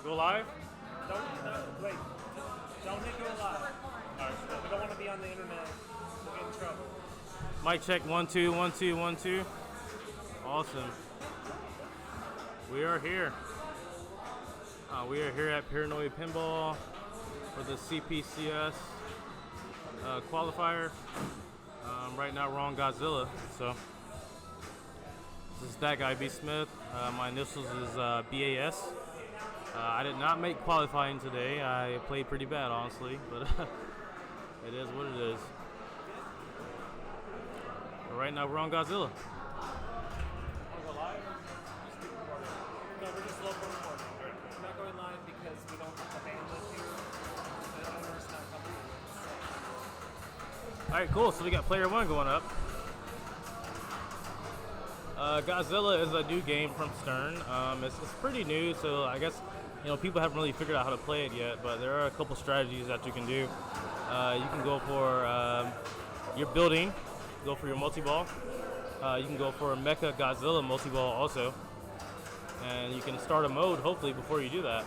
Go live? Wait. Don't hit go live. Alright, we don't want to be on the internet. We'll get in trouble. Mic check 1 2 1 2 1 2. Awesome. We are here. We are here at Paranoia Pinball for the CPCS Qualifier. Right now we're on Godzilla. So this is that guy, B. Smith. My initials is BAS. I did not make qualifying today. I played pretty bad, honestly, but it is what it is. But right now we're on Godzilla. Want to go live? No, we're just local recording. We're not going live because we don't have the bandwidth here. The owner's not coming. Alright, cool. So we got player 1 going up. Godzilla is a new game from Stern. It's pretty new, so I guess people haven't really figured out how to play it yet. But there are a couple strategies that you can do. You can go for your building, go for your multi-ball. You can go for a Mecha Godzilla multi-ball also, and you can start a mode hopefully before you do that.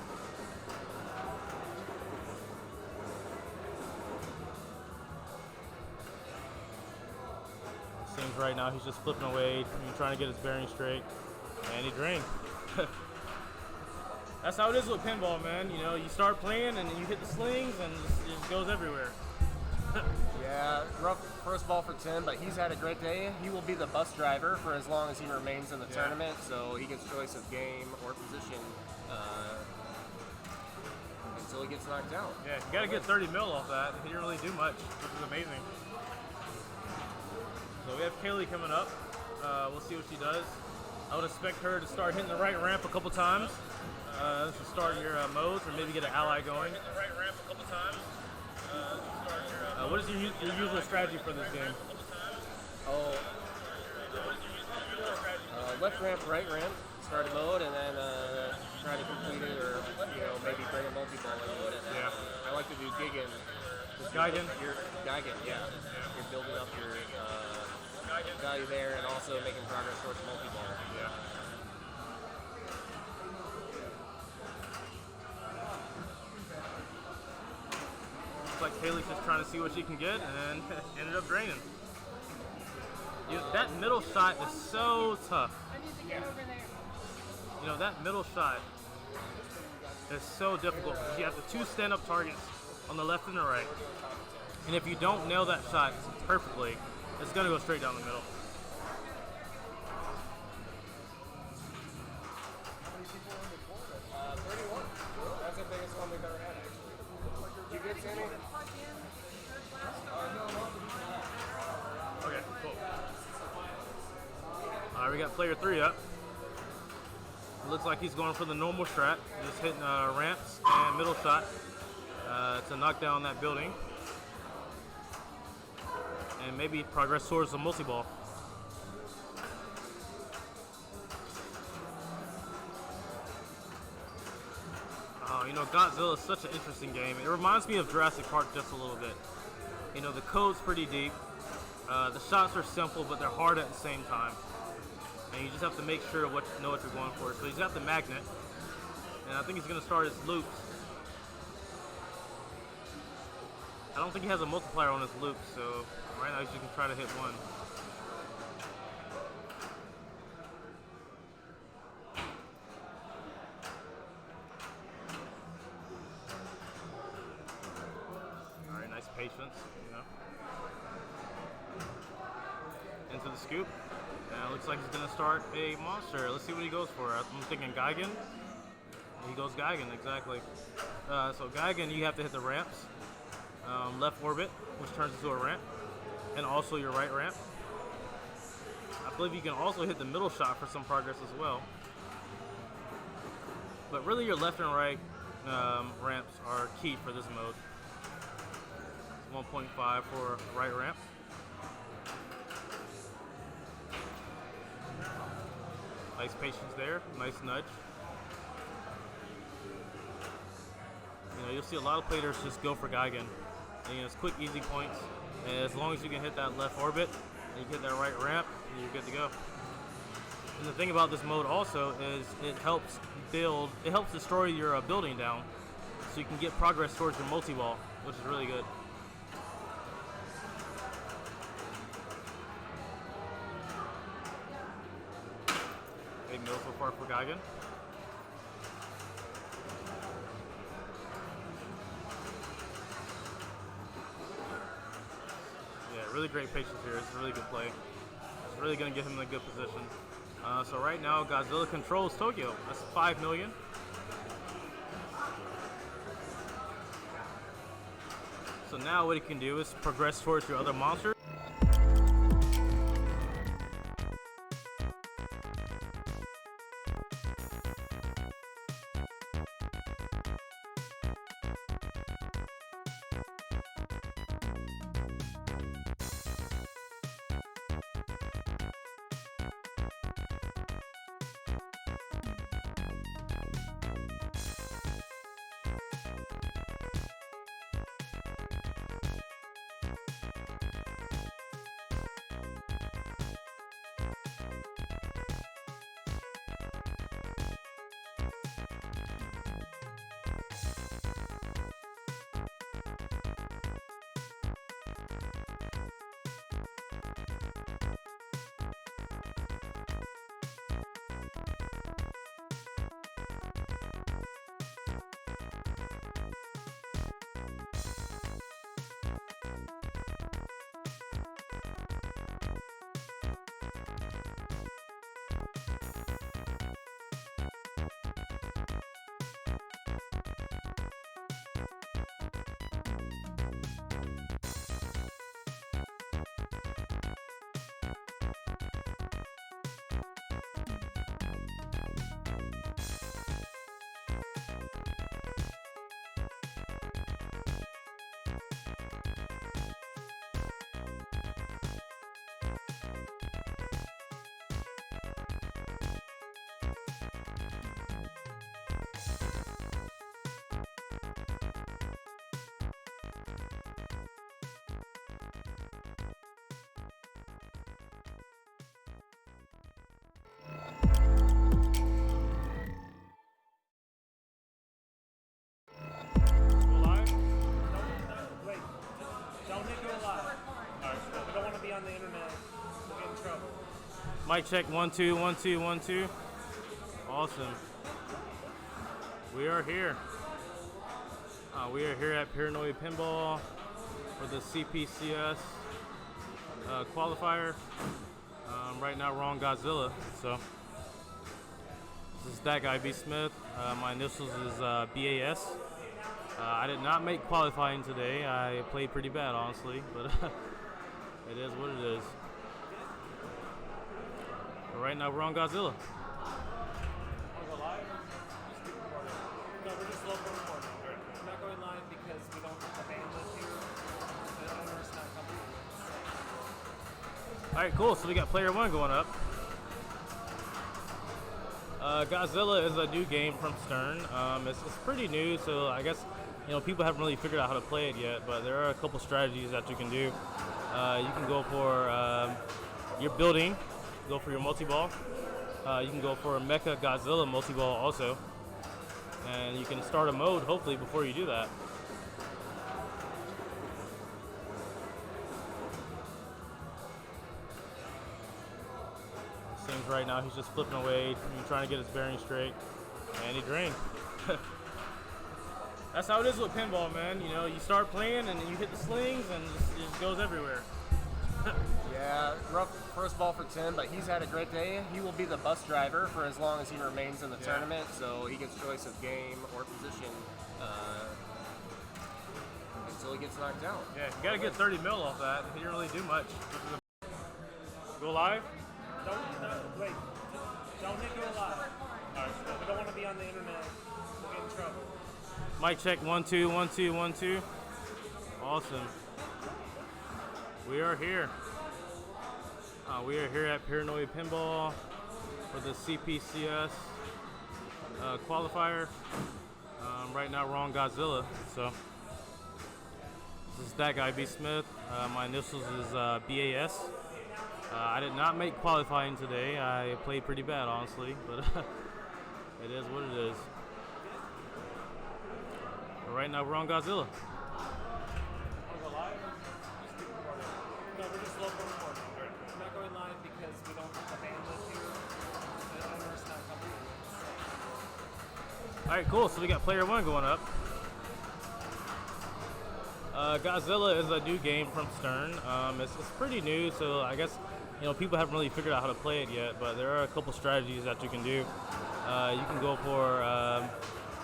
Seems right now he's just flipping away, trying to get his bearing straight, and he drained. That's how it is with pinball, man. You start playing and you hit the slings and it just goes everywhere. Yeah, rough first ball for Tim, but he's had a great day. He will be the bus driver for as long as he remains in the tournament, so he gets choice of game or position until he gets knocked out. Yeah, you got to get 30 mil off that. He didn't really do much, which is amazing. So we have Kaylee coming up. We'll see what she does. I would expect her to start hitting the right ramp a couple times to start your modes, or maybe get an ally going. Hit the right ramp a couple times. What is your usual strategy for this game? Left ramp, right ramp, start a mode, and then try to complete it, or maybe bring a multi-ball into it. I like to do Gigan. Geigen? Geigen, yeah. You're building up your value there, and also making progress towards multi-ball. Yeah. Looks like Kaylee's just trying to see what she can get, and ended up draining. That middle shot is so tough. I need to get over there. That middle shot is so difficult because you have the 2 stand-up targets on the left and the right. And if you don't nail that shot perfectly, it's going to go straight down the middle. That's the biggest one we've ever had, actually. Did you get Sammy? Okay, cool. Alright, we got player 3 up. It looks like he's going for the normal strat, just hitting ramps and middle shot to knock down that building. And maybe progress towards the multi-ball. Godzilla is such an interesting game. It reminds me of Jurassic Park just a little bit. The code's pretty deep. The shots are simple, but they're hard at the same time. And you just have to make sure know what you're going for. So he's got the magnet, and I think he's going to start his loops. I don't think he has a multiplier on his loop, so right now you can try to hit one. Alright, nice patience, Into the scoop. And it looks like he's going to start a monster. Let's see what he goes for. I'm thinking Geigen. He goes Geigen, exactly. So Geigen, you have to hit the ramps. Left orbit, which turns into a ramp, and also your right ramp. I believe you can also hit the middle shot for some progress as well. But really your left and right ramps are key for this mode. 1.5 for right ramp. Nice patience there, nice nudge. You'll see a lot of players just go for Geigen. And, it's quick, easy points. And as long as you can hit that left orbit and you hit that right ramp, you're good to go. And the thing about this mode also is it helps destroy your building down, so you can get progress towards your multi-ball, which is really good. Big mill so far for Geigen. Yeah, really great patience here. It's a really good play. It's really going to get him in a good position. So right now, Godzilla controls Tokyo. That's 5 million. So now what he can do is progress towards your other monsters. On the internet, we'll get in trouble. Mic check, 1 2 1 2 1 2. Awesome. We are here. We are here at Paranoia Pinball for the CPCS Qualifier. Right now we're on Godzilla. So this is that guy, B Smith. My initials is BAS. I did not make qualifying today. I played pretty bad, honestly, but it is what it is. But right now we're on Godzilla. Want to go live? No, we're just local recording. We're not going live because we don't have the bandwidth here. The owner's not comfortable with it. Alright, cool. So we got player 1 going up. Godzilla is a new game from Stern. It's pretty new, so I guess people haven't really figured out how to play it yet, but there are a couple strategies that you can do. You can go for your building, go for your multi-ball. You can go for a Mecha Godzilla multi-ball also. And you can start a mode, hopefully, before you do that. Seems right now he's just flipping away, trying to get his bearing straight, and he drained. That's how it is with pinball, man. You start playing and then you hit the slings and it just goes everywhere. Yeah, rough first ball for Tim, but he's had a great day. He will be the bus driver for as long as he remains in the tournament, so he gets choice of game or position until he gets knocked out. Yeah, you gotta get 30 mil off that. He didn't really do much. Go live? Wait. Don't hit go live. Alright, we don't want to be on the internet. We'll get in trouble. Mic check, 1 2 1 2 1 2. Awesome. We are here. We are here at Paranoia Pinball for the CPCS Qualifier. Right now we're on Godzilla. So this is that guy, B Smith. My initials is BAS. I did not make qualifying today. I played pretty bad, honestly, but it is what it is. But right now, we're on Godzilla. Want to go live? Just keep recording. No, we're just local recording. We're not going live because we don't have the bandwidth here. The owner's not comfortable with. All right, cool. So we got player one going up. Godzilla is a new game from Stern. It's pretty new, so I guess people haven't really figured out how to play it yet. But there are a couple strategies that you can do. You can go for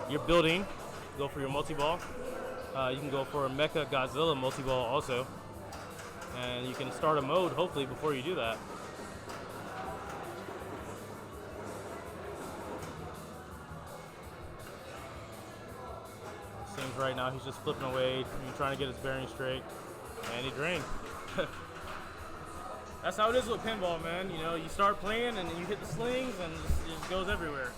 your building, go for your multi-ball. You can go for a Mecha Godzilla multi-ball also, and you can start a mode hopefully before you do that. Seems right now he's just flipping away, trying to get his bearing straight, and he drained. That's how it is with pinball, man. You start playing and then you hit the slings and it just goes everywhere.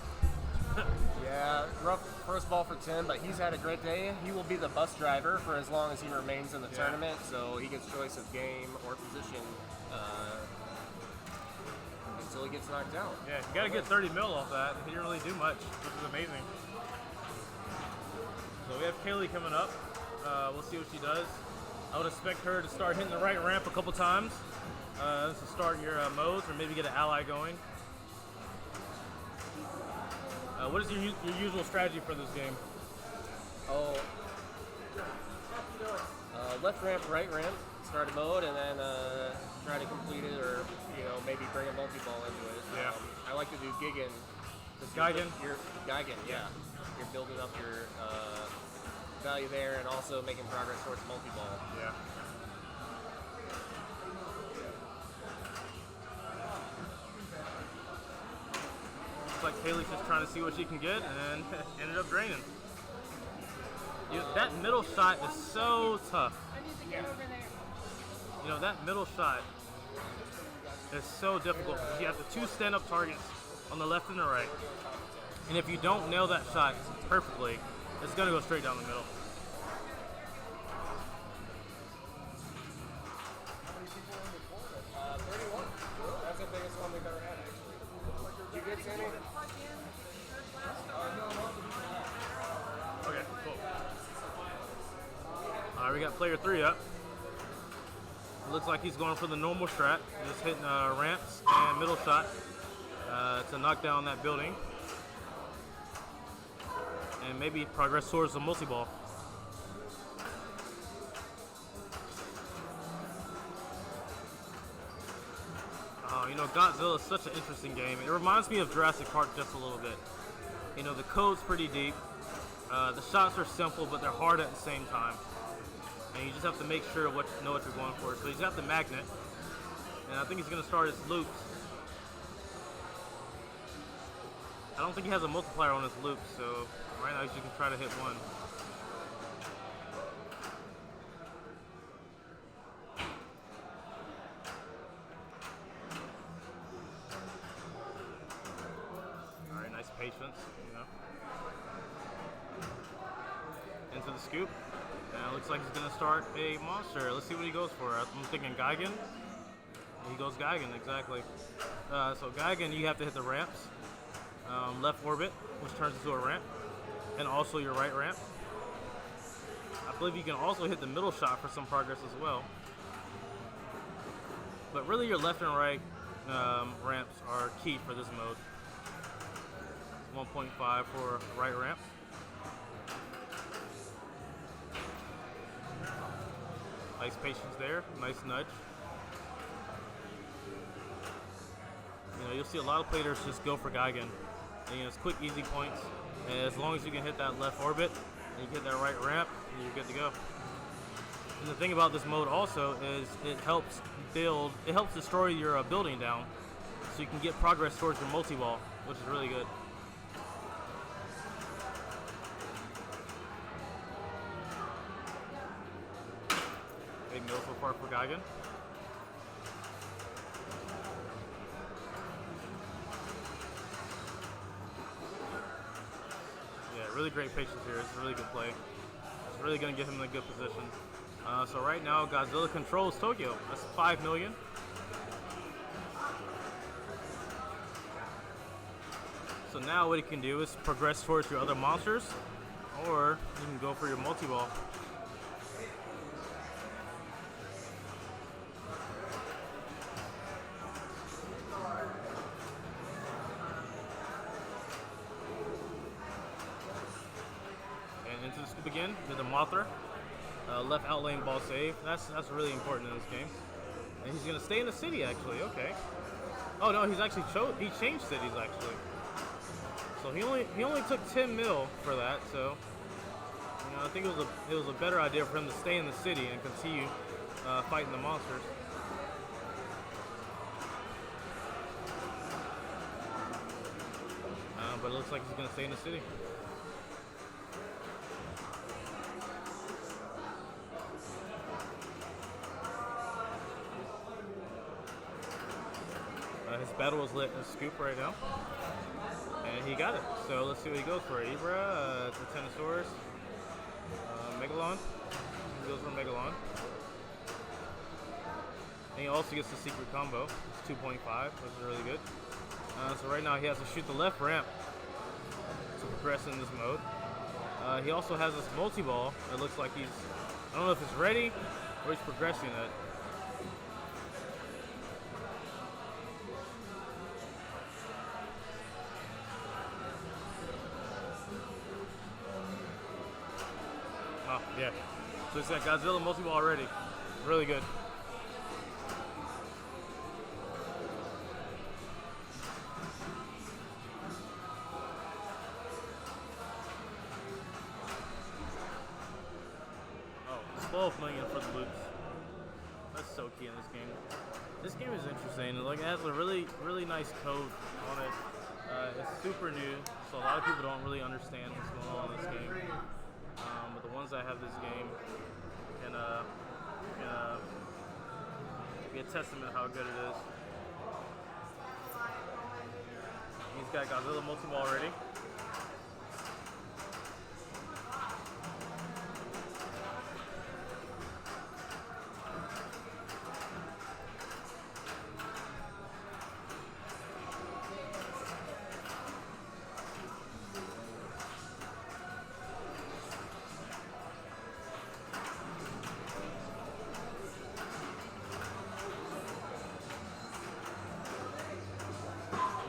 Yeah, rough first ball for Tim, but he's had a great day. He will be the bus driver for as long as he remains in the tournament, so he gets choice of game or position until he gets knocked out. Yeah, you got to get 30 mil off that. He didn't really do much, which is amazing. So we have Kaylee coming up. We'll see what she does. I would expect her to start hitting the right ramp a couple times to start your modes, or maybe get an ally going. What is your usual strategy for this game? Left ramp, right ramp, start a mode, and then try to complete it, or maybe bring a multi-ball into it. Yeah. I like to do Gigan. Geigen? Geigen, yeah. You're building up your value there, and also making progress towards multi-ball. Yeah. Looks like Haley's just trying to see what she can get, and ended up draining. That middle shot is so tough. That middle shot is so difficult because you have the two stand-up targets on the left and the right. And if you don't nail that shot perfectly, it's going to go straight down the middle. That's the biggest one we've ever had, actually. You good, Sammy? Okay, cool. All right, we got player three up. It looks like he's going for the normal strat, just hitting ramps and middle shot to knock down that building. And maybe progress towards the multi-ball. Godzilla is such an interesting game. It reminds me of Jurassic Park just a little bit. The code's pretty deep. The shots are simple, but they're hard at the same time. And you just have to make sure know what you're going for. So he's got the magnet, and I think he's going to start his loops. I don't think he has a multiplier on his loops, so right now you can try to hit one. All right, nice patience, Into the scoop. And it looks like he's going to start a monster. Let's see what he goes for. I'm thinking Geigen. He goes Geigen, exactly. So Geigen, you have to hit the ramps. Left orbit, which turns into a ramp, and also your right ramp. I believe you can also hit the middle shot for some progress as well. But really your left and right ramps are key for this mode. 1.5 for right ramp. Nice patience there, nice nudge. You'll see a lot of players just go for Geigen. And, it's quick, easy points. And as long as you can hit that left orbit and you get that right ramp, you're good to go. And the thing about this mode also is it helps destroy your building down, so you can get progress towards your multi-ball, which is really good. Big mill so far for Geigen. Really great patience here. It's a really good play. It's really going to get him in a good position. So right now, Godzilla controls Tokyo. That's 5 million. So now what you can do is progress towards your other monsters, or you can go for your multi-ball. And into the scoop again with the Mothra. Left out lane ball save. That's really important in this game. And he's gonna stay in the city actually. Okay. Oh no, he's actually he changed cities actually. So he only took 10 mil for that. So you know, I think it was a better idea for him to stay in the city and continue fighting the monsters. But it looks like he's gonna stay in the city. His battle was lit in a scoop right now. And he got it. So let's see what he goes for. Ibra, Titanosaurus, Megalon. He goes for Megalon. And he also gets the secret combo. It's 2.5, which is really good. So right now he has to shoot the left ramp to progress in this mode. He also has this multi-ball. It looks like I don't know if it's ready or he's progressing it. Oh, yeah. So he's got Godzilla multi-ball already. Really good. Oh, 12 million for the boots. That's so key in this game. This game is interesting. Like, it has a really nice code on it. It's super new, so a lot of people don't really understand what's going on in this game. But the ones that have this game can be a testament to how good it is. He's got Godzilla multi-ball already.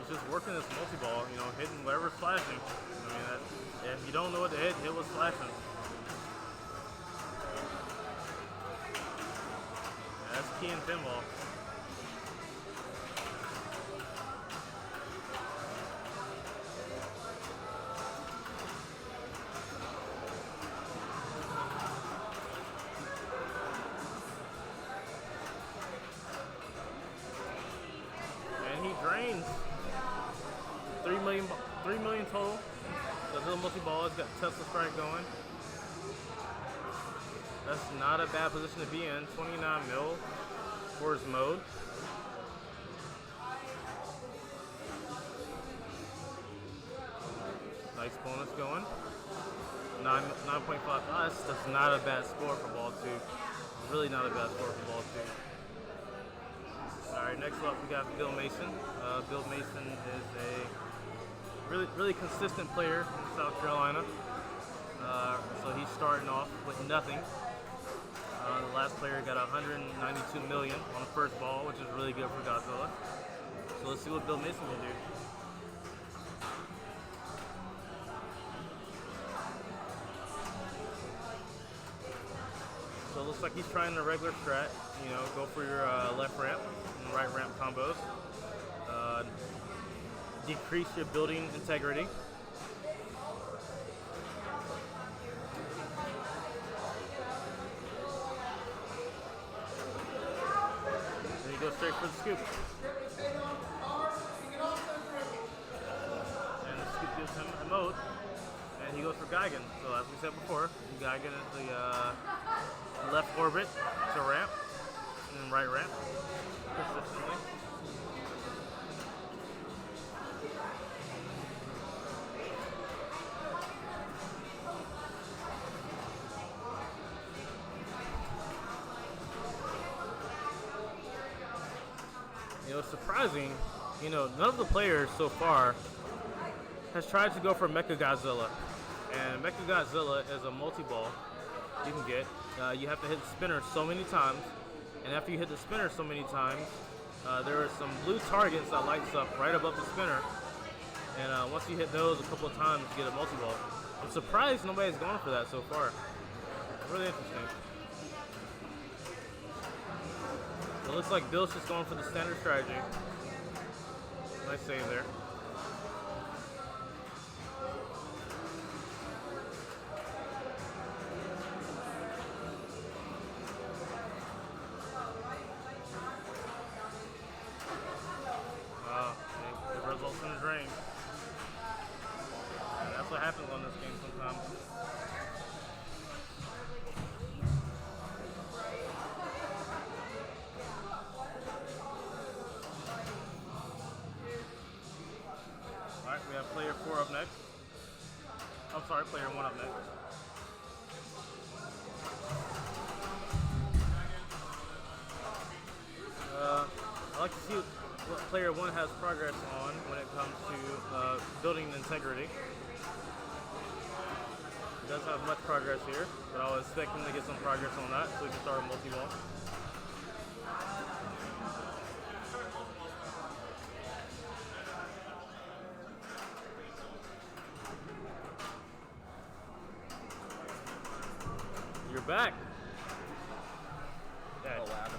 Just working this multi-ball, you know, hitting whatever's flashing. I mean, if you don't know what to hit what's flashing. Yeah, that's key in pinball. And he drains 3 million total. The little multi-ball has got Tesla Strike going. That's not a bad position to be in. 29 mil for his mode. Nice bonus going. 9.5. That's not a bad score for ball 2. Really not a bad score for ball 2. Alright, next up we got Bill Mason. Bill Mason is a really consistent player in South Carolina. So he's starting off with nothing. The last player got 192 million on the first ball, which is really good for Godzilla. So let's see what Bill Mason will do. So it looks like he's trying the regular strat, you know, go for your left ramp and right ramp combos. Decrease your building integrity. Then you go straight for the scoop. And the scoop gives him a mode. And he goes for Gigan. So as we said before, Gigan is the left orbit to ramp and right ramp consistently. You know, it's surprising, you know, none of the players so far has tried to go for Mecha Godzilla, and Mecha Godzilla is a multi-ball you can get. You have to hit the spinner so many times, and after you hit the spinner so many times, there are some blue targets that lights up right above the spinner, and once you hit those a couple of times, you get a multi-ball. I'm surprised nobody's gone for that so far. Really interesting. It looks like Bill's just going for the standard strategy. Nice save there. Wow, it results in a drain. Yeah, that's what happens on this game sometimes. Alright, we have player 4 up next. I'm sorry, player 1 up next. I like to see what player 1 has progress on when it comes to building integrity. He does have much progress here, but I was expecting to get some progress on that so we can start a multi-ball. You're back. Yeah. Oh, what happened?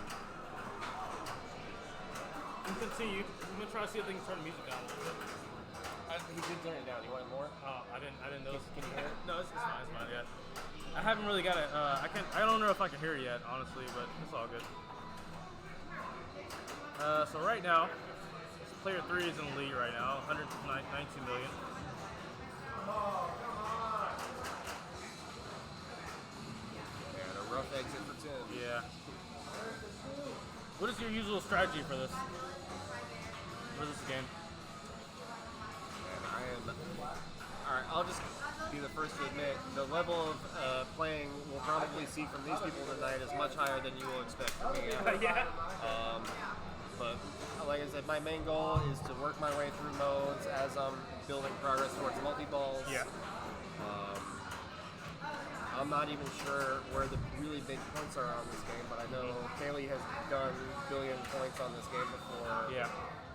You can continue. I'm gonna try to see if they can turn the music down a little bit. He did turn it down. You wanted more? Oh, I didn't notice. Can you hear it? No, it's fine. It's fine. Yeah. I haven't really got it. I don't know if I can hear it yet, honestly, but it's all good. So right now, player 3 is in the lead right now, 119 million. And a rough exit for Tim. Yeah. What is your usual strategy for this game? And I am. Alright, I'll just be the first to admit the level of playing we'll probably see from these people tonight is much higher than you will expect from me. Yeah. But like I said, my main goal is to work my way through modes as I'm building progress towards multi-balls. Yeah. I'm not even sure where the really big points are on this game, but I know Kaylee has done billion points on this game before. Yeah.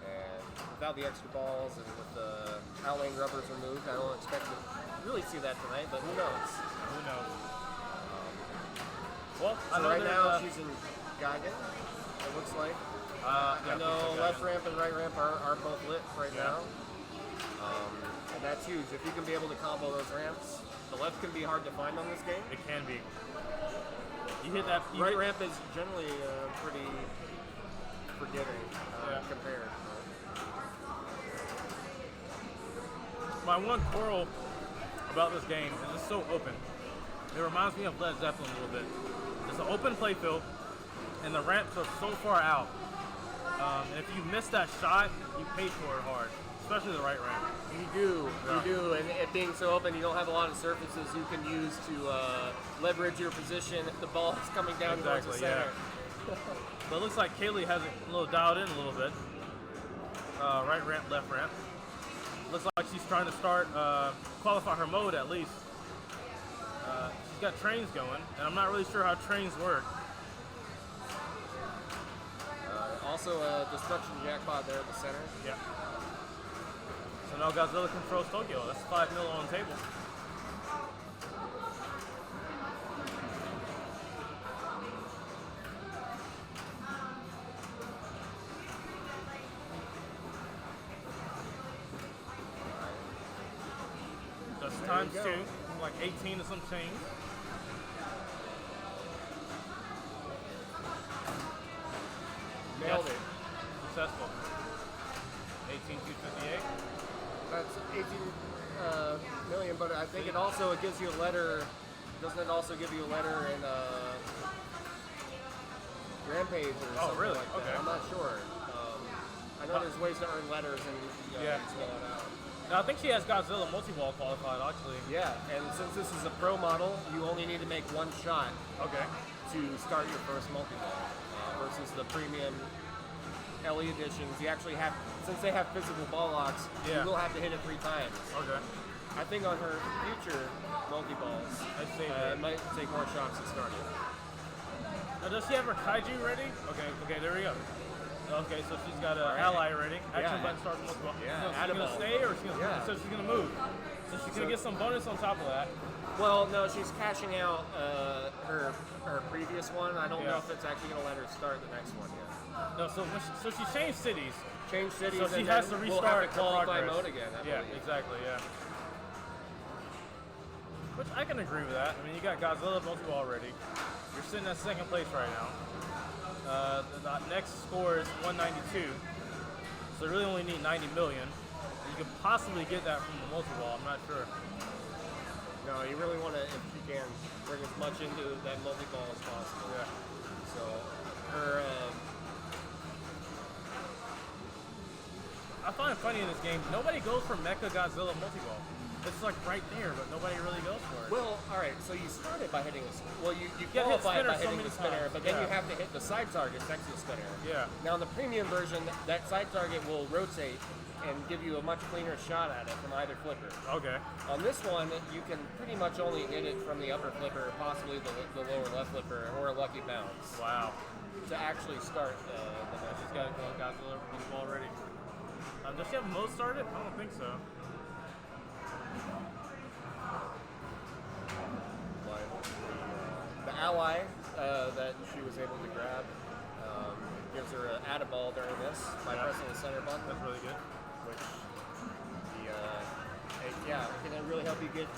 And without the extra balls and with the outlane rubbers removed, I don't expect to really see that tonight, but who knows? Who knows? Well, I So know right there's, now she's in Gagan, it looks like. yeah, I know Gagan. left ramp and right ramp are both lit right now. And that's huge. If you can be able to combo those ramps, the left can be hard to find on this game. It can be. You hit that. Right ramp is generally pretty forgiving compared. My one quarrel about this game is it's so open. It reminds me of Led Zeppelin a little bit. It's an open playfield, and the ramps are so far out. And if you miss that shot, you pay for it hard, especially the right ramp. You do, and it being so open, you don't have a lot of surfaces you can use to leverage your position if the ball is coming down towards the center. But it looks like Kaylee has it a little dialed in a little bit. Right ramp, left ramp. Looks like she's trying to start qualify her mode at least. She's got trains going, and I'm not really sure how trains work. Also a destruction jackpot there at the center. Yeah. So now Godzilla controls Tokyo. That's 5 mil on the table. That's times 2, like 18 to some change. Nailed it. Successful. 18,258. That's 18 million, but I think it gives you a letter. Doesn't it also give you a letter in Rampage or something really? like that? Okay. I'm not sure. I know there's ways to earn letters and spell it out. Now, I think she has Godzilla multi-ball qualified, actually. Yeah, and since this is a pro model, you only need to make one shot Okay. to start your first multi-ball versus the premium LE editions, you actually have, since they have physical ball locks, you will have to hit it 3 times. Okay. I think on her future multi-balls, it might take more shots to start it. Now, does she have her kaiju ready? Okay, there we go. Okay, so she's got an ally ready. Action button starts multi-ball. Yeah, she's gonna stay or so she's gonna move. So she's gonna get some bonus on top of that. Well, no, she's cashing out her previous one. I don't know if it's actually gonna let her start the next one yet. No, so she changed cities. Changed cities. So she has to restart we'll have to qualify progress. mode again. I believe. Exactly. Yeah. Which I can agree with that. I mean, you got Godzilla multi-ball already. You're sitting at second place right now. The next score is 192. So you really only need 90 million. You could possibly get that from the multi-ball. I'm not sure. No, you really want to, if you can, bring as much into that multi-ball as possible. Yeah. So her. I find it funny in this game. Nobody goes for Mecha Godzilla multi-ball. It's like right there, but nobody really goes for it. Well, all right. So you started by hitting you qualify by hitting the spinner, but then you have to hit the side target next to the spinner. Yeah. Now in the premium version, that side target will rotate and give you a much cleaner shot at it from either flipper. Okay. On this one, you can pretty much only hit it from the upper flipper, possibly the lower left flipper, or a lucky bounce. Wow. To actually start the match. She's got Godzilla multi-ball already. Does she have mode started? I don't think so. The ally that she was able to grab gives her an add a ball during this by pressing the center button. That's really good. Which can really help you get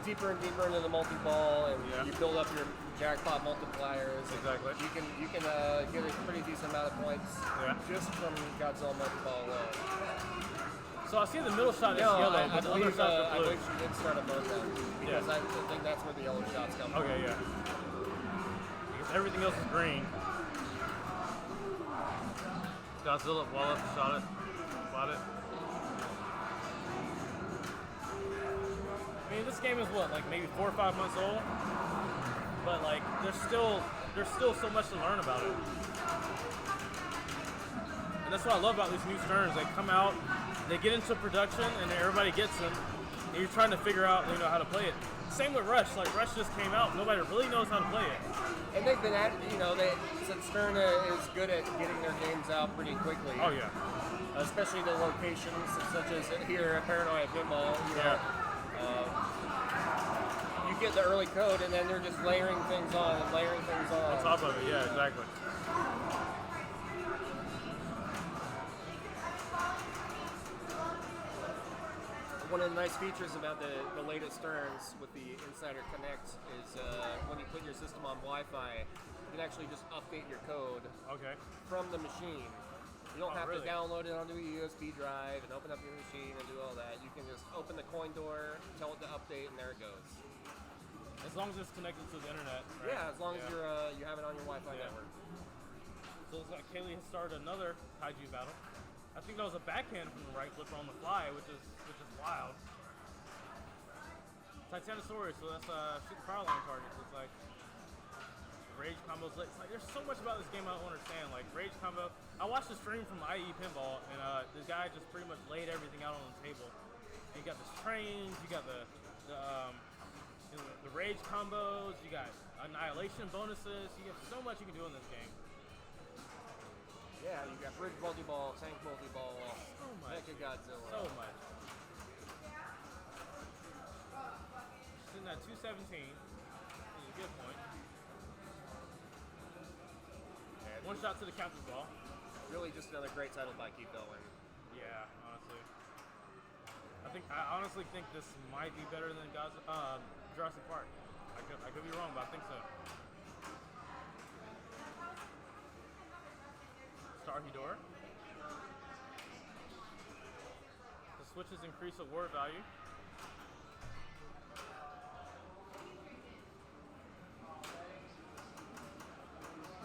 deeper and deeper into the multi-ball, and you build up your jackpot multipliers. Exactly. You can get a pretty decent amount of points just from Godzilla multi-ball alone. So I see the middle shot is yellow, but the other shots are I blue. believe she did start a both then, because I think that's where the yellow shots come from. Okay, yeah. Because everything else is green. Godzilla, wall up, shot it, spot it. I mean, this game is what, like maybe 4 or 5 months old, but like there's still so much to learn about it. And that's what I love about these new Sterns. They come out, they get into production, and everybody gets them. And you're trying to figure out, how to play it. Same with Rush. Like Rush just came out, nobody really knows how to play it. And they've been at, since Stern is good at getting their games out pretty quickly. Oh yeah. Especially the locations, such as here at Paranoia Pinball. You get the early code, and then they're just layering things on and layering things on. On top of it, yeah, exactly. One of the nice features about the latest Sterns with the Insider Connect is when you put your system on Wi-Fi, you can actually just update your code from the machine. You don't have to download it onto a USB drive and open up your machine and do all that. You can just open the coin door, tell it to update, and there it goes. As long as it's connected to the internet, right? Yeah, as long as you have it on your Wi-Fi network. So it's like Kaylee has started another kaiju battle. I think that was a backhand from the right flipper on the fly, which is wild. Titanosaurus, so that's shoot the power line targets. It's like rage combos. It's like there's so much about this game I don't understand. Like rage combo. I watched the stream from IE Pinball, and this guy just pretty much laid everything out on the table. And you got the trains, you got the rage combos, you got annihilation bonuses. You have so much you can do in this game. Yeah, you got bridge multi-ball, tank multi-ball, so much. Mecha Godzilla. So much. Sitting at 217. Is a good point. And one shot to the counter ball. Really just another great title by Keep Going. Yeah, honestly. I honestly think this might be better than Jurassic Park. I could be wrong, but I think so. Star Hedora. The switches increase award value.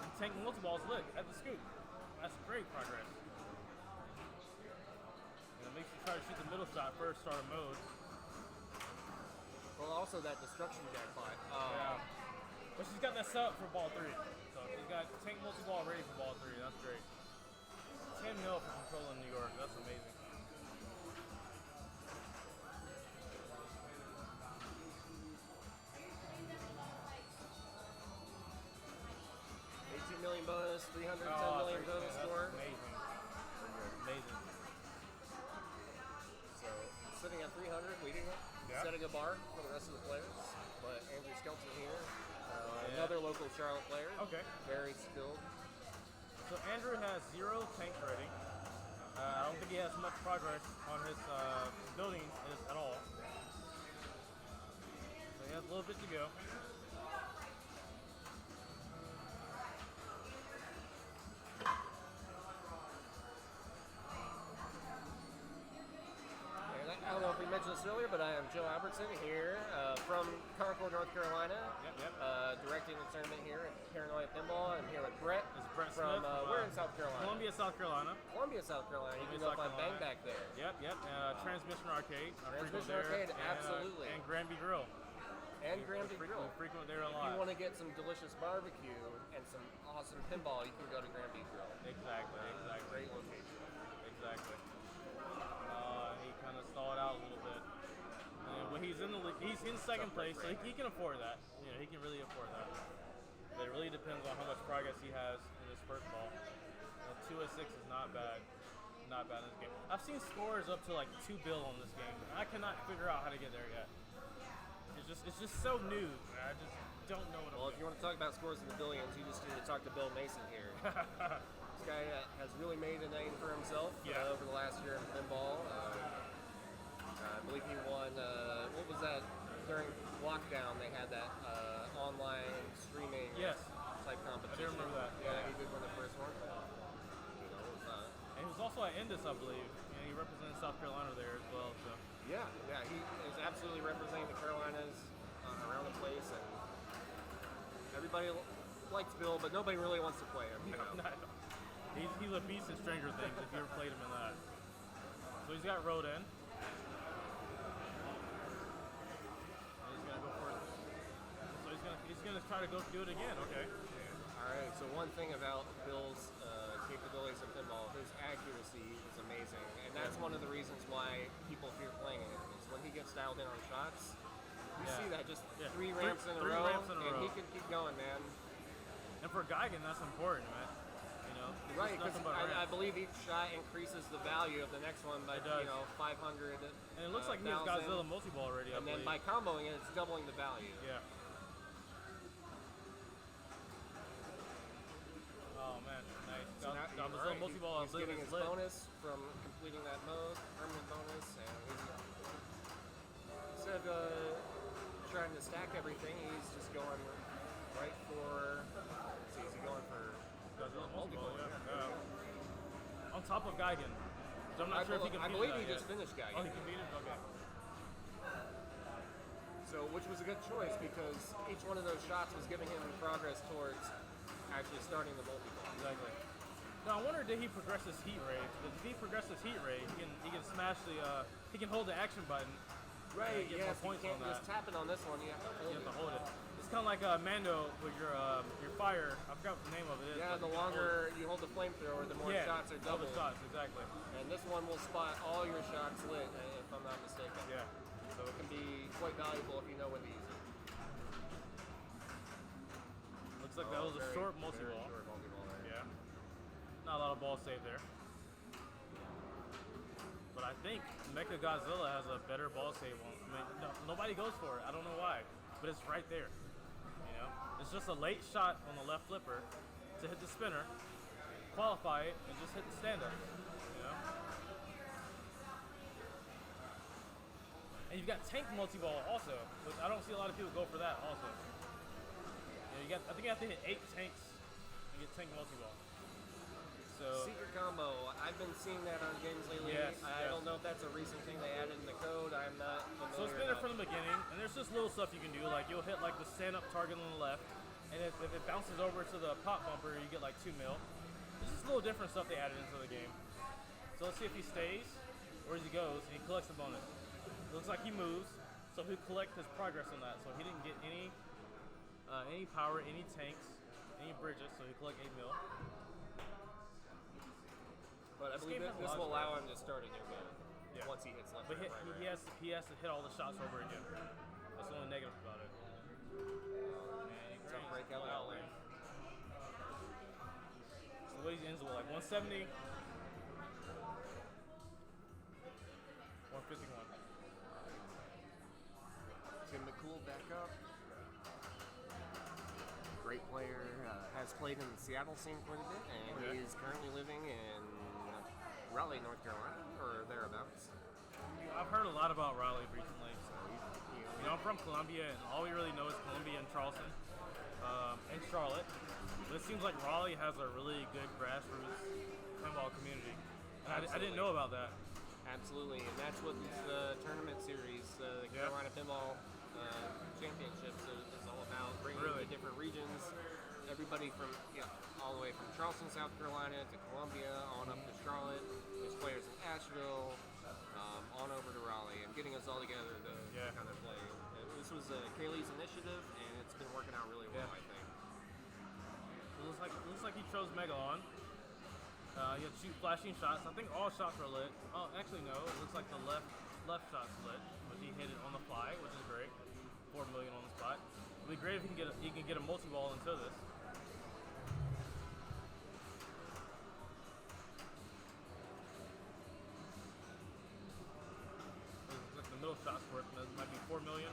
And tank multi-balls lit at the scoop. That's great progress. And it makes you try to shoot the middle shot first, start a mode. Well, also that destruction jackpot. Yeah. But she's got that set up for ball 3. So she's got tank multi-ball ready for ball 3. That's great. 10 mil for control in New York. That's amazing. $18 million bonus, $310 million bonus score. Amazing. Amazing. So sitting at 300, leading up, setting a bar for the rest of the players. But Andrew Skelton here, another local Charlotte player. Okay. Very skilled. So Andrew has 0 tank rating. I don't think he has much progress on his building at all. So he has a little bit to go. I don't know if we mentioned this earlier, but I am Joe Albertson here from Concord, North Carolina. Directing the tournament here at Paranoia Pinball. I'm here with Brett. It's Brett from Smith. we're in South Carolina. Columbia, South Carolina. Columbia, South Carolina. You can go find Bang back there. Yep. Transmission Arcade. Transmission Arcade, absolutely. And Granby Grill. And Granby Grill. We frequent there a lot. If you want to get some delicious barbecue and some awesome pinball, you can go to Granby Grill. Exactly. Great location. Exactly. He kind of stalled out a little bit. But he's in second place, so he can afford that. You know, he can really afford that. But it really depends on how much progress he has in his first ball. 2 of 6 is not bad. Not bad in this game. I've seen scores up to like 2 bill on this game. I cannot figure out how to get there yet. It's just so new. I just don't know what I'm doing. If you want to talk about scores in the billions, you just need to talk to Bill Mason here. This guy has really made a name for himself over the last year in pinball. I believe he won, what was that, during lockdown they had that online streaming type competition. I do remember that. Yeah, he did win the first one. And he was also at Indus, I believe. You know, he represented South Carolina there as well. So. Yeah, he is absolutely representing the Carolinas around the place, and everybody likes Bill, but nobody really wants to play him. You know? He's a beast in Stranger Things if you ever played him in that. So he's got Road in. He's gonna go for it. So he's gonna try to go do it again. Okay. All right. So one thing about Bill's capabilities in pinball, his accuracy is amazing, and that's one of the reasons why people fear playing him. Is when he gets dialed in on shots. You see that just 3 ramps in a row, and he can keep going, man. And for Geigen, that's important, man. You know, right? Because I believe each shot increases the value of the next one by 500. And it looks like he has Godzilla multi-ball already. And then by comboing it, it's doubling the value. Yeah. Oh man, nice. So Godzilla multi-ball. He's getting his bonus from completing that mode, permanent bonus, and instead of trying to stack everything, he's just going right for. Is he going for Godzilla multi-ball? Yeah. On top of Geigen. So I'm not sure if he can. I believe he just finished Geigen. Oh, he can beat him. Okay. So, which was a good choice because each one of those shots was giving him progress towards actually starting the multi-ball. Exactly. Now I wonder, did he progress his heat rate? If he progress his heat rate, he can smash the he can hold the action button. Right. Get more points you can't on just tap it on this one. You have to hold it. It's kind of like Mando with your fire. I forgot what the name of it is. Yeah. The longer you hold the flamethrower, the more shots are doubled. All the shots, exactly. And this one will spot all your shots lit, if I'm not mistaken. Yeah. So it can be quite valuable if you know when to use it. Looks like that was a short multi-ball. Yeah. Not a lot of balls saved there. But I think Mecha Godzilla has a better ball save one. I mean, nobody goes for it. I don't know why, but it's right there. You know, it's just a late shot on the left flipper to hit the spinner, qualify it, and just hit the stand-up. You know. And you've got tank multi-ball also, which I don't see a lot of people go for that also. You know, I think you have to hit 8 tanks and get tank multi-ball. So secret combo. I've been seeing that on games lately. Yes, I don't know if that's a recent thing they added in the code. I'm not familiar. So it's been there from the beginning, and there's just little stuff you can do. Like you'll hit like the stand-up target on the left, and if it bounces over to the pop bumper, you get like 2 mil. There's just little different stuff they added into the game. So let's see if he stays or as he goes, and he collects the bonus. It looks like he moves, so he'll collect his progress on that. So he didn't get any power, any tanks, any bridges, so he collect 8 mil. But I believe game has a this lot will of allow him to start a new move Yeah. once he hits left But or right. he has to hit all the shots over again. That's the only negative about it. Tough breakout alley. So what he ends with, like 170, 151. Tim McCool back up. Great player, has played in the Seattle scene quite a bit, and he is currently living in Raleigh, North Carolina, or thereabouts. I've heard a lot about Raleigh recently. I'm from Columbia, and all we really know is Columbia and Charleston, and Charlotte. But it seems like Raleigh has a really good grassroots pinball community. And I didn't know about that. Absolutely, and that's what this tournament series, the Carolina Pinball Championships, is all about. Bringing the different regions, everybody from all the way from Charleston, South Carolina, to Columbia, on up to Charlotte. There's players in Asheville, on over to Raleigh, and getting us all together to kind of play. This was Kaylee's initiative, and it's been working out really well, I think. It looks like he chose Megalon. He had to shoot flashing shots. I think all shots were lit. Oh, actually no. It looks like the left shot's lit, but he hit it on the fly, which is great. 4 million on the spot. It'd be great if he can get a multi-ball into this. Looks like the middle shot's worth might be 4 million.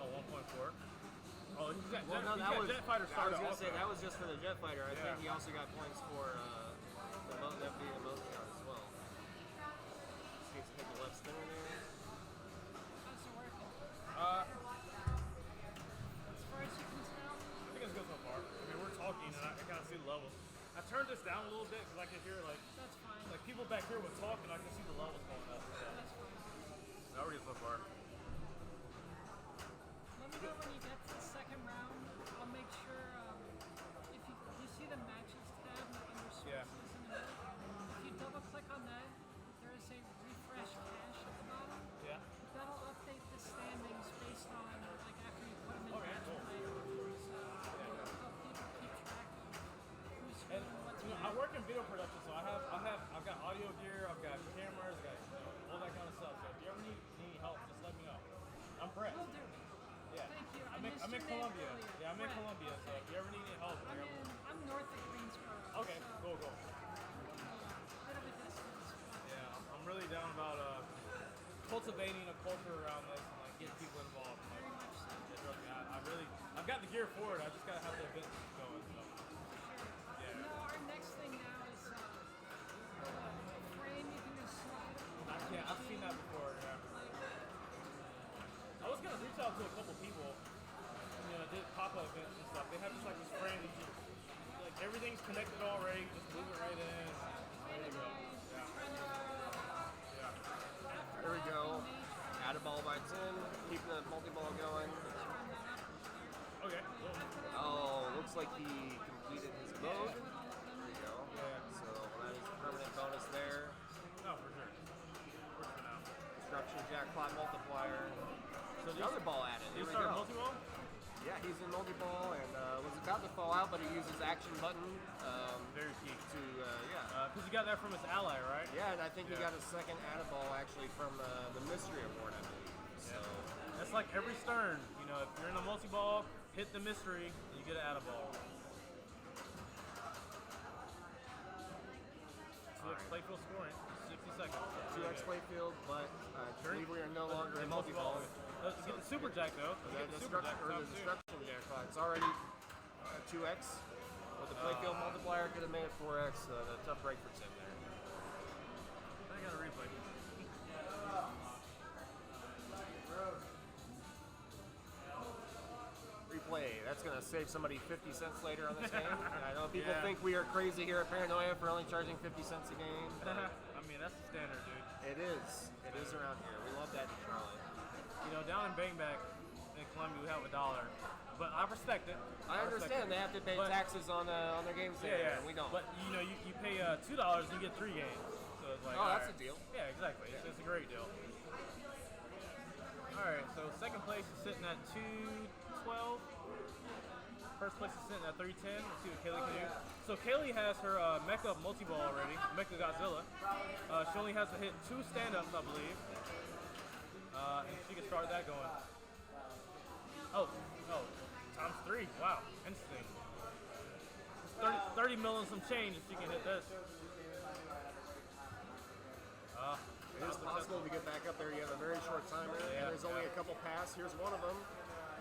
Oh, 1.4. Oh, he's got Jet Fighter started. I was going to say, that was just for the Jet Fighter. I think he also got points for the being a motion shot as well. Just needs to hit the left spinner there. How's it working? As far as you can tell? I think it's good so far. I mean, we're talking, and I kind of see the levels. I turned this down a little bit because I can hear, like... That's fine. Like, people back here would talk, and I can see the levels going up. That's fine. Now we're getting so far. Let me know when you get to the second round. I'll make sure, if you see the matches tab under sources in the middle, if you double click on that, there is a refresh cache at the bottom. Yeah. That'll update the standings based on, like, after you put them in match cool. play. So it'll help people keep track of who's And winning, what's I winning. work in video production, so I've got audio gear, I've got cameras, I've got all that kind of stuff. So if you ever need any help, just let me know. I'm Brett. Will do. Yeah. Thank you. I'm in missed your name Columbia. earlier. Yeah, I'm in Brett. Columbia, so if you ever need any help, I'm north of Greensboro. okay, so, go. bit of a distance. But Yeah, I'm really down about cultivating a culture around this and like getting people involved. And, very like, much so. yeah, trust me, I've got the gear for it. I just gotta have the event going. So. Sure. No, our next thing now is a frame you can just slide up. Yeah, I've seen that before. Yeah. I was gonna reach out to a couple people, did pop-up events and stuff. They have just like this frame that like everything's connected already. Just move it right in. There you go. Yeah. There we go. Add a ball by 10, keeping the multi-ball going. Okay. Oh, looks like he completed his mode. There we go. Yeah. So that is a permanent bonus there. No, for sure. For sure now. Destruction jackpot multiplier. So Another ball added. Did Here you we start go. multi-ball? Yeah, he's in multi-ball and was about to fall out, but he used his action button Very key. to, Because you got that from his ally, right? Yeah, and I think he got his second add ball actually from the mystery award, I believe. So That's like every Stern. If you're in a multi-ball, hit the mystery, you get an add-a-ball. So it's playfield scoring, 60 seconds. 2x playfield, but I believe we are no longer in multi-ball. Get the super jack though. The Get the super jack destruction jackpot. It's already 2x. With the playfield multiplier, could have made it 4x. The tough break for Tim there. I got a replay. Replay. That's going to save somebody 50 cents later on this game. And I know people think we are crazy here at Paranoia for only charging 50 cents a game. But I mean, that's the standard, dude. it is. It is around here. We love that in Charlotte. Down in Bangback in Columbia, we have $1. But I respect it. I understand they have to pay taxes on their games there, and we don't. But you pay $2 and you get 3 games. So it's like, that's a deal. Yeah, exactly. It's a great deal. All right, so second place is sitting at 212. First place is sitting at 310. Let's see what Kaylee can do. So Kaylee has her Mecha multi-ball already, Mecha Godzilla. She only has to hit 2 stand-ups, I believe. And she can start that going. Oh, times 3. Wow, interesting. 30 mil and some change if she can hit this. It is possible to get back up there. You have a very short timer, and there's only a couple passes. Here's one of them.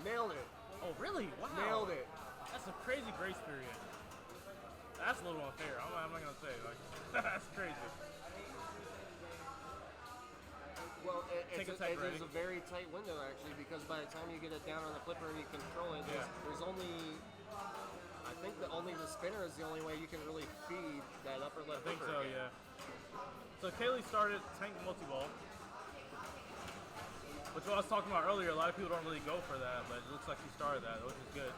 Nailed it. Oh, really? Wow. Nailed it. That's a crazy grace period. That's a little unfair. I'm not going to say. Like, that's crazy. Well, it is a very tight window, actually, because by the time you get it down on the flipper and you control it, there's only... I think that only the spinner is the only way you can really feed that upper left flipper. I think so, yeah. So Kaylee started tank multi-ball, which I was talking about earlier. A lot of people don't really go for that, but it looks like she started that, which is good.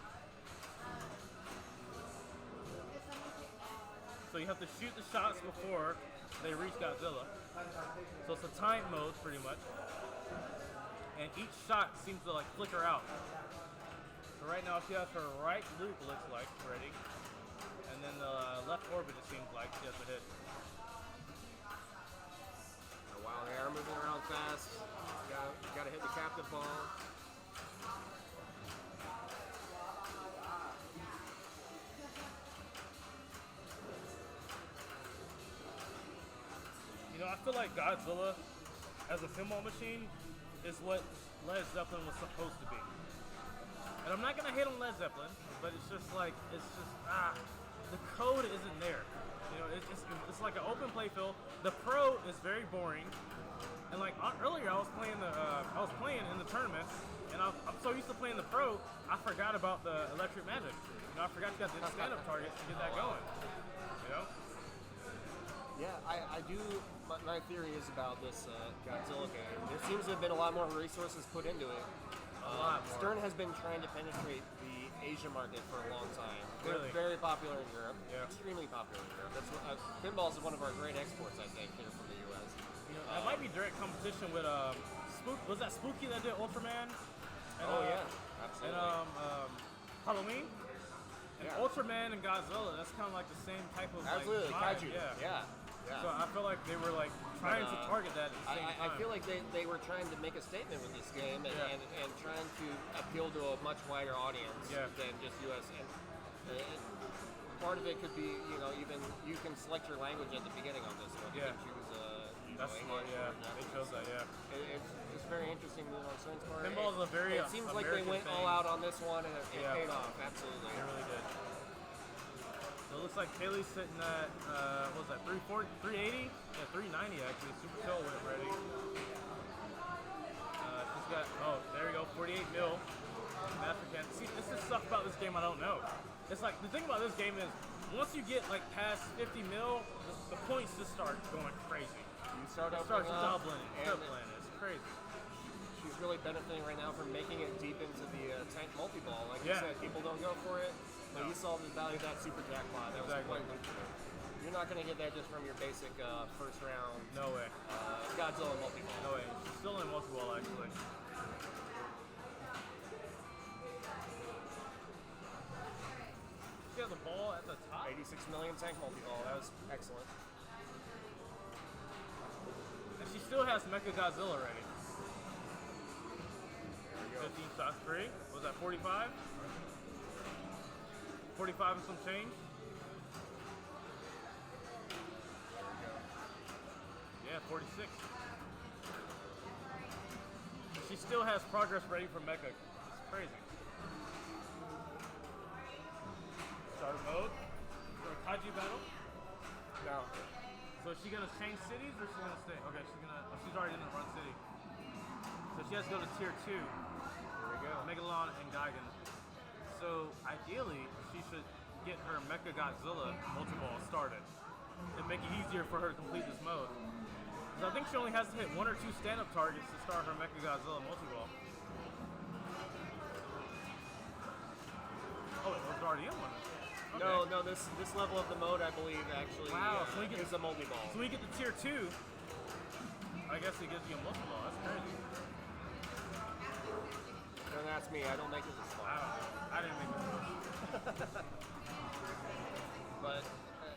So you have to shoot the shots before they reach Godzilla. So it's a time mode, pretty much. And each shot seems to like flicker out. So right now she has her right loop, looks like, ready. And then the left orbit, it seems like, she has to hit. Oh, wow, they are moving around fast. You gotta hit the captive ball. You know, I feel like Godzilla, as a pinball machine, is what Led Zeppelin was supposed to be. And I'm not gonna hate on Led Zeppelin, but it's just like, the code isn't there. You know, it's like an open play field. The Pro is very boring. And like earlier, I was playing in the tournaments, and I'm so used to playing the Pro, I forgot about the electric magic. You know, I forgot you got the stand-up targets to get that going. You know. Yeah, I do. My theory is about this Godzilla game. There seems to have been a lot more resources put into it. Stern has been trying to penetrate the Asia market for a long time. They're Really? very popular in Europe. Yeah. Extremely popular in Europe. That's pinball is one of our great exports, I think, here from the U.S. You know, that might be direct competition with was that Spooky that did Ultraman? And, absolutely. And Halloween. And Ultraman and Godzilla. That's kind of like the same type of absolutely like, kaiju. vibe. Yeah. So I feel like they were like trying to target that at the same time. I feel like they were trying to make a statement with this game and trying to appeal to a much wider audience than just US. And part of it could be, you know, even you can select your language at the beginning on this one. You can choose that's smart, they chose that, It's very interesting move on Stern's part. Pinball is a very It seems like American they went thing. all out on this one and it paid off, absolutely. They really did. So it looks like Kaylee's sitting at, what was that, 380? Yeah, 390 actually. Super Tail went ready. She's got, there we go, 48 mil. Master can. See, this is stuff about this game I don't know. It's like, the thing about this game is, once you get like past 50 mil, the points just start going crazy. You start doubling it. It's crazy. She's really benefiting right now from making it deep into the tank multi-ball. Like you said, people don't go for it, but you saw the value of that super jackpot. That was quite lucrative. You're not going to get that just from your basic first round. No way. Godzilla multi-ball. No way. She's still in multi-ball actually. She has the ball at the top. 86 million tank multi-ball. That was excellent. And she still has Mecha Godzilla ready. 15 shots free. Was that 45? 45 and some change? Yeah, 46. She still has progress ready for Mecha. It's crazy. Start mode for a kaiju battle. No. So is she gonna change cities or is she gonna stay? Okay, she's already in the run city. So she has to go to tier 2. There we go. Megalon and Gigan. So ideally, she should get her Mecha Godzilla multi-ball started and make it easier for her to complete this mode. Because I think she only has to hit 1 or 2 stand-up targets to start her Mecha Godzilla multi-ball. Oh, it was already in one. Okay. No, this level of the mode, I believe, actually so we get, is a multi-ball. So we get to tier 2. I guess it gives you a multi-ball. That's crazy. Don't ask me. I don't make it this far. I didn't make this. But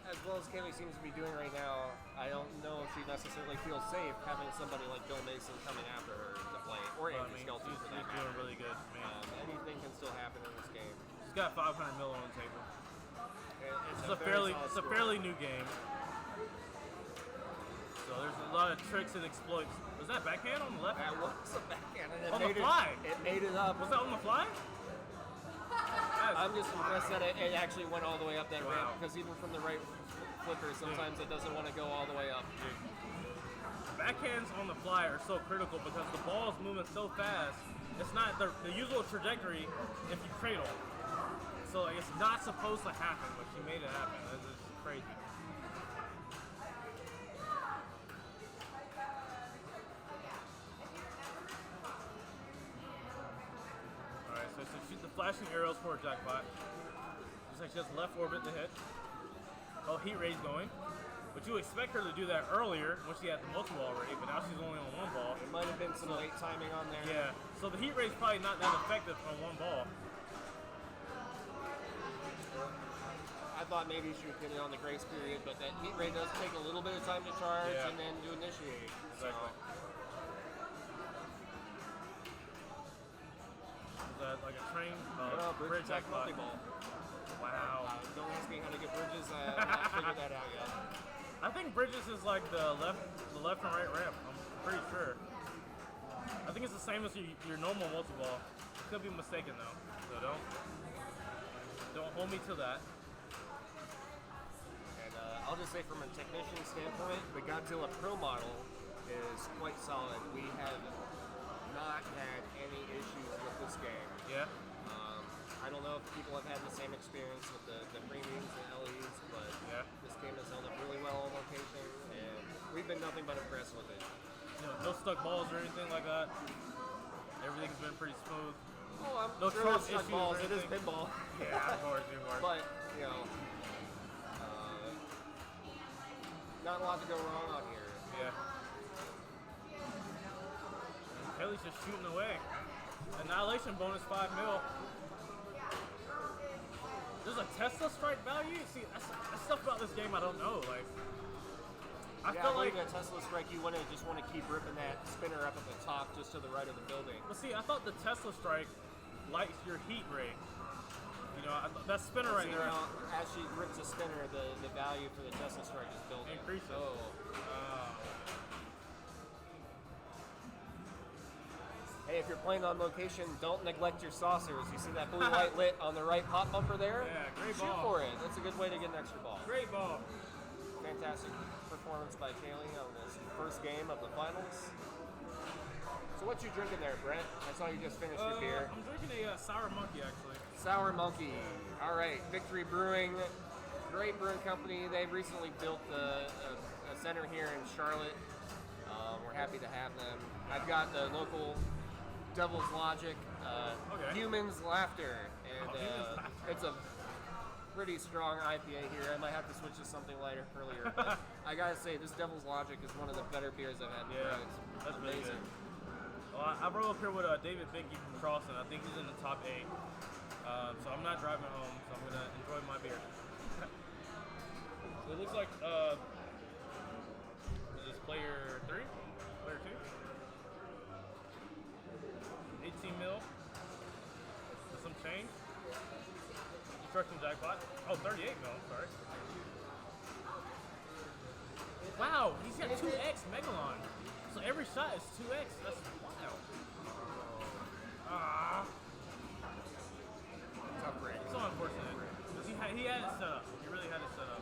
as well as Kaylee seems to be doing right now, I don't know if she necessarily feels safe having somebody like Bill Mason coming after her to play, or Andrew Skelton for that She's doing really good, man. Anything can still happen in this game. She's got 500 mil on the table. It's a fairly new game. So there's a lot of tricks and exploits. Was that backhand on the left? That was a backhand. And On the fly? It made it up. Was that on the fly? I'm just impressed that it actually went all the way up that Wow. ramp, because even from the right flipper, sometimes it doesn't want to go all the way up. Backhands on the fly are so critical because the ball is moving so fast. It's not the usual trajectory if you cradle. So like, it's not supposed to happen, but she made it happen. It's just crazy. Alright, so shoot the flashing arrows for a jackpot. Looks like she has left orbit to hit. Oh, heat ray's going. But you expect her to do that earlier when she had the multi-ball already, but now she's only on one ball. There might have been some late timing on there. Yeah, so the heat ray's probably not that effective on one ball. I thought maybe she would get it on the grace period, but that heat ray does take a little bit of time to charge and then to initiate. Exactly. Is that like a train? Bridge attack multi-ball. Wow. Don't ask me how to get bridges. I have not figured that out yet. I think bridges is like the left and right ramp. I'm pretty sure. I think it's the same as your normal multi-ball. Could be mistaken though, so don't hold me to that. And I'll just say from a technician standpoint, the Godzilla Pro model is quite solid. We have not had any issues with this game. Yeah. I don't know if people have had the same experience with the premiums and LEs, but this game has held up really well on location, and we've been nothing but impressed with it. No stuck balls or anything like that. Everything's been pretty smooth. Oh, I'm no sure Trump it's stuck issues balls. or It is anything. pinball. Yeah, of course. But, you know, not a lot to go wrong on here. Yeah. Kelly's just shooting away. Annihilation bonus 5 mil. There's a Tesla strike value? See, that's stuff about this game I don't know. Like, I feel like a Tesla strike, you just want to keep ripping that spinner up at the top just to the right of the building. Well, see, I thought the Tesla strike lights your heat ray. You know, that spinner right there. As she rips a spinner, the value for the Tesla strike is building. Increases. Oh. Hey, if you're playing on location, don't neglect your saucers. You see that blue light lit on the right pop bumper there? Yeah, great Shoot ball. for it. That's a good way to get an extra ball. Great ball. Fantastic performance by Kaylee on this first game of the finals. So what you drinking there, Brent? I saw you just finished your beer. I'm drinking a Sour Monkey, actually. Sour Monkey. All right, Victory Brewing. Great brewing company. They've recently built a center here in Charlotte. We're happy to have them. I've got the local Devil's Logic, Humans Laughter, and it's a pretty strong IPA here. I might have to switch to something lighter earlier, but I gotta say, this Devil's Logic is one of the better beers I've had. Yeah, that's amazing. really good. Well, I rode up here with David Bickey from Charleston. I think he's in the top 8. So I'm not driving home, so I'm gonna enjoy my beer. So it looks like is this player 3? Player 2? 18 mil. With some change. Destruction jackpot. Oh, 38 mil, sorry. Wow, he's got 2x Megalon. So every shot is 2x. That's wild. Tough break. So unfortunate. Because he had it set up. He really had it set up.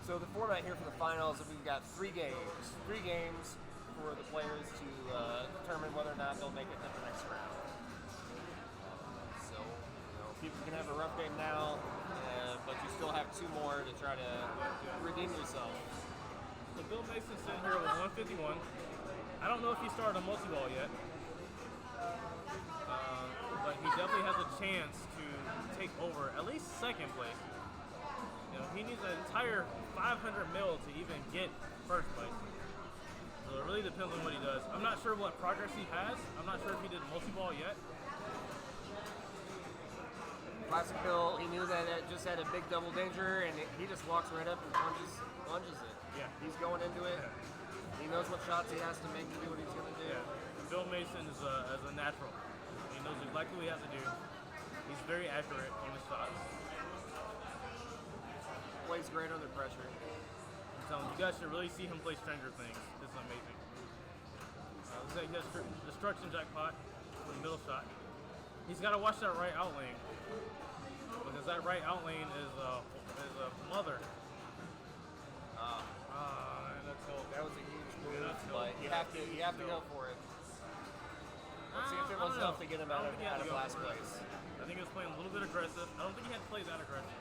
So the format here for the finals, we've got 3 games. 3 games for the players to determine whether or not they'll make it to the next round. So, people can have a rough game now, but you still have 2 more to try to redeem yourself. So Bill Mason's sitting here with 151. I don't know if he started a multi-ball yet. But he definitely has a chance to take over at least second place. You know, he needs an entire 500 mil to even get first place. So So it really depends on what he does. I'm not sure what progress he has. I'm not sure if he did multi-ball yet. Classic Bill, he knew that it just had a big double danger, and he just walks right up and plunges it. Yeah. He's going into it. He knows what shots he has to make to do what he's going to do. Yeah. Bill Mason is a natural. He knows exactly what he has to do. He's very accurate on his shots. Plays great under pressure. I'm telling you, you guys should really see him play Stranger Things. This is amazing. Looks like he has destruction jackpot for the middle shot. He's got to watch that right out lane, because that right out lane is a mother. That's so. That was a huge move, that's but you have to go for it. Let's see if it was enough to get him out of last place. I think he was playing a little bit aggressive. I don't think he had to play that aggressive.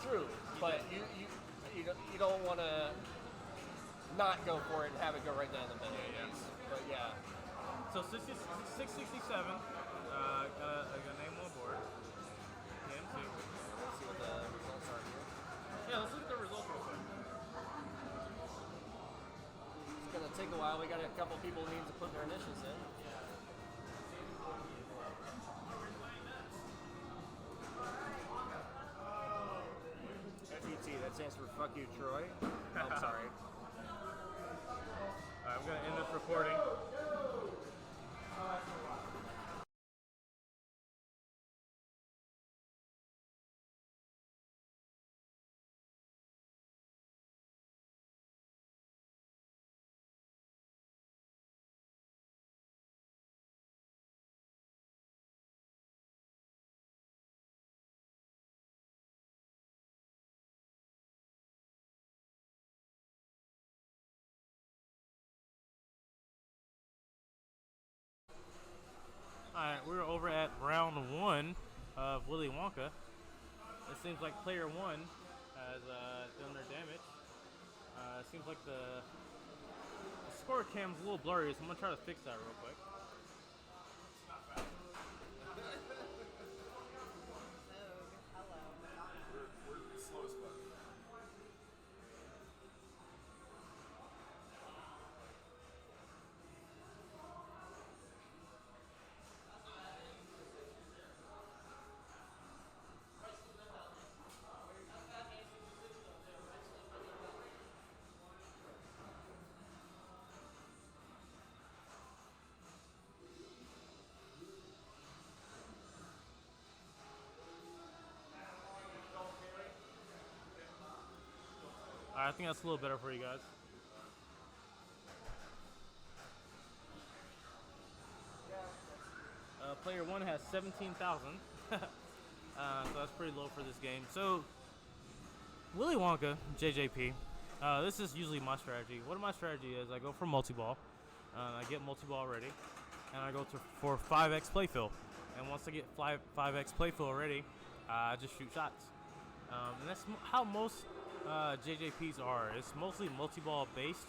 True, but you don't want to not go for it and have it go right down the middle. Yeah. But yeah. So 667. I got a name on board. KMC. Let's see what the results are here. Yeah, let's look at the results real quick. It's gonna take a while. We got a couple people who need to put their initials in. FUT, that stands for fuck you, Troy. I'm sorry. Alright, I'm gonna end this recording. Alright, we're over at round 1 of Willy Wonka. It seems like player 1 has done their damage. It seems like the score cam's a little blurry, so I'm going to try to fix that real quick. I think that's a little better for you guys. Player 1 has 17,000. So that's pretty low for this game. So, Willy Wonka, JJP, this is usually my strategy. What my strategy is, I go for multi-ball. I get multi-ball ready. And I go for 5x playfill. And once I get 5x playfill ready, I just shoot shots. And that's how most JJPs are. It's mostly multi-ball based,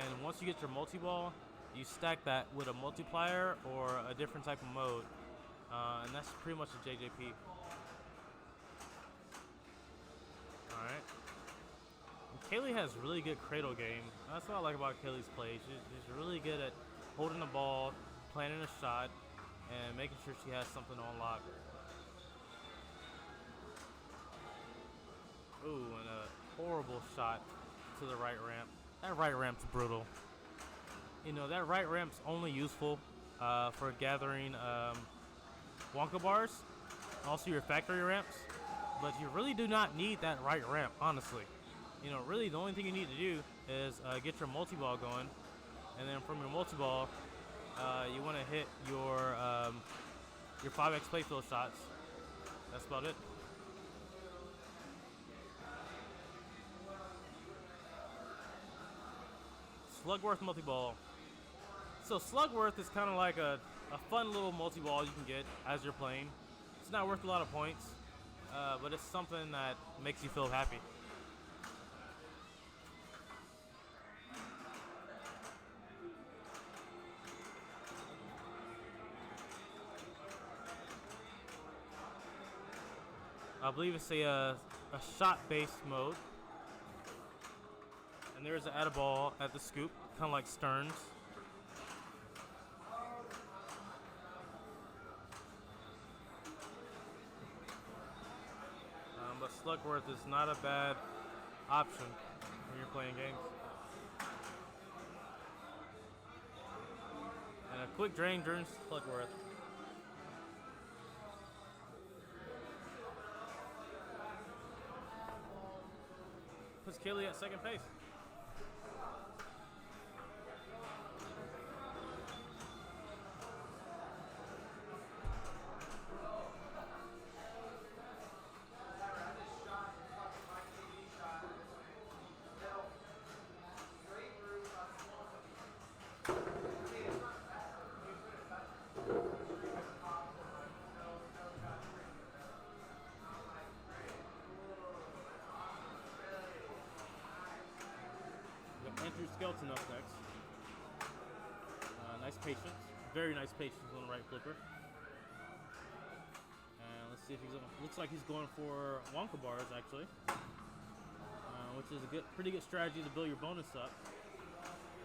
and once you get your multi-ball, you stack that with a multiplier or a different type of mode, and that's pretty much a JJP. Alright. Kaylee has really good cradle game. That's what I like about Kaylee's play. She's really good at holding the ball, planning a shot, and making sure she has something on lock. Ooh, and a horrible shot to the right ramp. That right ramp's brutal. You know, that right ramp's only useful for gathering Wonka bars, also your factory ramps, but you really do not need that right ramp, honestly. You know, really the only thing you need to do is get your multi-ball going, and then from your multi-ball, you want to hit your 5x playfill shots. That's about it. Slugworth multi-ball. So Slugworth is kind of like a fun little multi-ball you can get as you're playing. It's not worth a lot of points, but it's something that makes you feel happy. I believe it's a shot-based mode. And there's an add-a-ball at the scoop. kind of like Stearns. But Slugworth is not a bad option when you're playing games. And a quick drain turns Slugworth. Puts Kelly at second base. Andrew Skelton up next. Nice patience. Very nice patience on the right flipper. And let's see if he's looks like he's going for Wonka bars actually. Which is a pretty good strategy to build your bonus up.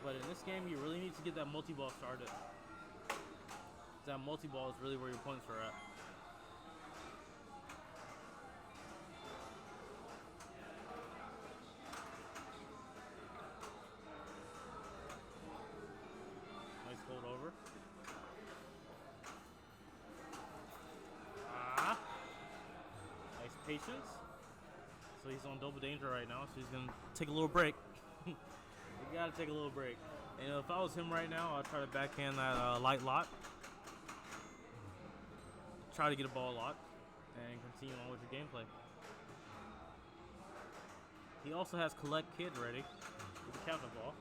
But in this game you really need to get that multi-ball started. That multi-ball is really where your points are at. Hold over. Nice patience. So he's on double danger right now, so he's gonna take a little break. You gotta take a little break. And if I was him right now, I'd try to backhand that light lot. Try to get a ball locked and continue on with your gameplay. He also has Collect Kid ready with the counter ball.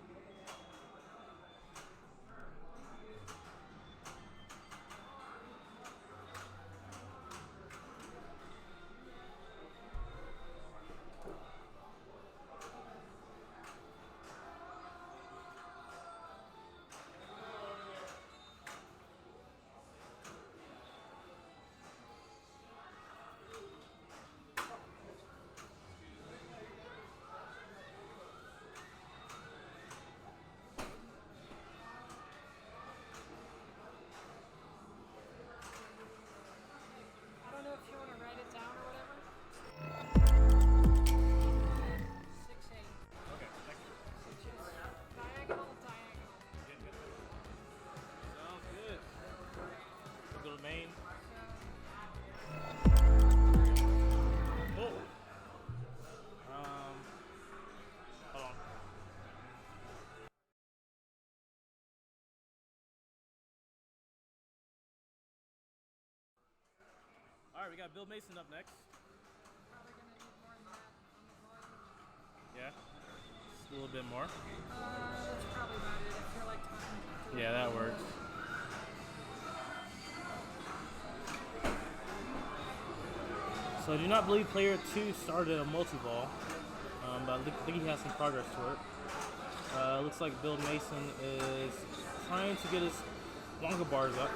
All right, we got Bill Mason up next. Probably going to need more than that on the volume. Yeah, just a little bit more. That's probably about it. If you're like talking. Yeah, that works. So I do not believe player 2 started a multi-ball, but I think he has some progress to it. Looks like Bill Mason is trying to get his Wonka bars up.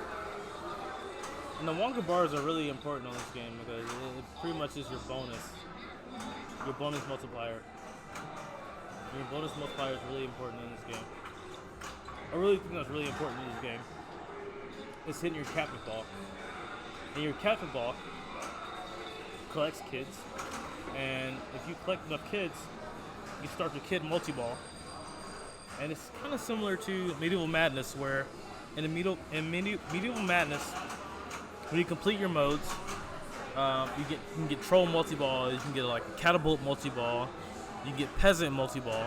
And the Wonka bars are really important on this game because it pretty much is your bonus multiplier. Your bonus multiplier is really important in this game. I really think that's really important in this game. It's hitting your captain ball. And your captain ball collects kids. And if you collect enough kids, you start your kid multi-ball. And it's kind of similar to Medieval Madness, where in Medieval Madness, when you complete your modes, you can get troll multi-ball, you can get like a catapult multi-ball, you get peasant multi-ball,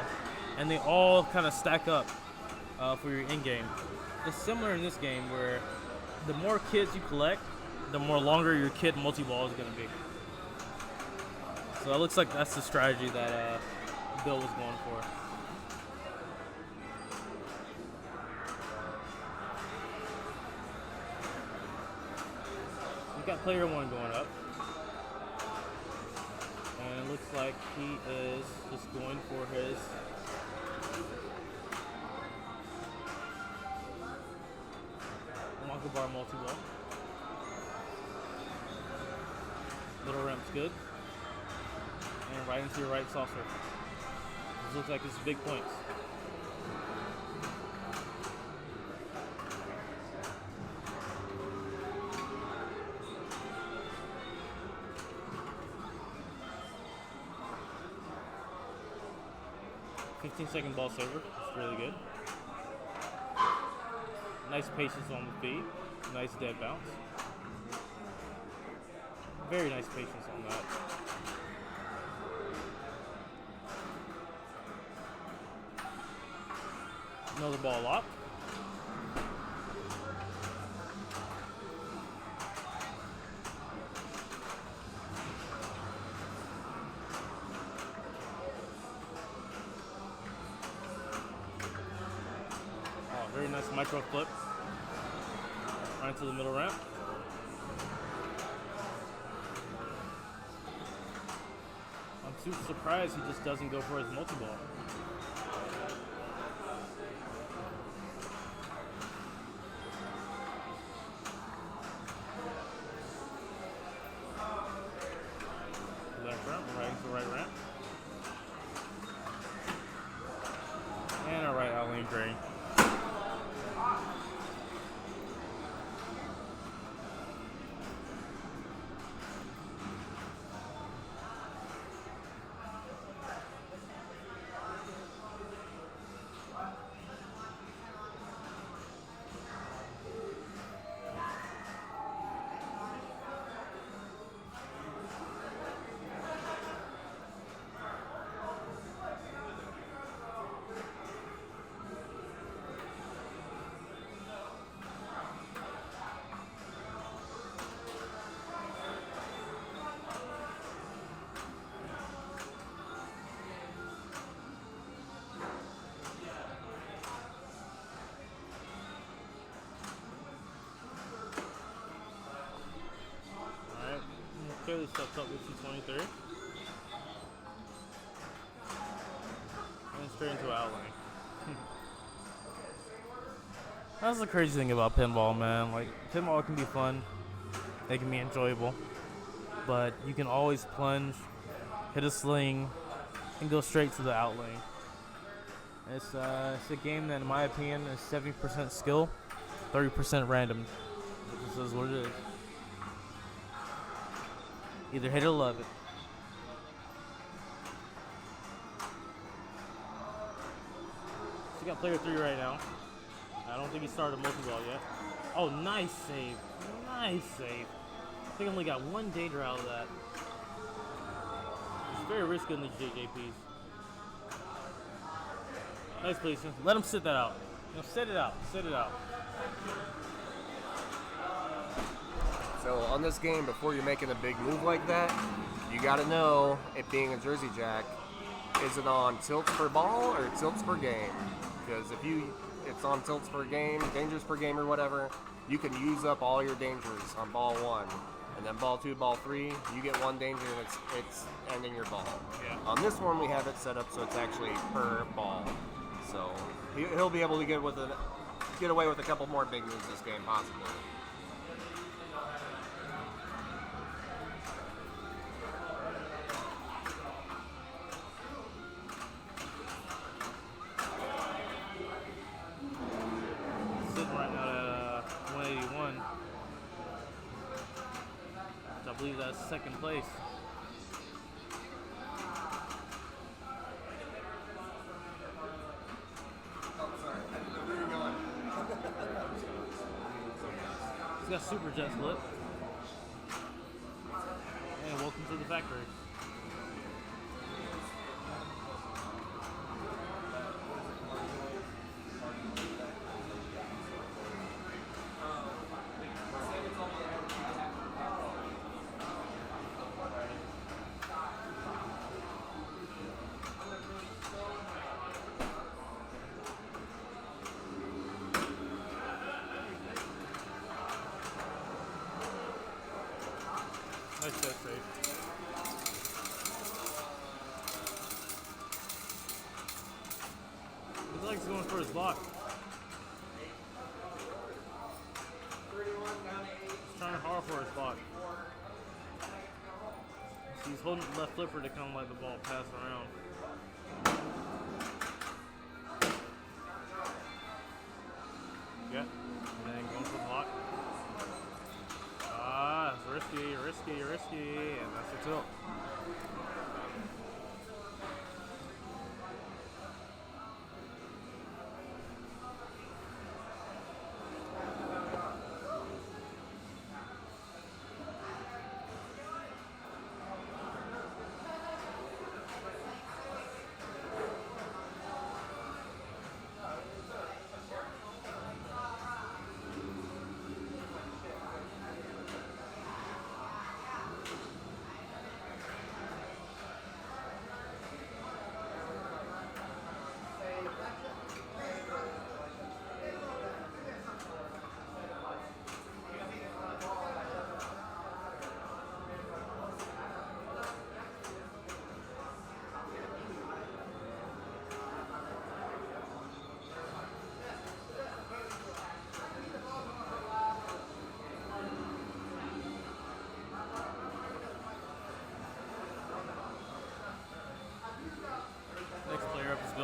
and they all kind of stack up for your in-game. It's similar in this game where the more kids you collect, the more longer your kid multi-ball is going to be. So it looks like that's the strategy that Bill was going for. We got player 1 going up. And it looks like he is just going for his Wonka bar multi-ball. Little ramp's good. And right into your right saucer. This looks like it's big points. 15-second ball saver. It's really good. Nice patience on the feet. Nice dead bounce. Very nice patience on that. Another ball lock. Very nice micro flip right into the middle ramp. I'm super surprised he just doesn't go for his multi-ball. Left ramp, right into the right ramp. And a right out lane drain. Clearly steps up with 223. And straight into out lane. That's the crazy thing about pinball, man. Like, pinball can be fun. It can be enjoyable. But you can always plunge, hit a sling, and go straight to the out lane. It's a game that, in my opinion, is 70% skill, 30% random. This is what it is. Either hit or love it. So we got player 3 right now. I don't think he started a multi-ball yet. Oh, nice save. Nice save. I think I only got one danger out of that. It's very risky on these JJPs. Nice placement. Let him sit that out. Sit it out. Sit it out. So on this game, before you're making a big move like that, you got to know, it being a Jersey Jack, is it on tilts per ball or tilts per game? Because if it's on tilts per game, dangers per game or whatever, you can use up all your dangers on ball 1. And then ball 2, ball 3, you get one danger and it's ending your ball. Yeah. On this one, we have it set up so it's actually per ball. So he'll be able to get away with a couple more big moves this game, possibly. Sitting right now at 181. Which I believe that's second place. He's got super jet flip. And welcome to the factory. Nice set save. Looks like he's going for his block. He's trying hard for his block. So he's holding the left flipper to kind of let the ball pass around. Yeah, and then going for the block. Risky, and that's the tilt.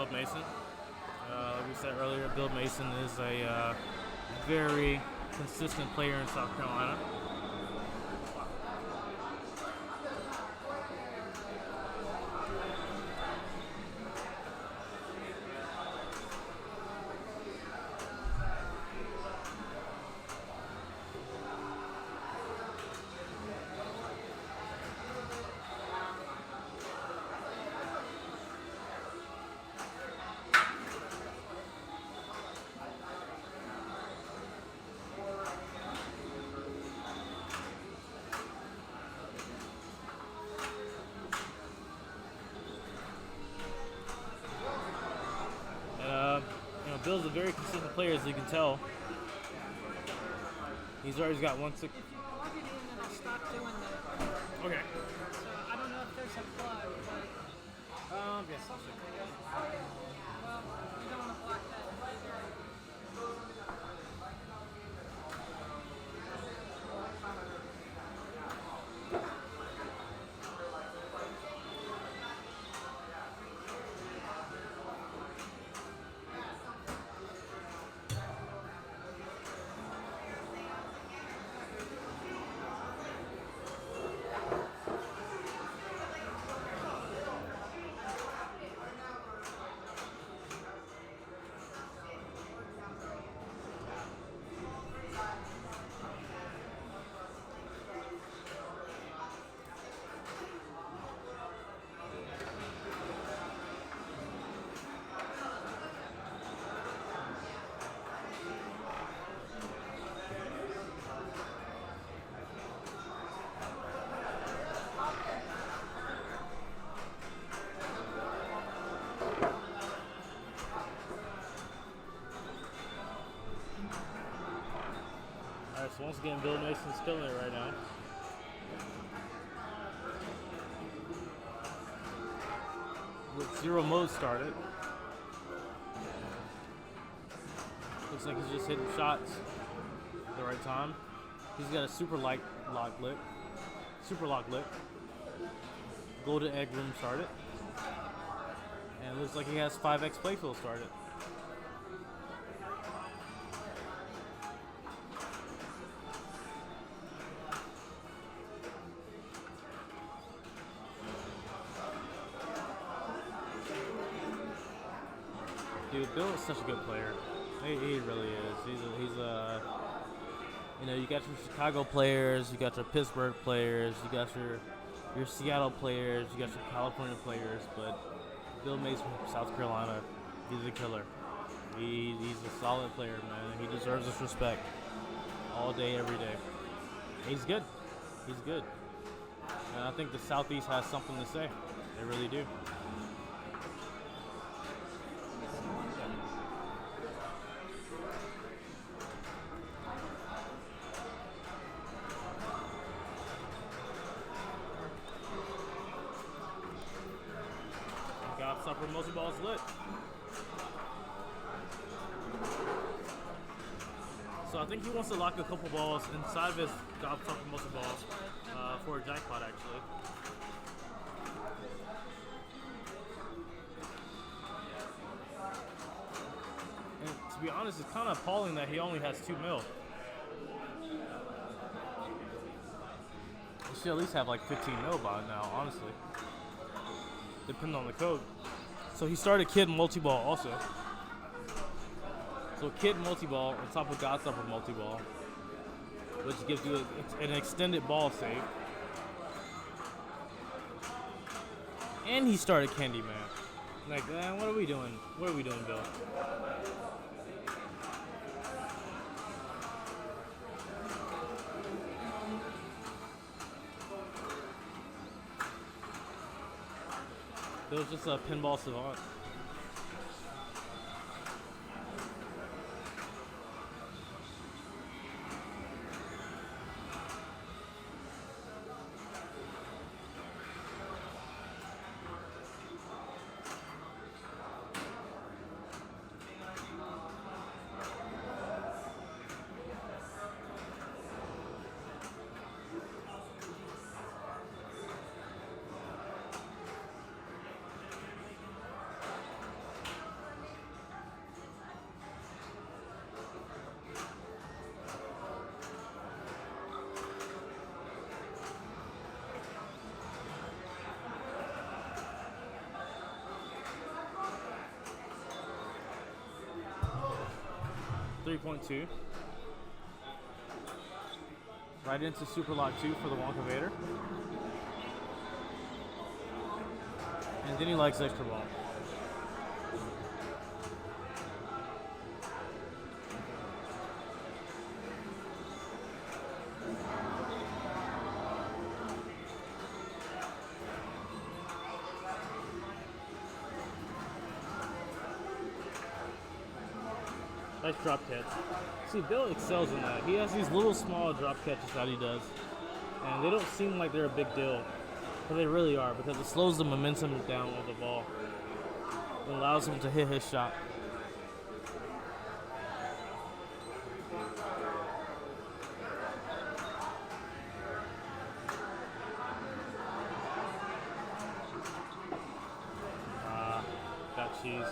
Bill Mason. Like we said earlier, Bill Mason is a very consistent player in South Carolina. Bill's a very consistent player, as you can tell. He's always got one six. If you plug it in, it'll stop doing that. Okay. So I don't know if there's a plug, but Yes. well, you don't want to block that either. Alright, so once again, Bill Mason's killing it right now. With 0 modes started. Looks like he's just hitting shots at the right time. He's got a super lock lick. Super lock lick. Golden egg room started. And it looks like he has 5x playfield started. Dude, Bill is such a good player. He really is. He's a you know, you got your Chicago players, you got your Pittsburgh players, you got your Seattle players, you got your California players, but Bill Mason from South Carolina, he's a killer. He's a solid player, man. He deserves his respect all day, every day. He's good. He's good. And I think the Southeast has something to say. They really do. Gobstopper multi-ball's lit. So I think he wants to lock a couple balls inside of his Gobstopper multi-balls for a jackpot, actually. And to be honest, it's kind of appalling that he only has 2 mil. He should at least have like 15 mil by now, honestly. Depending on the code. So he started Kid multi-ball also. So Kid multi-ball on top of Godstopper multi-ball, which gives you an extended ball save. And he started Candyman. Like, man, what are we doing? What are we doing, Bill? Bill's just a pinball savant. 3.2. Right into Super Lock 2 for the Wonka Vader. And then he likes extra ball. Nice drop catch. See, Bill excels in that. He has these little small drop catches that he does. And they don't seem like they're a big deal. But they really are, because it slows the momentum down of the ball. It allows him to hit his shot. Got cheese.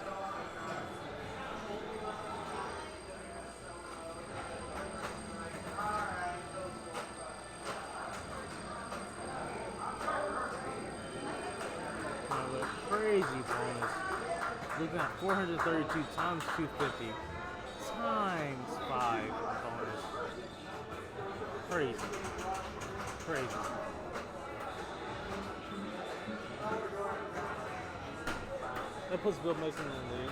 Crazy bonus. Looking at 432 times 250 times 5 bonus. Crazy. Crazy. That puts Bill Mason in the lead.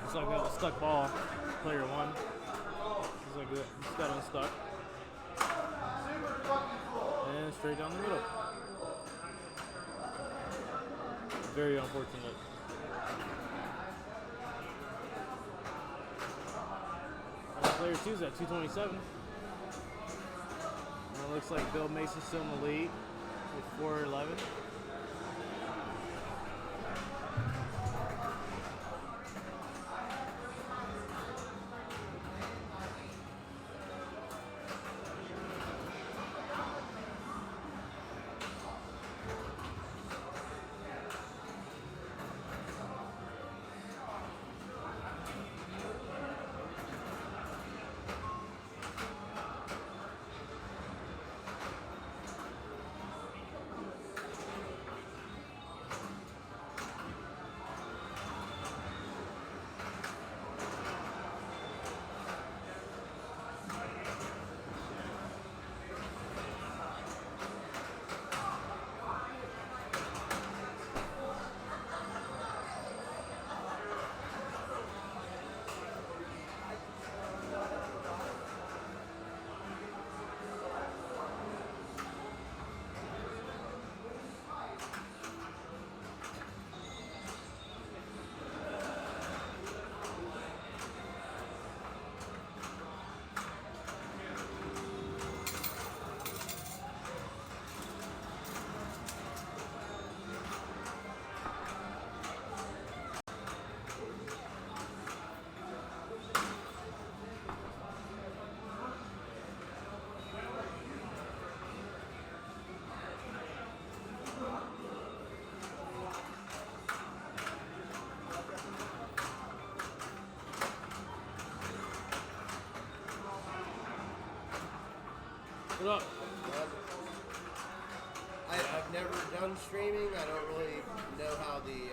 Looks like we have a stuck ball, player one. Looks like it just got unstuck. And straight down the middle. Very unfortunate. Player two's at 227. And it looks like Bill Mason's still in the lead with 411. What up? I've never done streaming. I don't really know how the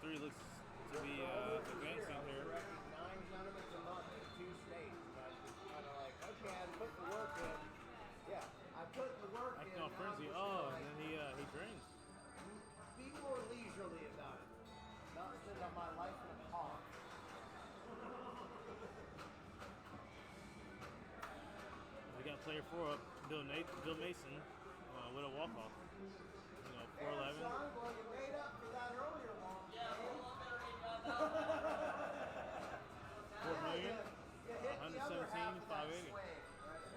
303 looks to be advancing here. Directing 9 tournaments a month in 2 states. And I was just kind of like, okay, I put the work in. Yeah, I put the work in. Acting on now frenzy. I'm just Oh, like, and then he drains. be more leisurely about it. Not spend on my life in a car. We got player 4 up, Bill Mason, with a walk-off. 411. Son, well, you made up for that earlier one. Yeah, a little better made 4 million, You hit the other half of that 117,580. swing, right?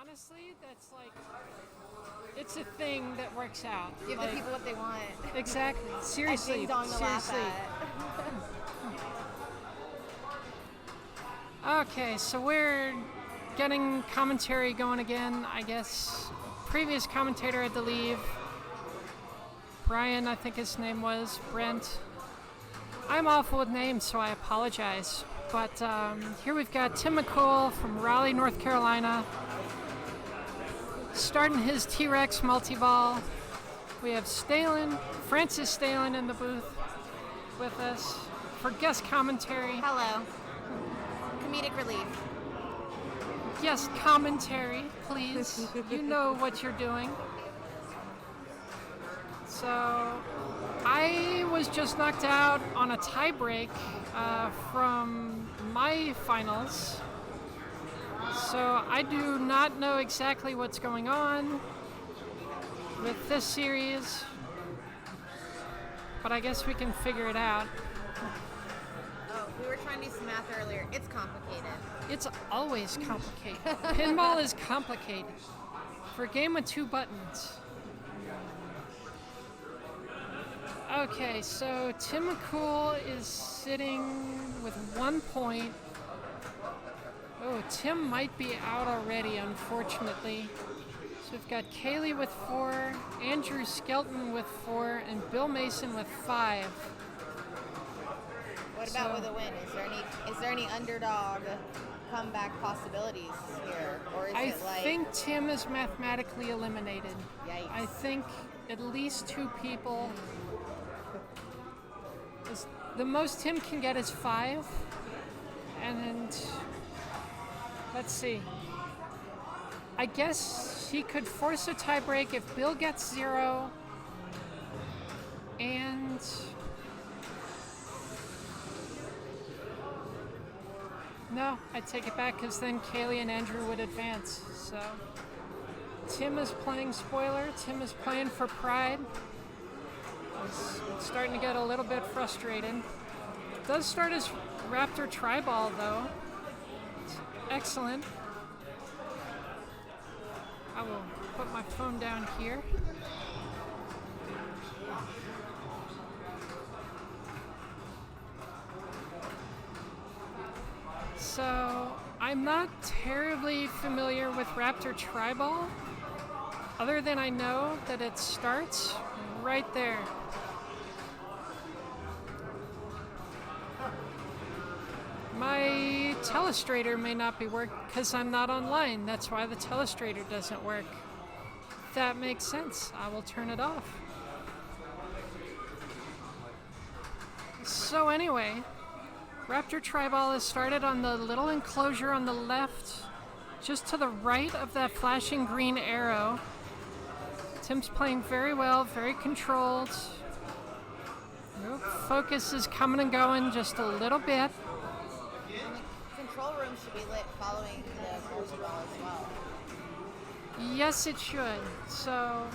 honestly, that's like, it's a thing that works out. Give like, the people what they want. Exactly. Seriously. Ding dong to laugh Seriously. at. Okay, so we're getting commentary going again, I guess. Previous commentator had to leave. Brian, I think his name was. Brent. I'm awful with names, so I apologize. But here we've got Tim McCool from Raleigh, North Carolina, starting his T-Rex multi-ball. We have Francis Stalin in the booth with us for guest commentary. Hello. Comedic relief. Guest commentary, please. You know what you're doing. So, I was just knocked out on a tie break from my finals. So I do not know exactly what's going on with this series, but I guess we can figure it out. Oh, we were trying to do some math earlier. It's complicated. It's always complicated. Pinball is complicated. For a game with 2 buttons. Okay, so Tim McCool is sitting with 1 point. Oh, Tim might be out already, unfortunately. So we've got Kaylee with 4, Andrew Skelton with 4, and Bill Mason with 5. What about with a win? Is there any underdog comeback possibilities here, or is it like? I think Tim is mathematically eliminated. Yikes. I think at least 2 people. The most Tim can get is 5, and let's see. I guess he could force a tie break if Bill gets 0, and no, I take it back because then Kaylee and Andrew would advance. So Tim is playing spoiler. Tim is playing for pride. He's starting to get a little bit frustrated. Does start his Raptor tri-ball though. It's excellent. I will put my phone down here. So I'm not terribly familiar with Raptor tri-ball, other than I know that it starts right there. My telestrator may not be working because I'm not online. That's why the telestrator doesn't work. If that makes sense, I will turn it off. So anyway, Raptor tri-ball is started on the little enclosure on the left, just to the right of that flashing green arrow. Tim's playing very well, very controlled. Focus is coming and going just a little bit. Control room should be lit following the multi-ball as well. Yes, it should. So,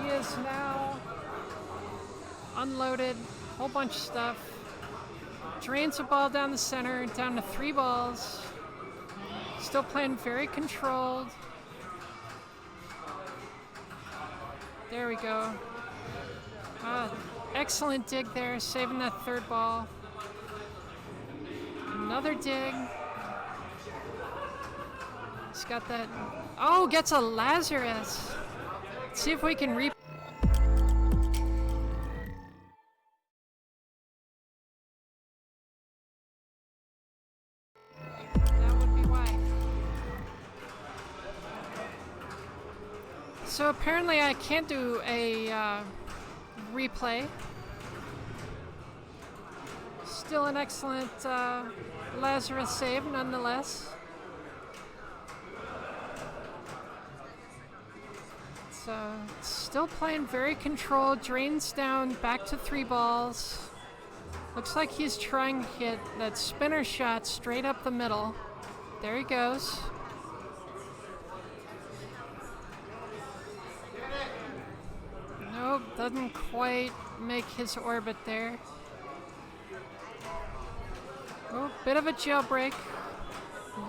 he is now unloaded, whole bunch of stuff. Drains a ball down the center, down to 3 balls. Still playing very controlled. There we go. Excellent dig there, saving that 3rd ball. Another dig. He's got that. Oh, gets a Lazarus. Let's see if we can That would be why. So apparently I can't do a replay. Still an excellent Lazarus save nonetheless. So still playing very controlled, drains down back to 3 balls. Looks like he's trying to hit that spinner shot straight up the middle. There he goes. Nope, doesn't quite make his orbit there. Oh, Bit of a jailbreak.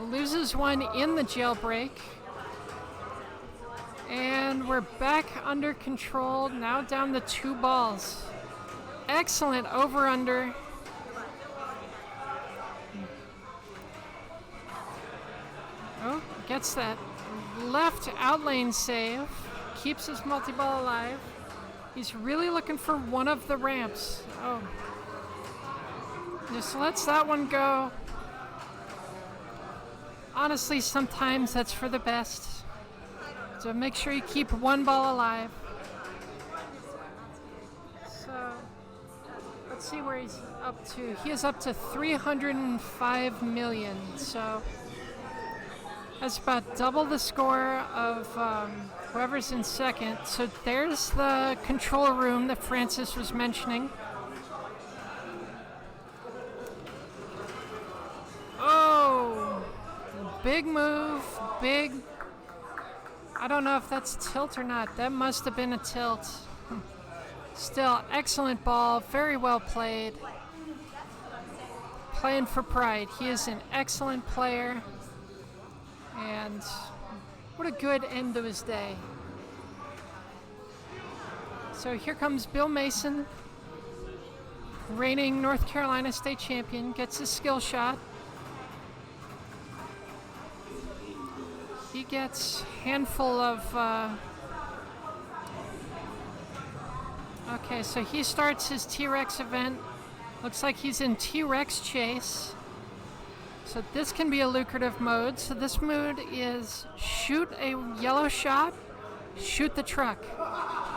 Loses one in the jailbreak. And we're back under control. Now down to 2 balls. Excellent over-under. Oh, gets that left outlane save. Keeps his multi-ball alive. He's really looking for one of the ramps. Oh. Just lets that one go. Honestly, sometimes that's for the best. So make sure you keep one ball alive. So let's see where he's up to. He is up to 305 million. So that's about double the score of whoever's in second. So there's the control room that Francis was mentioning. Oh, big move, big. I don't know if that's tilt or not. That must have been a tilt. Still, excellent ball, very well played. Playing for pride. He is an excellent player. And what a good end to his day. So here comes Bill Mason, reigning North Carolina state champion, gets his skill shot. He gets a handful of, okay, so he starts his T-Rex event. Looks like he's in T-Rex chase. So this can be a lucrative mode. So this mode is shoot a yellow shot, shoot the truck.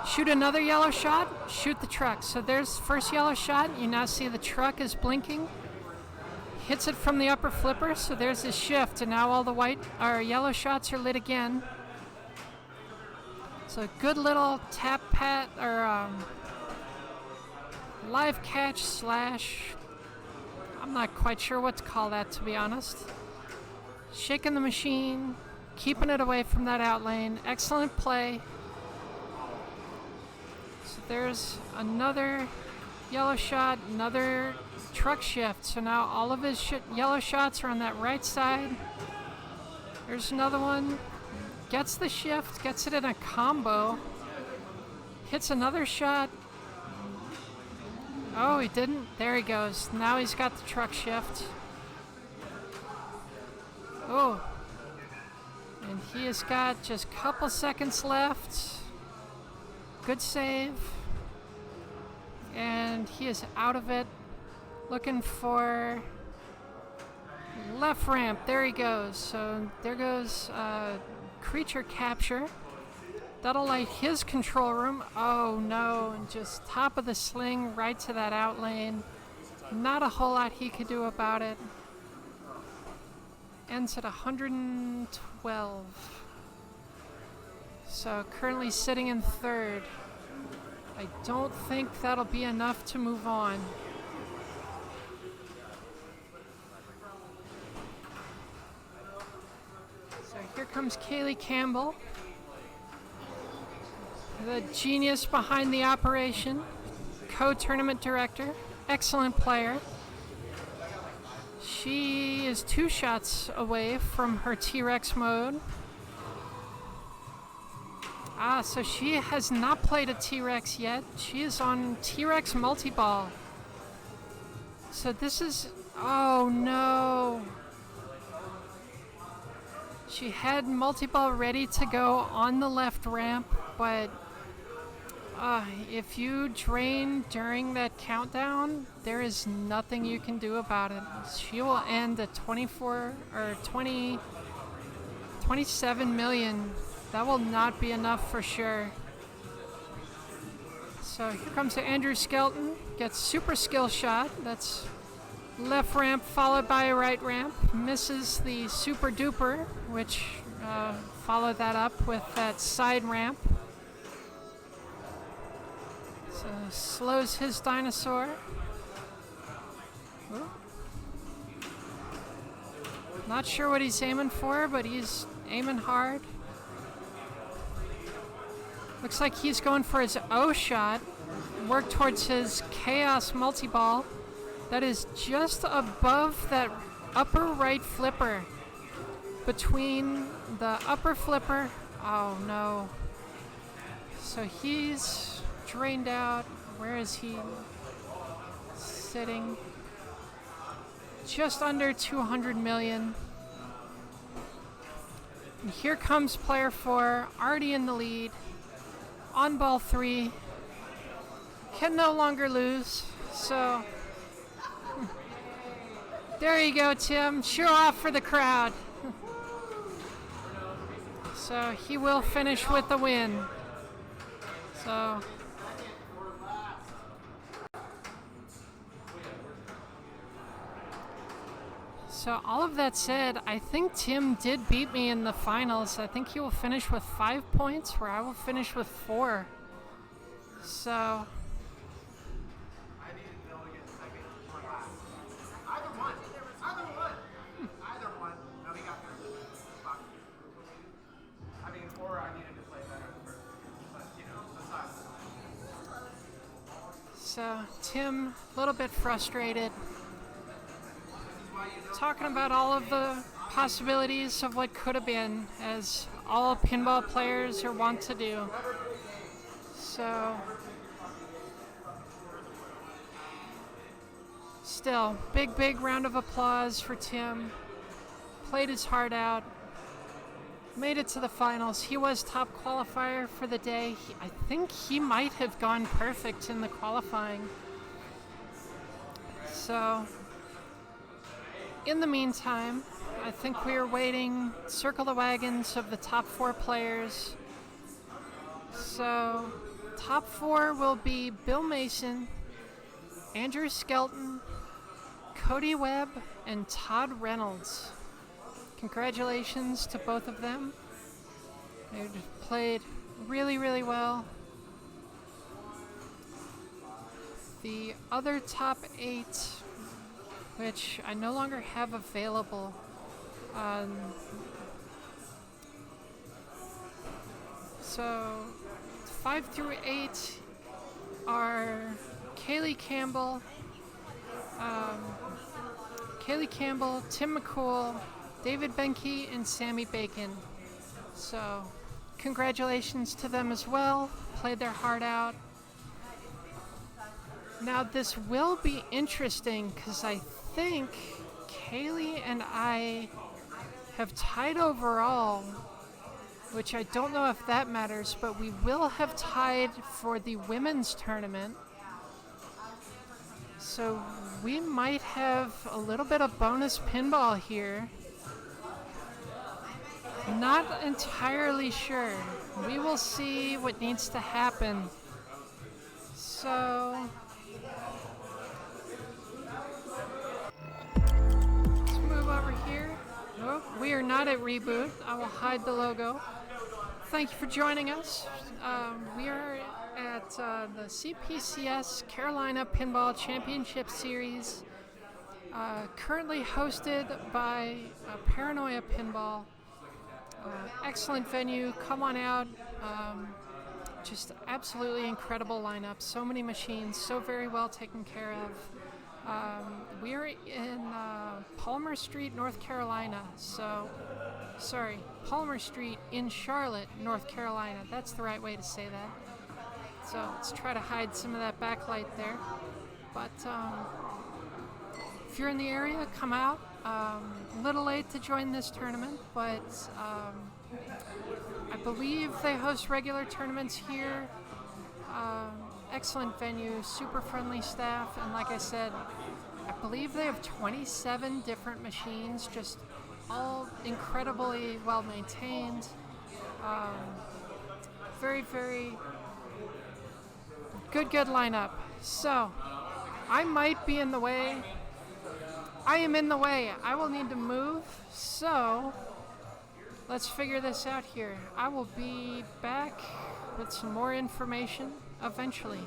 Shoot another yellow shot, shoot the truck. So there's the first yellow shot. You now see the truck is blinking. Hits it from the upper flipper, so there's his shift, and now all the white or yellow shots are lit again. So good little tap pat or live catch slash. I'm not quite sure what to call that, to be honest. Shaking the machine, keeping it away from that out lane. Excellent play. So there's another yellow shot, another truck shift. So now all of his yellow shots are on that right side. There's another one. Gets the shift, gets it in a combo. Hits another shot. Oh, he didn't. There he goes. Now he's got the truck shift. Oh. And he has got just a couple seconds left. Good save. And he is out of it. Looking for left ramp. There he goes. So there goes creature capture. That'll light his control room. Oh no, and just top of the sling right to that out lane. Not a whole lot he could do about it. Ends at 112. So currently sitting in third. I don't think that'll be enough to move on. So here comes Kaylee Campbell, the genius behind the operation, co-tournament director, excellent player. She is 2 shots away from her T-Rex mode. So she has not played a T-Rex yet. She is on T-Rex multi-ball. So this is, oh no. She had multi-ball ready to go on the left ramp, but if you drain during that countdown, there is nothing you can do about it. She will end at 27 million. That will not be enough for sure. So here comes Andrew Skelton. Gets super skill shot. That's left ramp followed by a right ramp. Misses the super duper, which followed that up with that side ramp. So slows his dinosaur. Ooh. Not sure what he's aiming for, but he's aiming hard. Looks like he's going for his O shot. Work towards his chaos multi-ball. That is just above that upper right flipper. Between the upper flipper. Oh no. So he's drained out. Where is he sitting? Just under 200 million. And here comes player 4, already in the lead. On ball 3. Can no longer lose. So there you go, Tim. Show off for the crowd. So he will finish with the win. So all of that said, I think Tim did beat me in the finals. I think he will finish with 5 points, where I will finish with 4. So Tim, a little bit frustrated, talking about all of the possibilities of what could have been, as all pinball players are wont to do. So still, big round of applause for Tim. Played his heart out. Made it to the finals. He was top qualifier for the day. I think he might have gone perfect in the qualifying. So, in the meantime, I think we are waiting, circle the wagons of the top 4 players. So, top 4 will be Bill Mason, Andrew Skelton, Cody Webb, and Todd Reynolds. Congratulations to both of them. They played really well. The other top 8, which I no longer have available, so 5 through 8 are Kaylee Campbell, Tim McCool, David Benke, and Sammy Bacon. So, congratulations to them as well. Played their heart out. Now, this will be interesting because I think Kaylee and I have tied overall, which I don't know if that matters, but we will have tied for the women's tournament. So, we might have a little bit of bonus pinball here. Not entirely sure. We will see what needs to happen. So, let's move over here. Oh, we are not at Reboot. I will hide the logo. Thank you for joining us. We are at the CPCS Carolina Pinball Championship Series, currently hosted by Paranoia Pinball. Excellent venue. Come on out. Just absolutely incredible lineup. So many machines. So very well taken care of. We are in Palmer Street, North Carolina. Palmer Street in Charlotte, North Carolina. That's the right way to say that. So let's try to hide some of that backlight there. But if you're in the area, come out. A little late to join this tournament, but I believe they host regular tournaments here. Excellent venue, super friendly staff, and like I said, I believe they have 27 different machines, just all incredibly well maintained. Very good lineup. So, I might be in the way. I am in the way. I will need to move. So, let's figure this out here. I will be back with some more information eventually.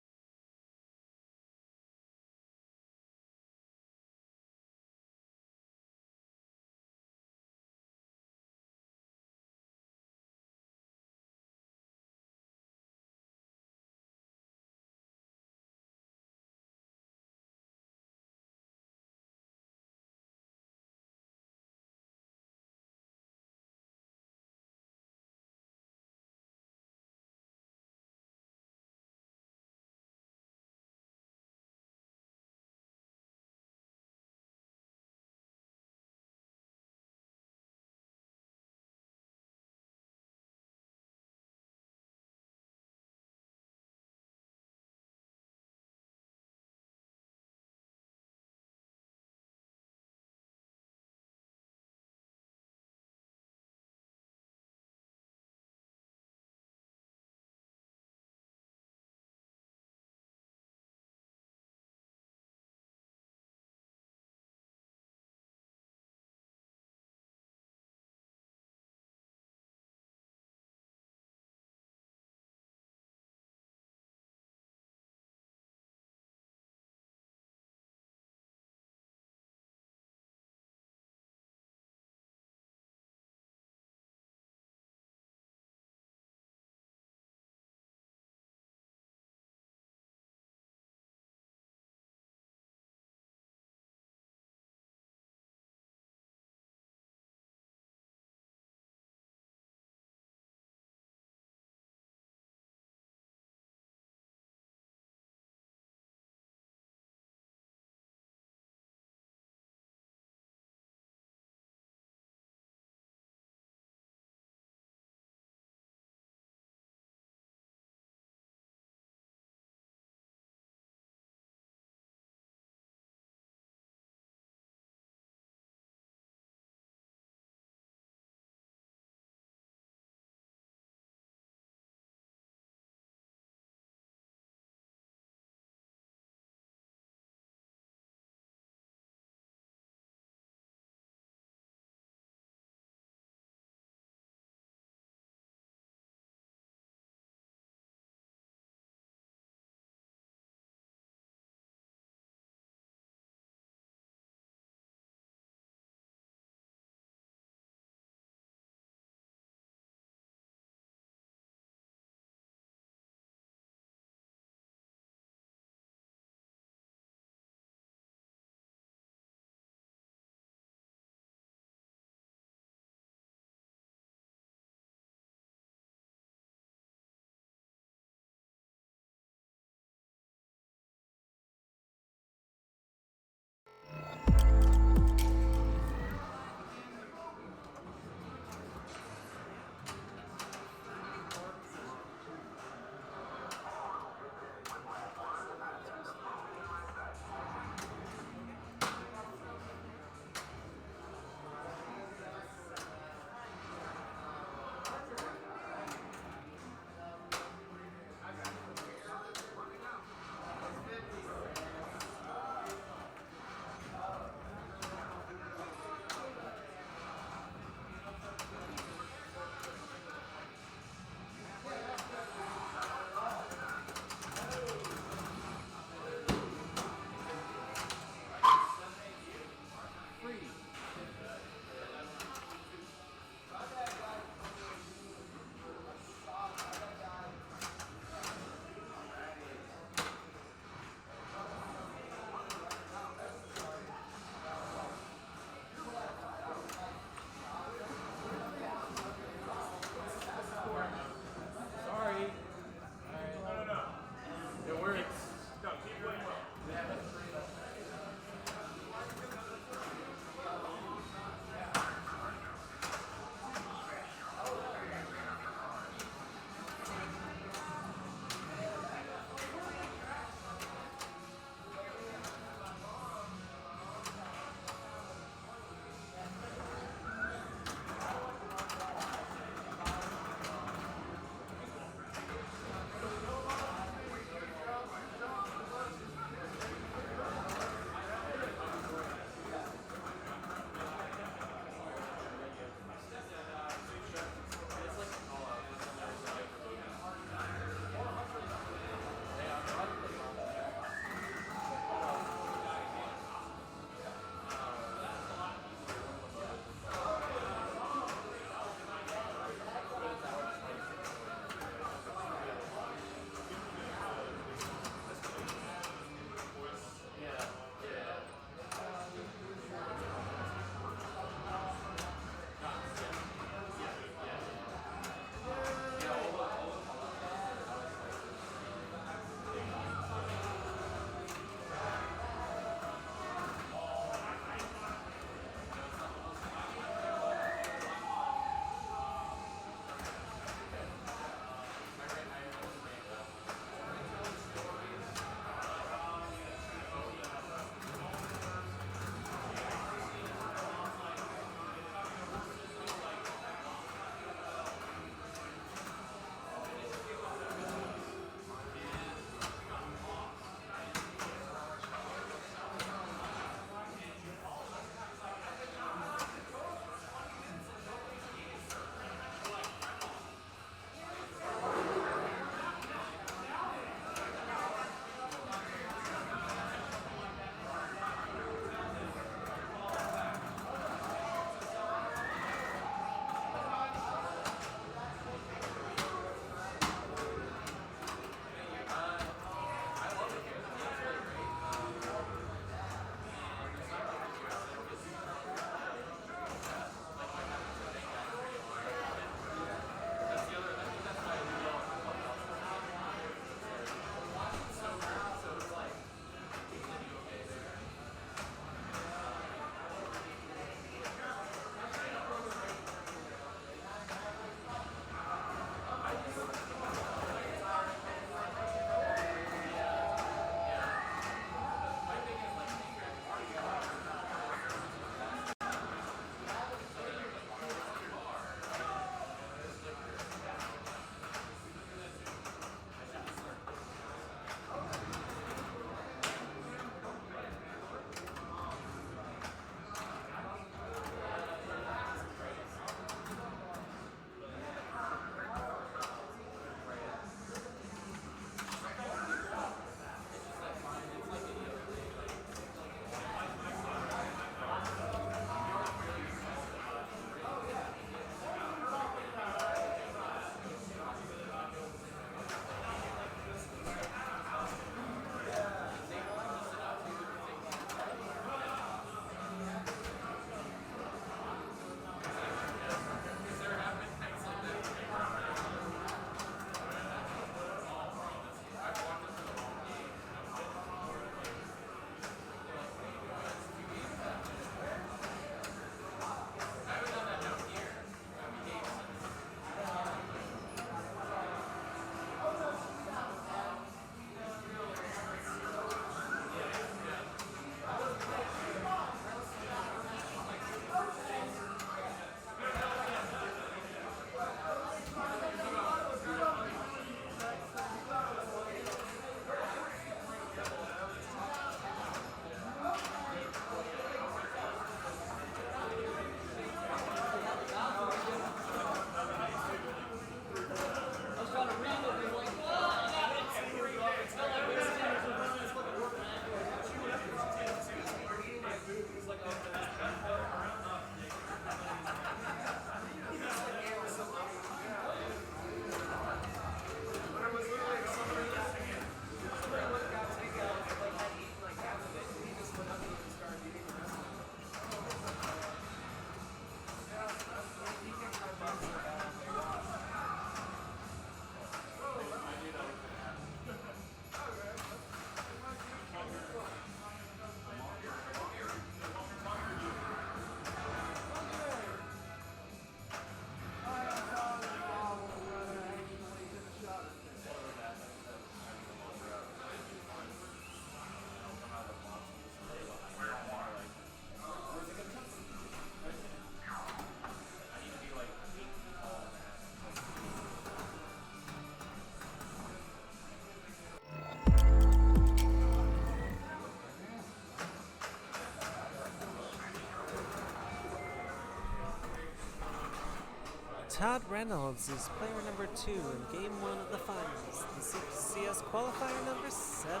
Todd Reynolds is player number 2 in game 1 of the finals, the CPCS qualifier number 7.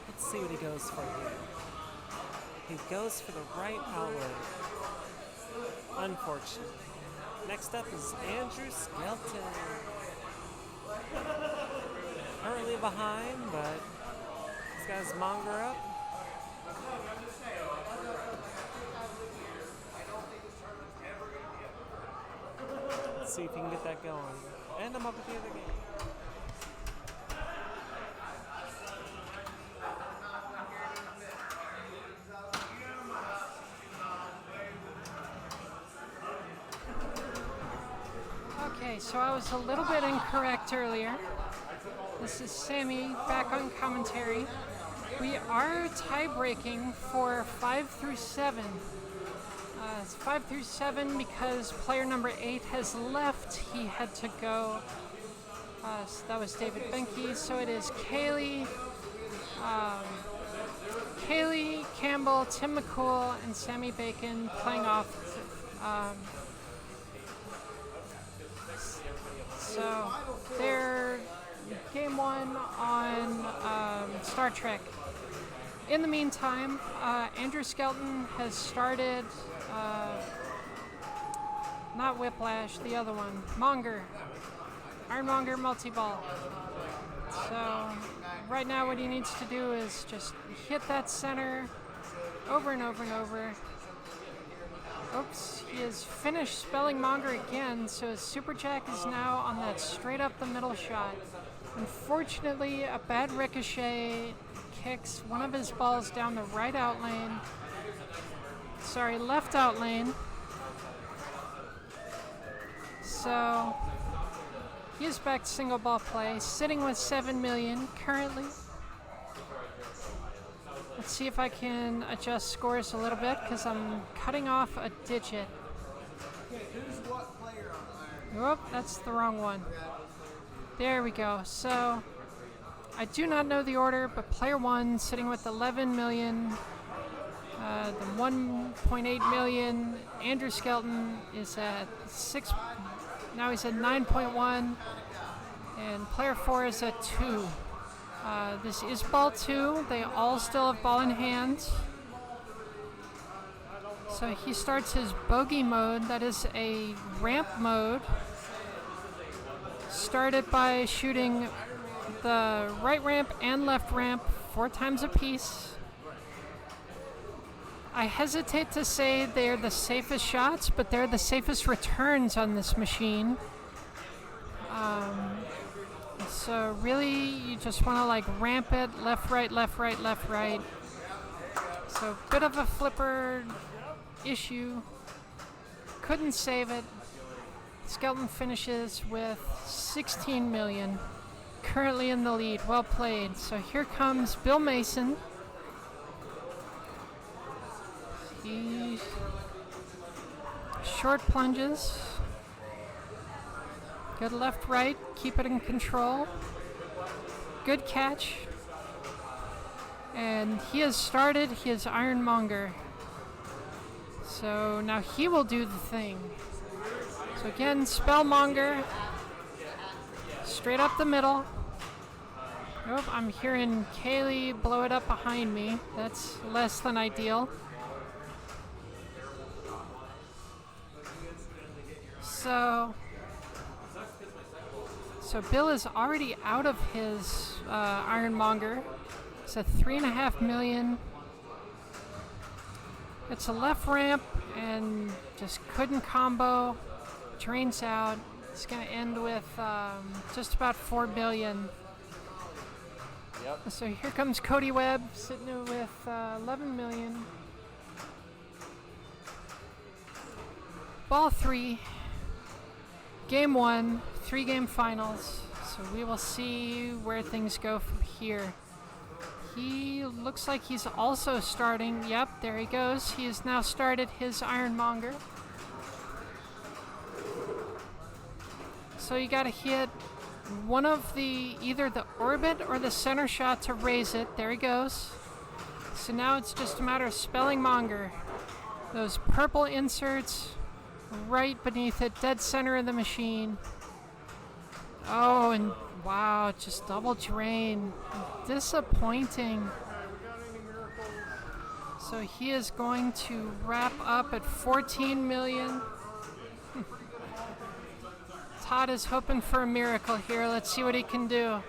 Let's see what he goes for here. He goes for the right outlet. Unfortunate. Next up is Andrew Skelton. Currently behind, but he's got his monger up. Let's see if he can get that going. And I'm up at the other game. Okay, so I was a little bit incorrect earlier. This is Sammy back on commentary. We are tie-breaking for 5 through 7. It's 5 through 7 because player number 8 has left. He had to go. So that was David Benke. So it is Kaylee, Campbell, Tim McCool, and Sammy Bacon playing off. So they're game 1 on Star Trek. In the meantime, Andrew Skelton has started, not Whiplash, the other one, Monger, Ironmonger multi-ball. So right now what he needs to do is just hit that center over and over and over. Oops, he has finished spelling Monger again, so his Super Jack is now on that straight up the middle shot. Unfortunately, a bad ricochet kicks one of his balls down the right out lane. Sorry, left out lane. So he is back to single ball play, sitting with 7 million currently. Let's see if I can adjust scores a little bit because I'm cutting off a digit. Whoop, that's the wrong one. There we go. So I do not know the order, but player 1 sitting with 11 million. The 1.8 million. Andrew Skelton is at 6. Now he's at 9.1. And player 4 is at 2. This is ball 2. They all still have ball in hand. So he starts his bogey mode. That is a ramp mode. Started by shooting the right ramp and left ramp 4 times apiece. I hesitate to say they're the safest shots, but they're the safest returns on this machine. So really, you just want to like ramp it left, right, left, right, left, right. So bit of a flipper issue. Couldn't save it. Skelton finishes with 16 million. Currently in the lead. Well played. So here comes Bill Mason. He short plunges. Good left, right. Keep it in control. Good catch. And he has started his Ironmonger. So now he will do the thing. So again, Spellmonger. Straight up the middle. Oh, I'm hearing Kaylee blow it up behind me. That's less than ideal. So Bill is already out of his Ironmonger. It's at 3.5 million. It's a left ramp and just couldn't combo. Drains out. It's going to end with just about 4 billion. Yep. So here comes Cody Webb sitting with 11 million. Ball 3. Game 1, 3-game finals. So we will see where things go from here. He looks like he's also starting. Yep, there he goes. He has now started his Ironmonger. So you gotta hit one of either the orbit or the center shot to raise it. There he goes. So now it's just a matter of spelling Monger. Those purple inserts right beneath it, dead center of the machine. Oh, and wow, just double drain. Disappointing. So he is going to wrap up at 14 million. Todd is hoping for a miracle here. Let's see what he can do.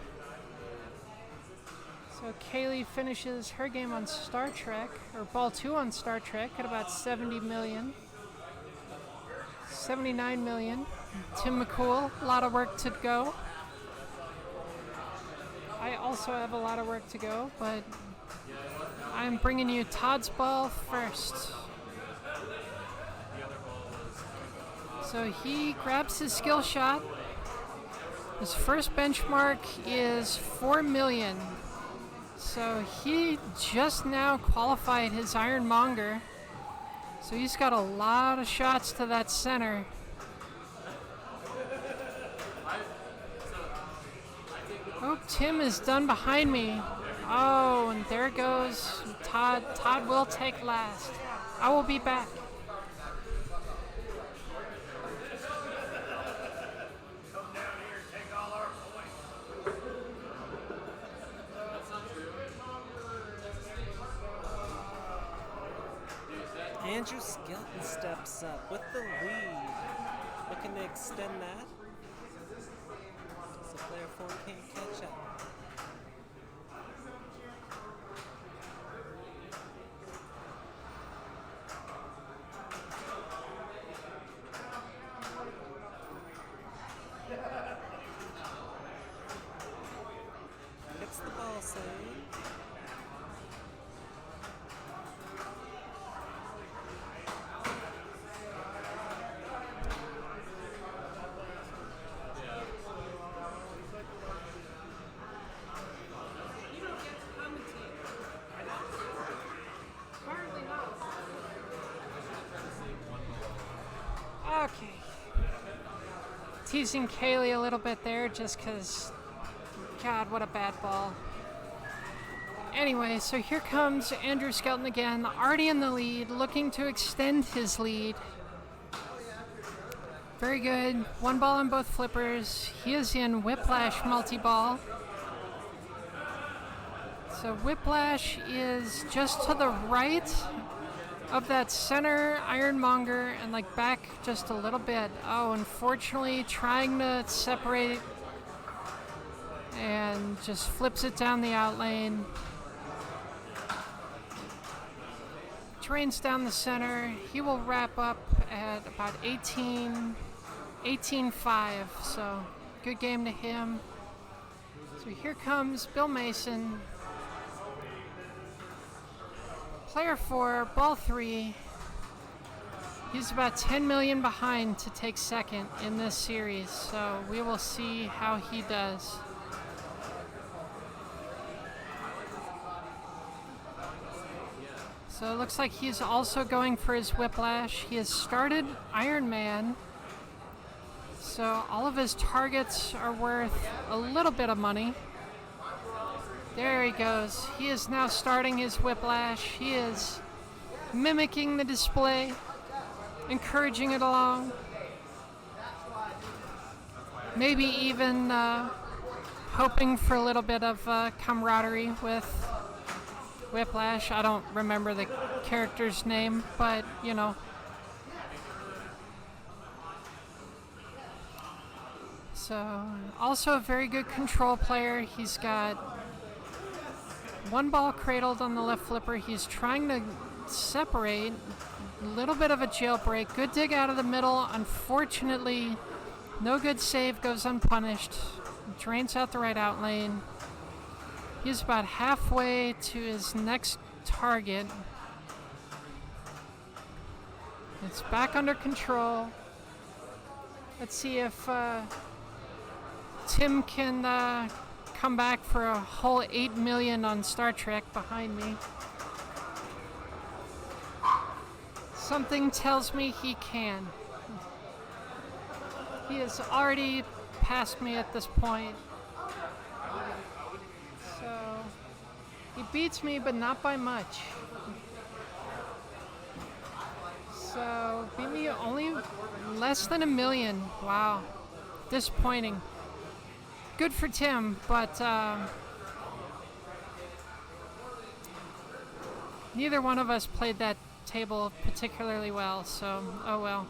So Kaylee finishes her game on Star Trek, or Ball 2 on Star Trek, at about 70 million. 79 million. Tim McCool, a lot of work to go. I also have a lot of work to go, but I'm bringing you Todd's ball first. So he grabs his skill shot. His first benchmark is 4 million. So he just now qualified his Ironmonger. So he's got a lot of shots to that center. Oh, Tim is done behind me. Oh, and there goes Todd. Todd will take last. I will be back. Andrew Skelton steps up with the lead. Looking to extend that. So player 4 can't catch up. Gets the ball saved. Okay. Teasing Kaylee a little bit there just because, God, what a bad ball. Anyway, so here comes Andrew Skelton again, already in the lead, looking to extend his lead. Very good. One ball on both flippers. He is in Whiplash multi-ball. So Whiplash is just to the right of that center Ironmonger and like back just a little bit. Oh, unfortunately trying to separate and just flips it down the out lane. Drains down the center. He will wrap up at about 18-5. So good game to him. So here comes Bill Mason. Player 4, ball 3. He's about 10 million behind to take second in this series, so we will see how he does. So it looks like he's also going for his Whiplash. He has started Iron Man, so all of his targets are worth a little bit of money. There he goes. He is now starting his Whiplash. He is mimicking the display, encouraging it along. Maybe even hoping for a little bit of camaraderie with Whiplash. I don't remember the character's name, but you know. So, also a very good control player. He's got one ball cradled on the left flipper. He's trying to separate. A little bit of a jailbreak. Good dig out of the middle. Unfortunately, no good save goes unpunished. Drains out the right out lane. He's about halfway to his next target. It's back under control. Let's see if Tim can come back for a whole 8 million on Star Trek behind me. Something tells me he can. He has already passed me at this point. So he beats me, but not by much. So beat me only less than 1,000,000. Wow, disappointing. Good for Tim, but neither one of us played that table particularly well. So oh well.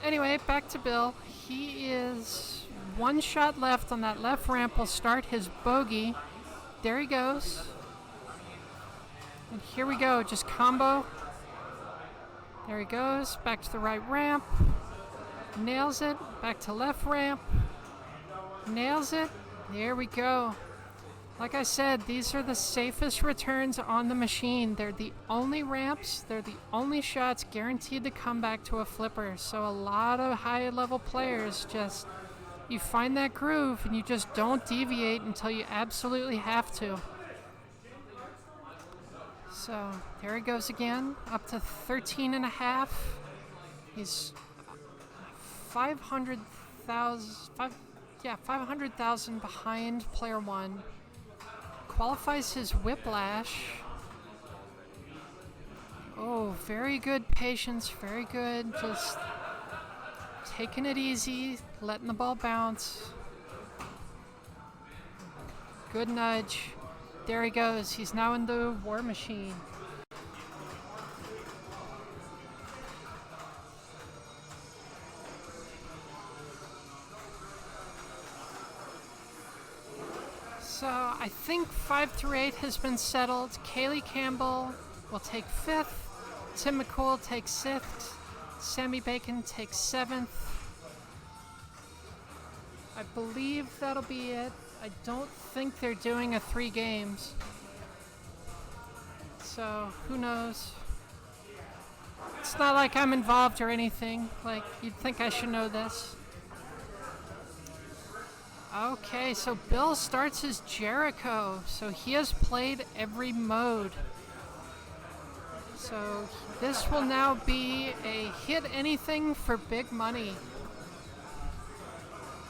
Anyway, back to Bill. He is one shot left on that left ramp. Will start his bogey. There he goes. And here we go. Just combo. There he goes. Back to the right ramp. Nails it. Back to left ramp. Nails it. There we go. Like I said, these are the safest returns on the machine. They're the only ramps, they're the only shots guaranteed to come back to a flipper. So a lot of high-level players just, you find that groove and you just don't deviate until you absolutely have to. So there he goes again, up to 13.5. He's 500,000 behind player one. Qualifies his whiplash. Oh, very good patience, very good. Just taking it easy, letting the ball bounce. Good nudge. There he goes. He's now in the war machine. So I think 5 through 8 has been settled. Kaylee Campbell will take 5th. Tim McCool takes 6th. Sammy Bacon takes 7th. I believe that'll be it. I don't think they're doing a 3 games. So who knows? It's not like I'm involved or anything. Like, you'd think I should know this. Okay, so Bill starts his Jericho. So he has played every mode. So this will now be a hit anything for big money.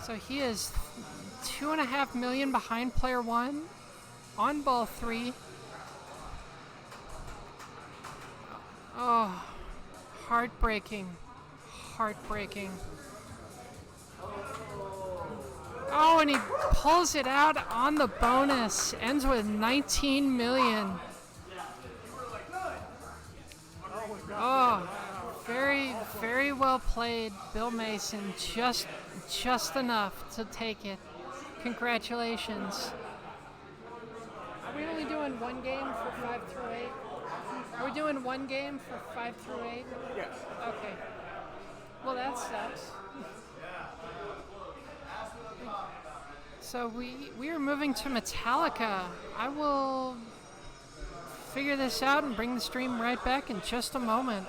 So he is 2.5 million behind player one on ball 3. Oh, heartbreaking. Heartbreaking. Oh, and he pulls it out on the bonus. Ends with 19 million. Oh, very, very well played, Bill Mason. Just enough to take it. Congratulations. Are we only doing one game for 5 through 8? Are we doing one game for 5 through 8? Yes. Okay. Well, that sucks. So we are moving to Metallica. I will figure this out and bring the stream right back in just a moment.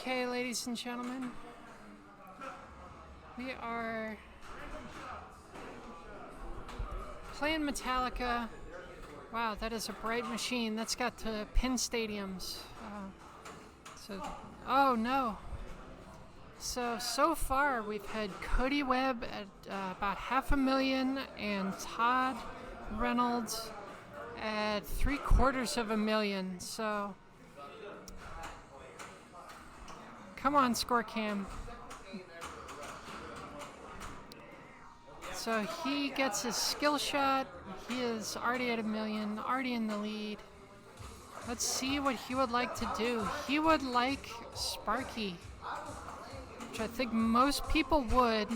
Okay, ladies and gentlemen, we are playing Metallica. Wow, that is a bright machine. That's got pin stadiums. Oh no. So far we've had Cody Webb at about 500,000 and Todd Reynolds at 750,000. So come on, ScoreCam. So he gets his skill shot. He is already at 1,000,000, already in the lead. Let's see what he would like to do. He would like Sparky, which I think most people would.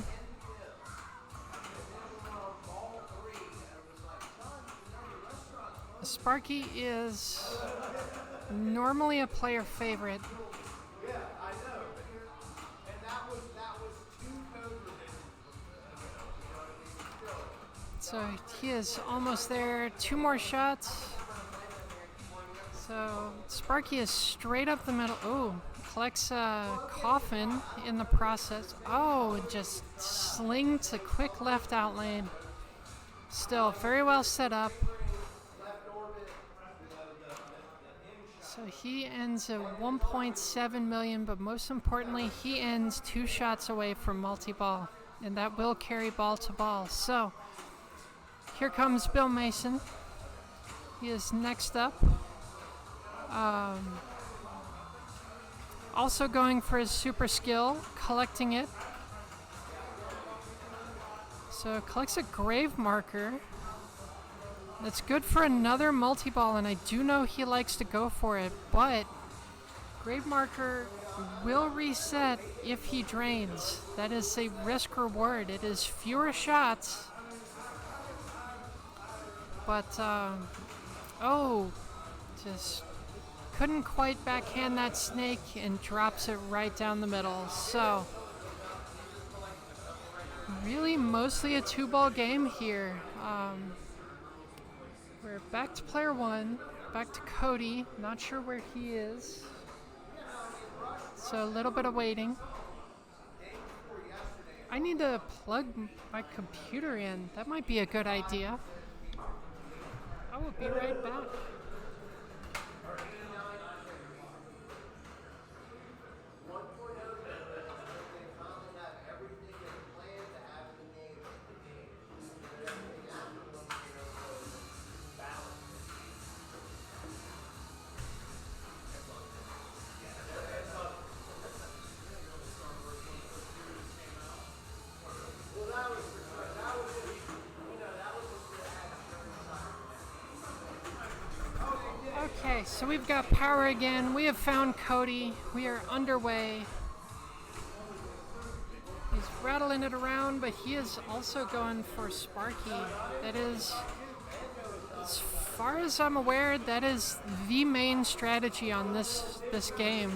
Sparky is normally a player favorite. So he is almost there. 2 more shots. So Sparky is straight up the middle. Oh, collects a coffin in the process. Oh, just slings a quick left out lane. Still very well set up. So he ends at 1.7 million, but most importantly, he ends 2 shots away from multi-ball, and that will carry ball to ball. So here comes Bill Mason. He is next up. Also going for his super skill, collecting it. So collects a grave marker. That's good for another multi-ball, and I do know he likes to go for it, but grave marker will reset if he drains. That is a risk reward. It is fewer shots, but just couldn't quite backhand that snake and drops it right down the middle. So really mostly a 2-ball game here. We're back to player 1, back to Cody. Not sure where he is. So a little bit of waiting. I need to plug my computer in. That might be a good idea. I will be right back. Okay, so we've got power again. We have found Cody. We are underway. He's rattling it around, but he is also going for Sparky. That is, as far as I'm aware, that is the main strategy on this game.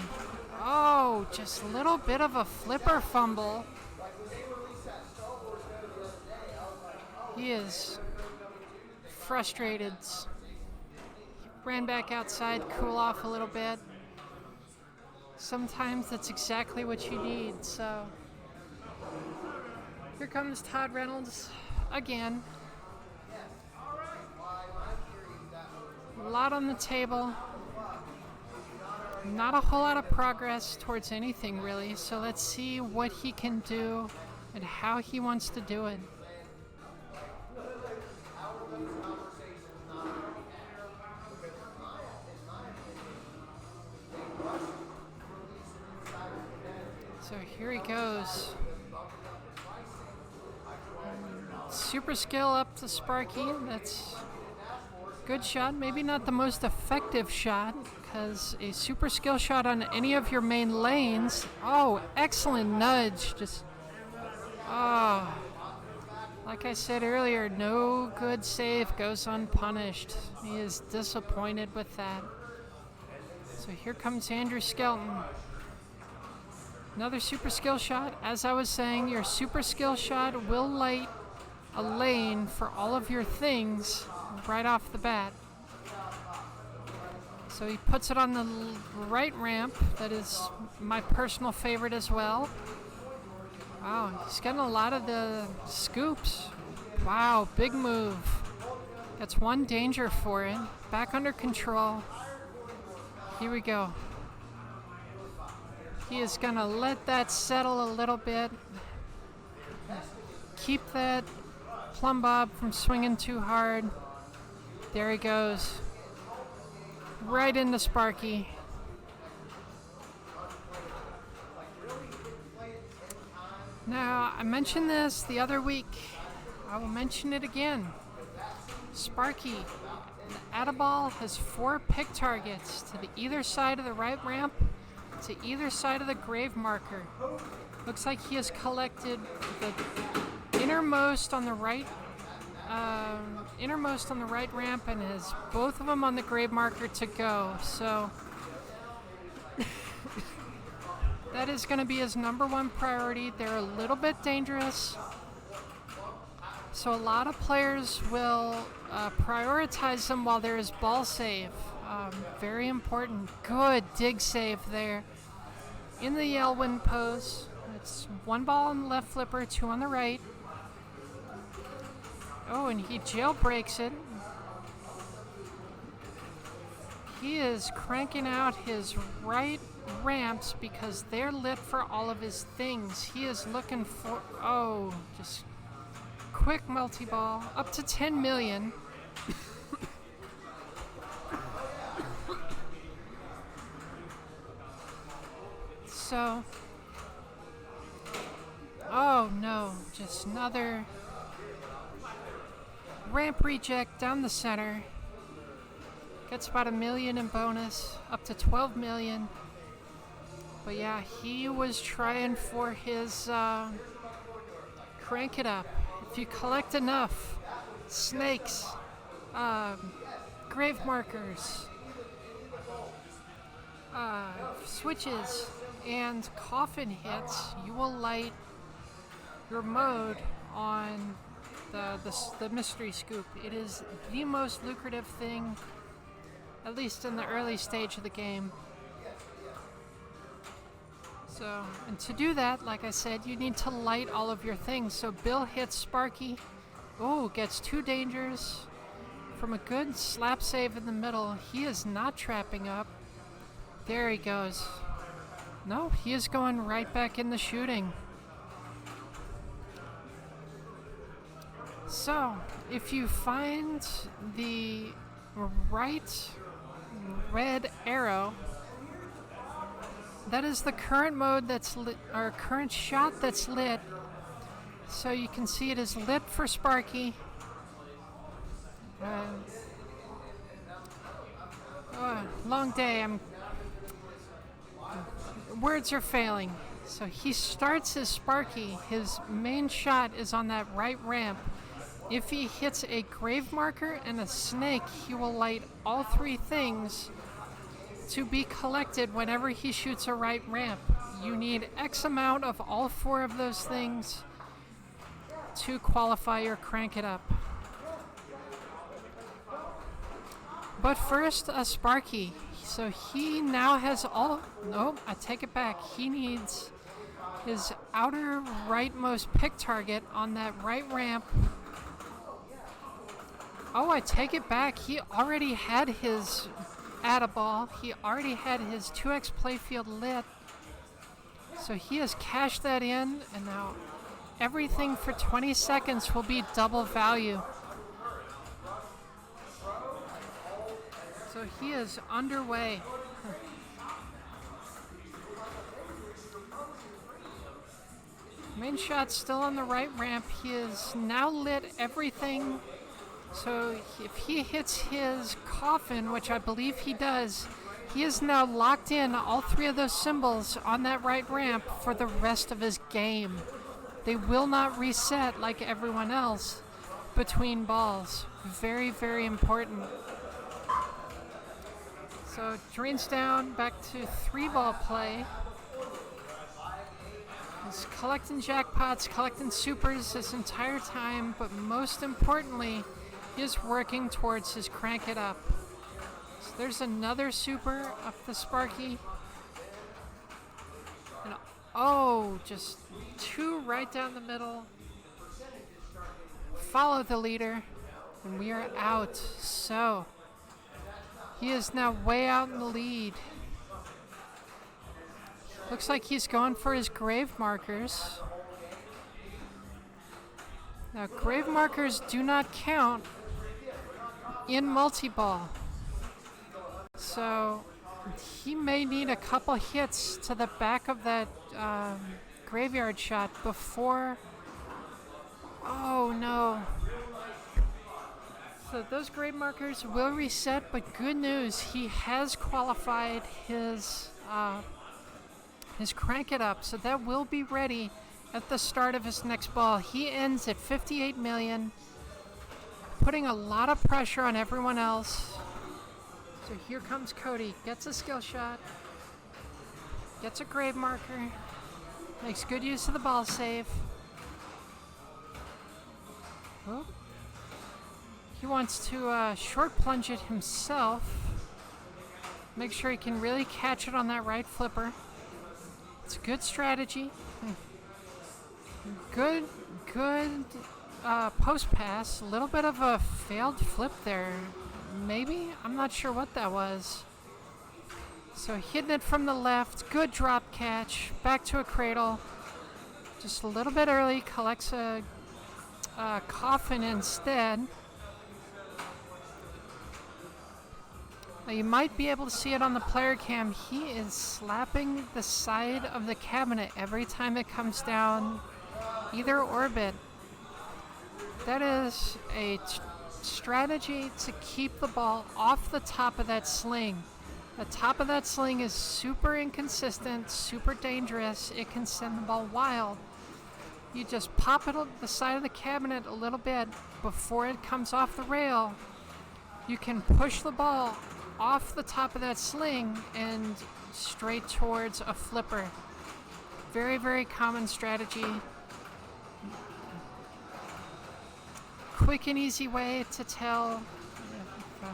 Oh, just a little bit of a flipper fumble. He is frustrated. Ran back outside, cool off a little bit. Sometimes that's exactly what you need. So here comes Todd Reynolds again. A lot on the table. Not a whole lot of progress towards anything really. So let's see what he can do and how he wants to do it. So here he goes. Super skill up to Sparky. That's a good shot. Maybe not the most effective shot, because a super skill shot on any of your main lanes. Oh, excellent nudge. Just, like I said earlier, no good save goes unpunished. He is disappointed with that. So here comes Andrew Skelton. Another super skill shot. As I was saying, your super skill shot will light a lane for all of your things right off the bat. So he puts it on the right ramp. That is my personal favorite as well. Wow, he's getting a lot of the scoops. Wow, big move. That's one danger for it. Back under control. Here we go. He is going to let that settle a little bit. Keep that plumb bob from swinging too hard. There he goes. Right into Sparky. Now, I mentioned this the other week. I will mention it again. Sparky, the Atta-Ball has 4 pick targets to the either side of the right ramp, to either side of the grave marker. Looks like he has collected the innermost on the right ramp and has both of them on the grave marker to go. So that is going to be his number one priority. They're a little bit dangerous, so a lot of players will prioritize them while there is ball save. Very important. Good dig save there. In the Yelwin pose, it's 1 ball on the left flipper, 2 on the right. Oh, and he jailbreaks it. He is cranking out his right ramps because they're lit for all of his things. He is looking for, just quick multi-ball, up to 10 million. So, oh no, just another ramp reject down the center. Gets about $1 million in bonus, up to 12 million. But yeah, he was trying for his crank it up. If you collect enough snakes, grave markers, switches, and coffin hits, you will light your mode on the mystery scoop. It is the most lucrative thing, at least in the early stage of the game. So, and to do that, like I said, you need to light all of your things. So Bill hits Sparky. Oh, gets 2 dangers from a good slap save in the middle. He is not trapping up. There he goes. No, he is going right back in the shooting. So, if you find the right red arrow, that is the current mode that's lit, or current shot that's lit. So you can see it is lit for Sparky. Long day. Words are failing. So he starts his Sparky. His main shot is on that right ramp. If he hits a grave marker and a snake, he will light all 3 things to be collected whenever he shoots a right ramp. You need X amount of all 4 of those things to qualify or crank it up. But first, a Sparky. So he now has all... Nope, I take it back. He needs his outer rightmost pick target on that right ramp. Oh, I take it back. He already had his Atta-Ball. He already had his 2x playfield lit. So he has cashed that in, and now everything for 20 seconds will be double value. So he is underway. Main shot still on the right ramp. He has now lit everything. So if he hits his coffin, which I believe he does, he is now locked in all 3 of those symbols on that right ramp for the rest of his game. They will not reset like everyone else between balls. Very, very important. So drains down, back to 3-ball play. He's collecting jackpots, collecting supers this entire time, but most importantly, he is working towards his crank it up. So there's another super up the Sparky. And oh, just two right down the middle. Follow the leader, and we are out. So he is now way out in the lead. Looks like he's going for his grave markers. Now, grave markers do not count in multi-ball. So he may need a couple hits to the back of that graveyard shot before. Oh no. So those grave markers will reset, but good news, he has qualified his Crank It Up, so that will be ready at the start of his next ball. He ends at 58 million, putting a lot of pressure on everyone else. So here comes Cody, gets a skill shot, gets a grave marker, makes good use of the ball save. Oh. He wants to short plunge it himself, make sure he can really catch it on that right flipper. It's a good strategy. Good post pass. A little bit of a failed flip there. Maybe? I'm not sure what that was. So hitting it from the left. Good drop catch. Back to a cradle. Just a little bit early. Collects a coffin instead. Now you might be able to see it on the player cam. He is slapping the side of the cabinet every time it comes down either orbit. That is a strategy to keep the ball off the top of that sling. The top of that sling is super inconsistent, super dangerous. It can send the ball wild. You just pop it on the side of the cabinet a little bit before it comes off the rail. You can push the ball off the top of that sling and straight towards a flipper. Very, very common strategy. Quick and easy way to tell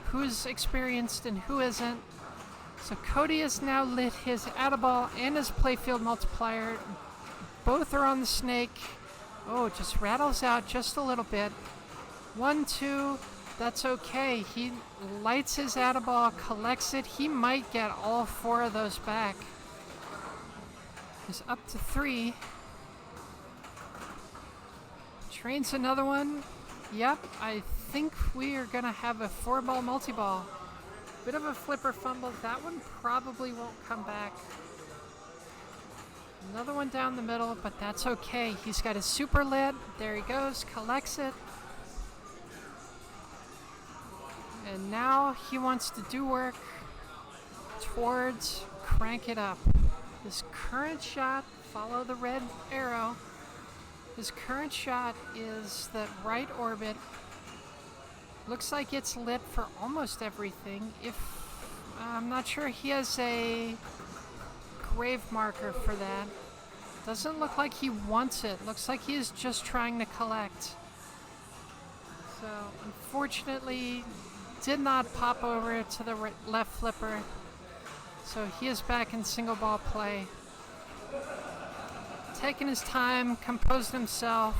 who's experienced and who isn't. So Cody has now lit his Add-A-Ball and his playfield multiplier. Both are on the snake. Oh, just rattles out just a little bit. 1, 2. That's okay. He lights his Add-A-Ball, collects it. He might get all 4 of those back. He's up to 3. Trains another one. Yep, I think we are going to have a 4-ball multi-ball. Bit of a flipper fumble. That one probably won't come back. Another one down the middle, but that's okay. He's got his super lit. There he goes, collects it. And now he wants to do work towards Crank It Up. His current shot, follow the red arrow. His current shot is that right orbit. Looks like it's lit for almost everything. I'm not sure he has a grave marker for that. Doesn't look like he wants it. Looks like he is just trying to collect. So unfortunately, did not pop over to the left flipper. So he is back in single ball play. Taking his time, composed himself.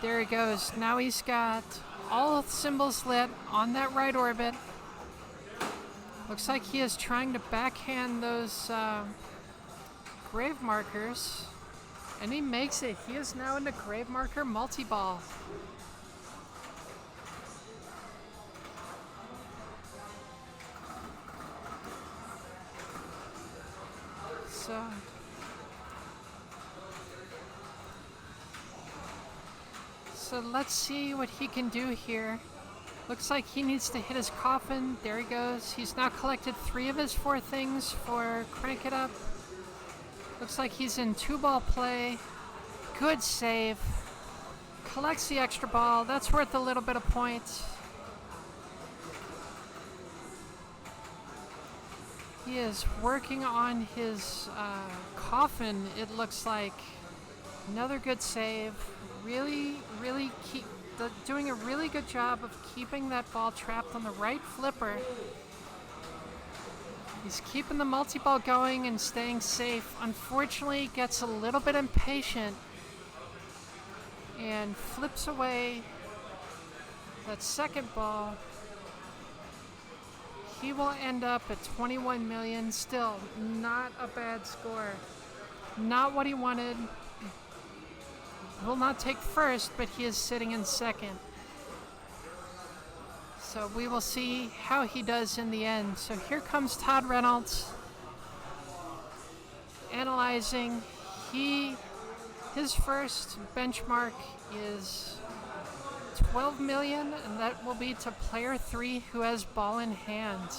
There he goes. Now he's got all symbols lit on that right orbit. Looks like he is trying to backhand those grave markers. And he makes it. He is now in the grave marker multi-ball. So let's see what he can do here. Looks like he needs to hit his coffin. There he goes. He's now collected 3 of his 4 things for Crank It Up. Looks like he's in 2-ball play. Good save. Collects the extra ball. That's worth a little bit of points. He is working on his coffin, it looks like. Another good save. Really doing a really good job of keeping that ball trapped on the right flipper. He's keeping the multi-ball going and staying safe. Unfortunately, gets a little bit impatient and flips away that second ball. He will end up at 21 million. Still not a bad score. Not what he wanted. Will not take first, but he is sitting in second. So we will see how he does in the end. So here comes Todd Reynolds analyzing. His first benchmark is 12 million, and that will be to player 3 who has ball in hand.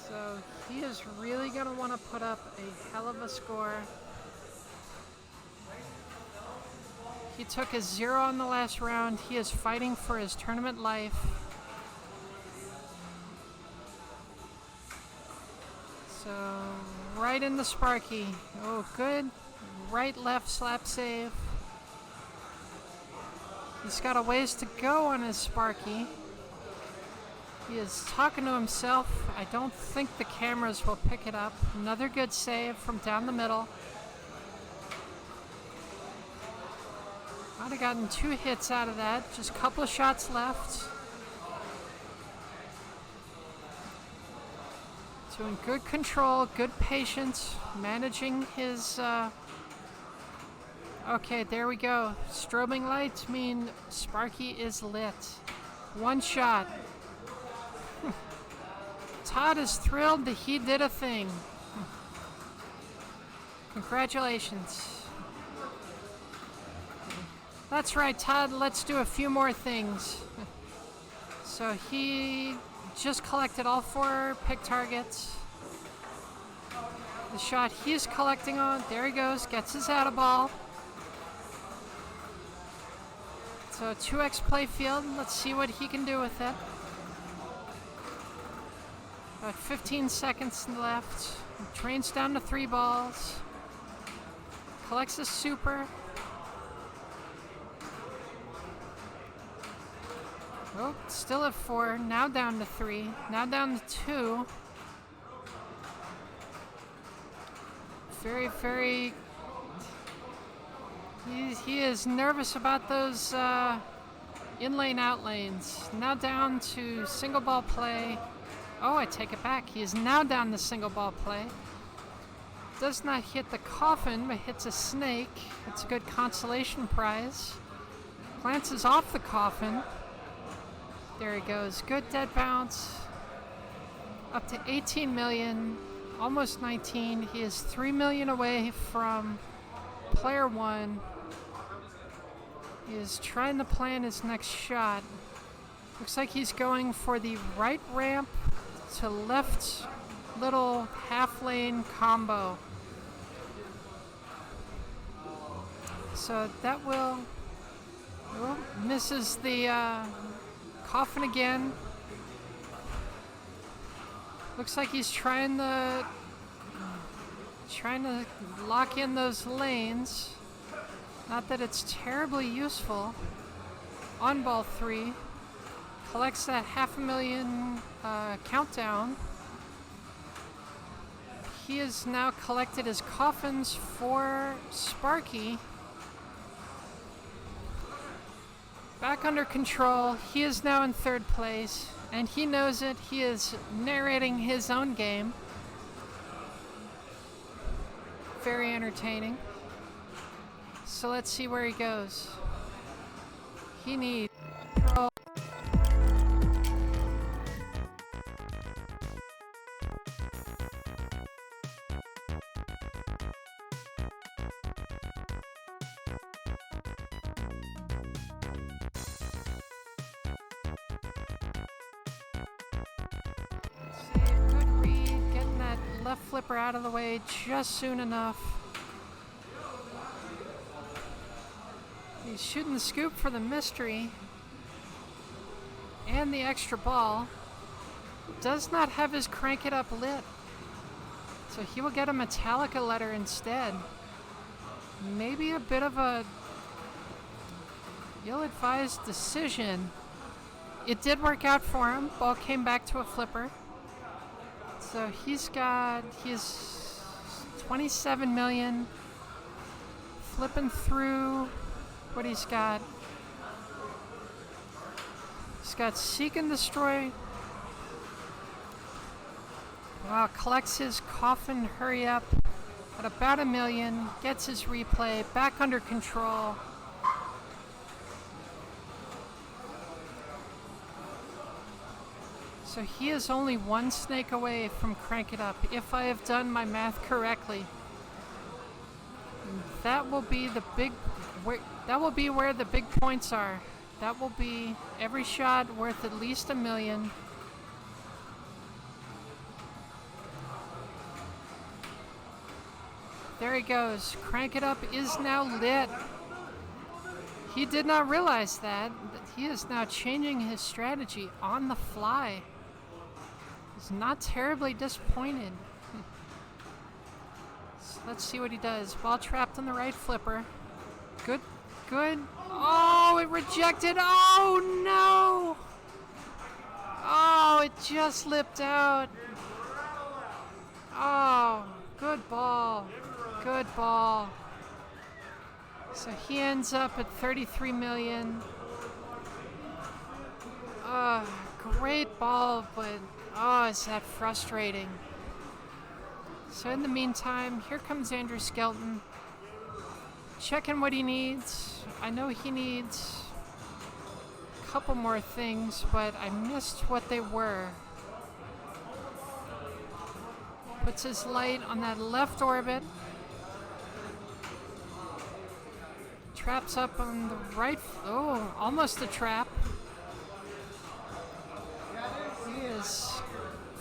So he is really going to want to put up a hell of a score. He took a 0 on the last round. He is fighting for his tournament life. So right in the Sparky. Oh, good. Right, left, slap save. He's got a ways to go on his Sparky. He is talking to himself. I don't think the cameras will pick it up. Another good save from down the middle. Might have gotten 2 hits out of that. Just a couple of shots left. Doing good control, good patience, managing his... Okay, there we go. Strobing lights mean Sparky is lit. 1 shot. Todd is thrilled that he did a thing. Congratulations. That's right, Todd. Let's do a few more things. So he just collected all 4 pick targets. The shot he's collecting on, there he goes, gets his out of ball. So 2x playfield, let's see what he can do with it. About 15 seconds left. Trains down to 3 balls. Collects a super. Oh, still at 4, now down to 3, now down to 2. Very, very... He is nervous about those in-lane, out-lanes. Now down to single ball play. Oh, I take it back. He is now down to single ball play. Does not hit the coffin, but hits a snake. It's a good consolation prize. Glances off the coffin. There he goes. Good dead bounce. Up to 18 million. Almost 19. He is 3 million away from player 1. He is trying to plan his next shot. Looks like he's going for the right ramp to left little half lane combo. So that will... Oh, misses the coffin again. Looks like he's trying to lock in those lanes. Not that it's terribly useful. On ball 3. Collects that 500,000 countdown. He has now collected his coffins for Sparky. Back under control. He is now in 3rd place. And he knows it. He is narrating his own game. Very entertaining. So let's see where he goes. He needs control. Good read, getting that left flipper out of the way just soon enough. He's shooting the scoop for the mystery and the extra ball. Does not have his crank it up lit. So he will get a Metallica letter instead. Maybe a bit of a ill-advised decision. It did work out for him. Ball came back to a flipper. So he's 27 million. Flipping through what he's got. He's got Seek and Destroy. Collects his Coffin Hurry Up at about 1 million. Gets his replay back under control. So he is only 1 snake away from Crank It Up, if I have done my math correctly. And that will be the big. That will be where the big points are. That will be every shot worth at least 1 million. There he goes. Crank It Up is now lit. He did not realize that. He is now changing his strategy on the fly. He's not terribly disappointed. So let's see what he does. Ball trapped on the right flipper. Good, good. Oh, it rejected. Oh, no. Oh, it just lipped out. Oh, good ball. Good ball. So he ends up at 33 million. Great ball, but is that frustrating. So in the meantime, here comes Andrew Skelton. Checking what he needs. I know he needs a couple more things, but I missed what they were. Puts his light on that left orbit. Traps up on the right. Oh, almost a trap. He is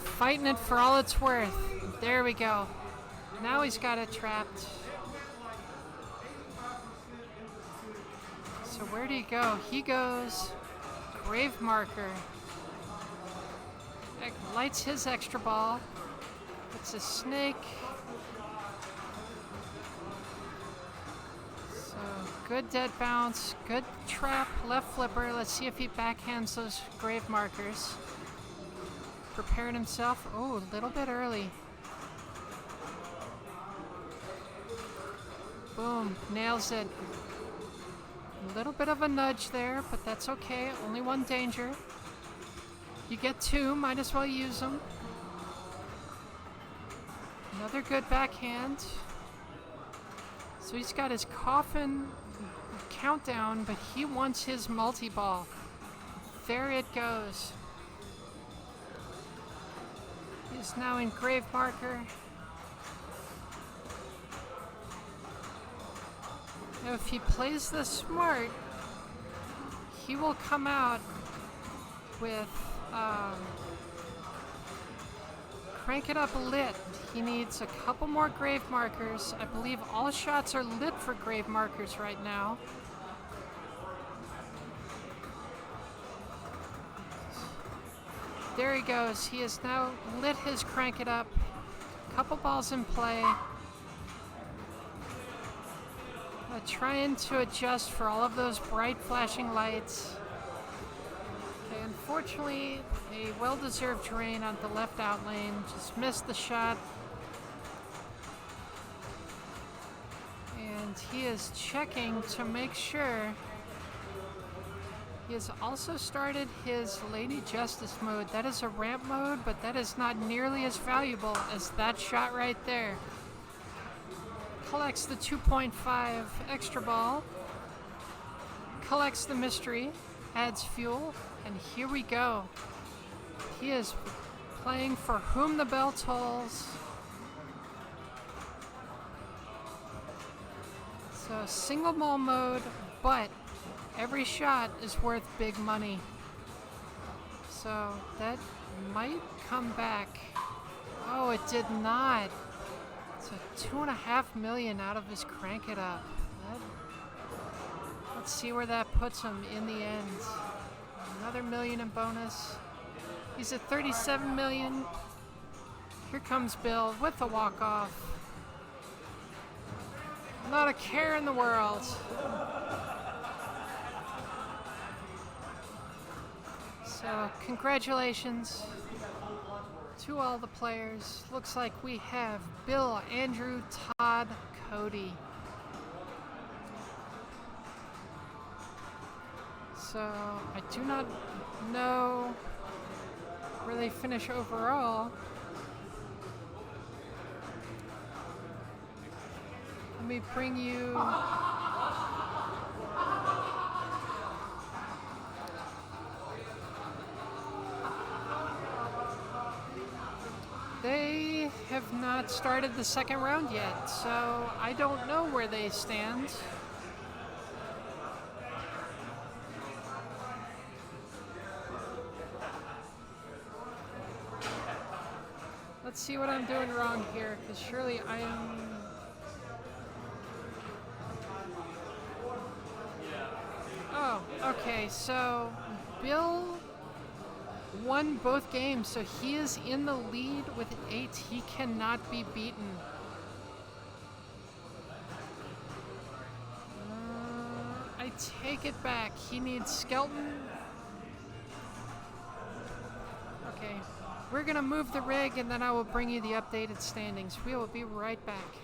fighting it for all it's worth. There we go. Now he's got it trapped. So where do he go? He goes Grave Marker. Lights his extra ball. It's a snake. So good dead bounce. Good trap. Left flipper. Let's see if he backhands those grave markers. Preparing himself. Oh, a little bit early. Boom. Nails it. A little bit of a nudge there, but that's okay. Only 1 danger. You get 2. Might as well use them. Another good backhand. So he's got his coffin countdown, but he wants his multi-ball. There it goes. He's now in grave marker. Now if he plays this smart, he will come out with Crank It Up lit. He needs a couple more grave markers. I believe all shots are lit for grave markers right now. There he goes. He has now lit his Crank It Up. Couple balls in play. Trying to adjust for all of those bright flashing lights. Okay, unfortunately, a well-deserved drain on the left out lane. Just missed the shot. And he is checking to make sure. He has also started his Lady Justice mode. That is a ramp mode, but that is not nearly as valuable as that shot right there. Collects the 2.5 extra ball. Collects the mystery. Adds fuel. And here we go. He is playing for whom the bell tolls. So single ball mode, but every shot is worth big money. So that might come back. Oh, it did not. So 2.5 million out of his Crank It Up. Let's see where that puts him in the end. Another 1 million in bonus. He's at 37 million. Here comes Bill with the walk-off. Not a care in the world. So, congratulations. to all the players. Looks like we have Bill, Andrew, Todd, Cody. So I do not know where they finish overall. Let me bring you. They have not started the second round yet, so I don't know where they stand. Let's see what I'm doing wrong here, because surely I am. Oh, okay, so Bill won both games, so he is in the lead with 8. He cannot be beaten. I take it back. He needs Skelton. Okay, we're gonna move the rig and then I will bring you the updated standings. We will be right back.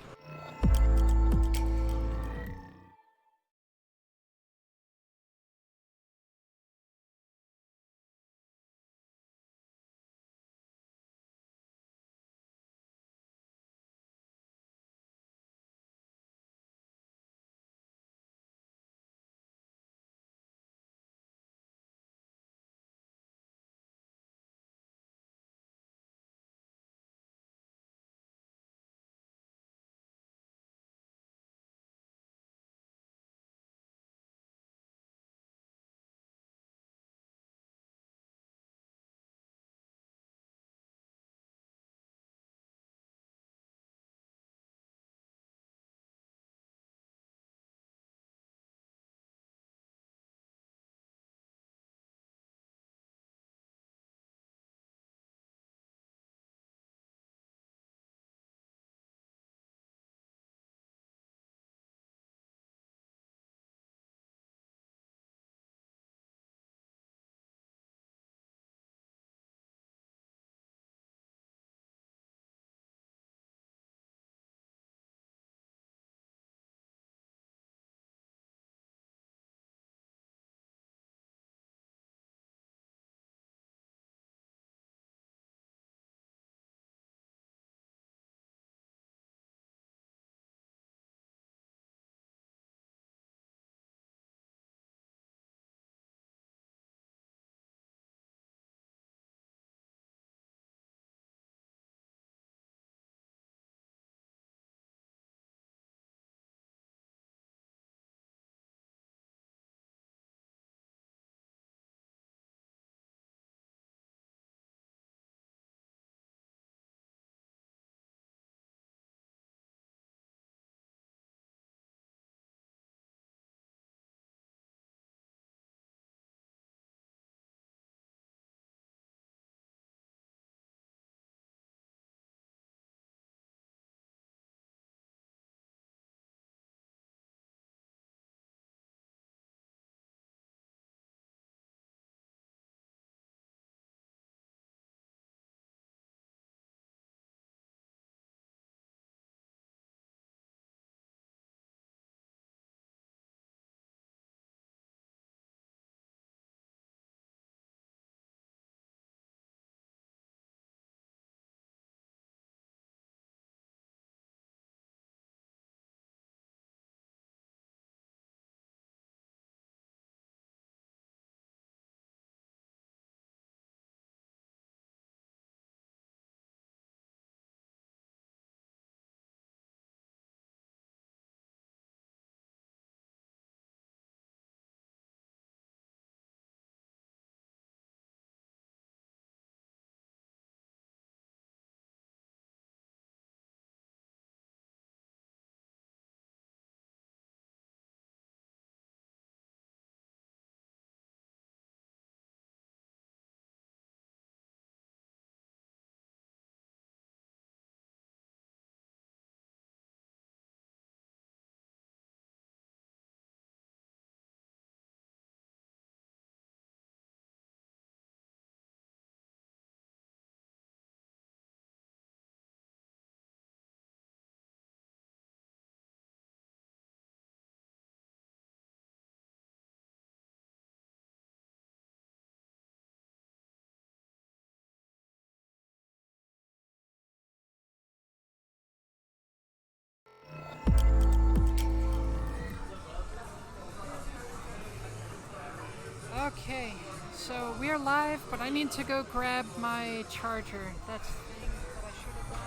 Okay, so we are live, but I need to go grab my charger. That's the thing that I should have done.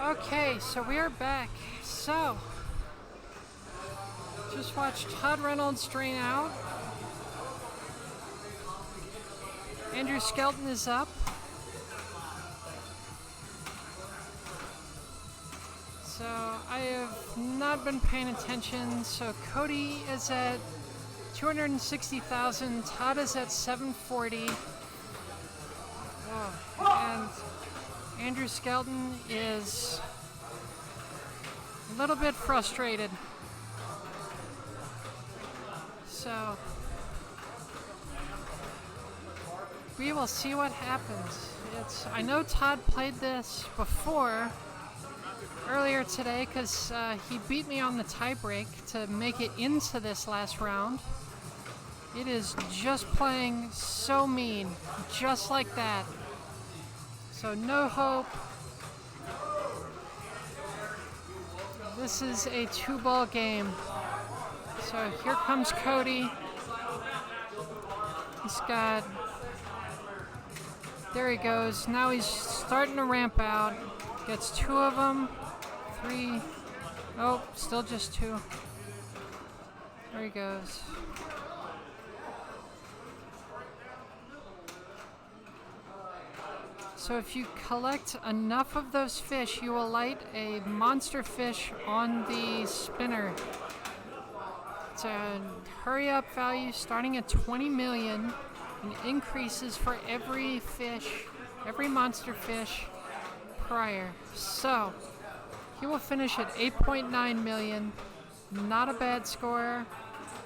Okay, so we are back. So, just watched Todd Reynolds drain out. Andrew Skelton is up. So, I have not been paying attention. So, Cody is at 260,000. Todd is at 740. Whoa. And Andrew Skelton is a little bit frustrated. So we will see what happens. I know Todd played this before earlier today because he beat me on the tiebreak to make it into this last round. It is just playing so mean, just like that. So no hope. This is a 2-ball game. So here comes Cody. He's got, there he goes. Now he's starting to ramp out. Gets 2 of them. 3. Oh, still just 2. There he goes. So if you collect enough of those fish, you will light a monster fish on the spinner. It's a hurry-up value starting at 20 million and increases for every fish, every monster fish prior. So he will finish at 8.9 million. Not a bad score.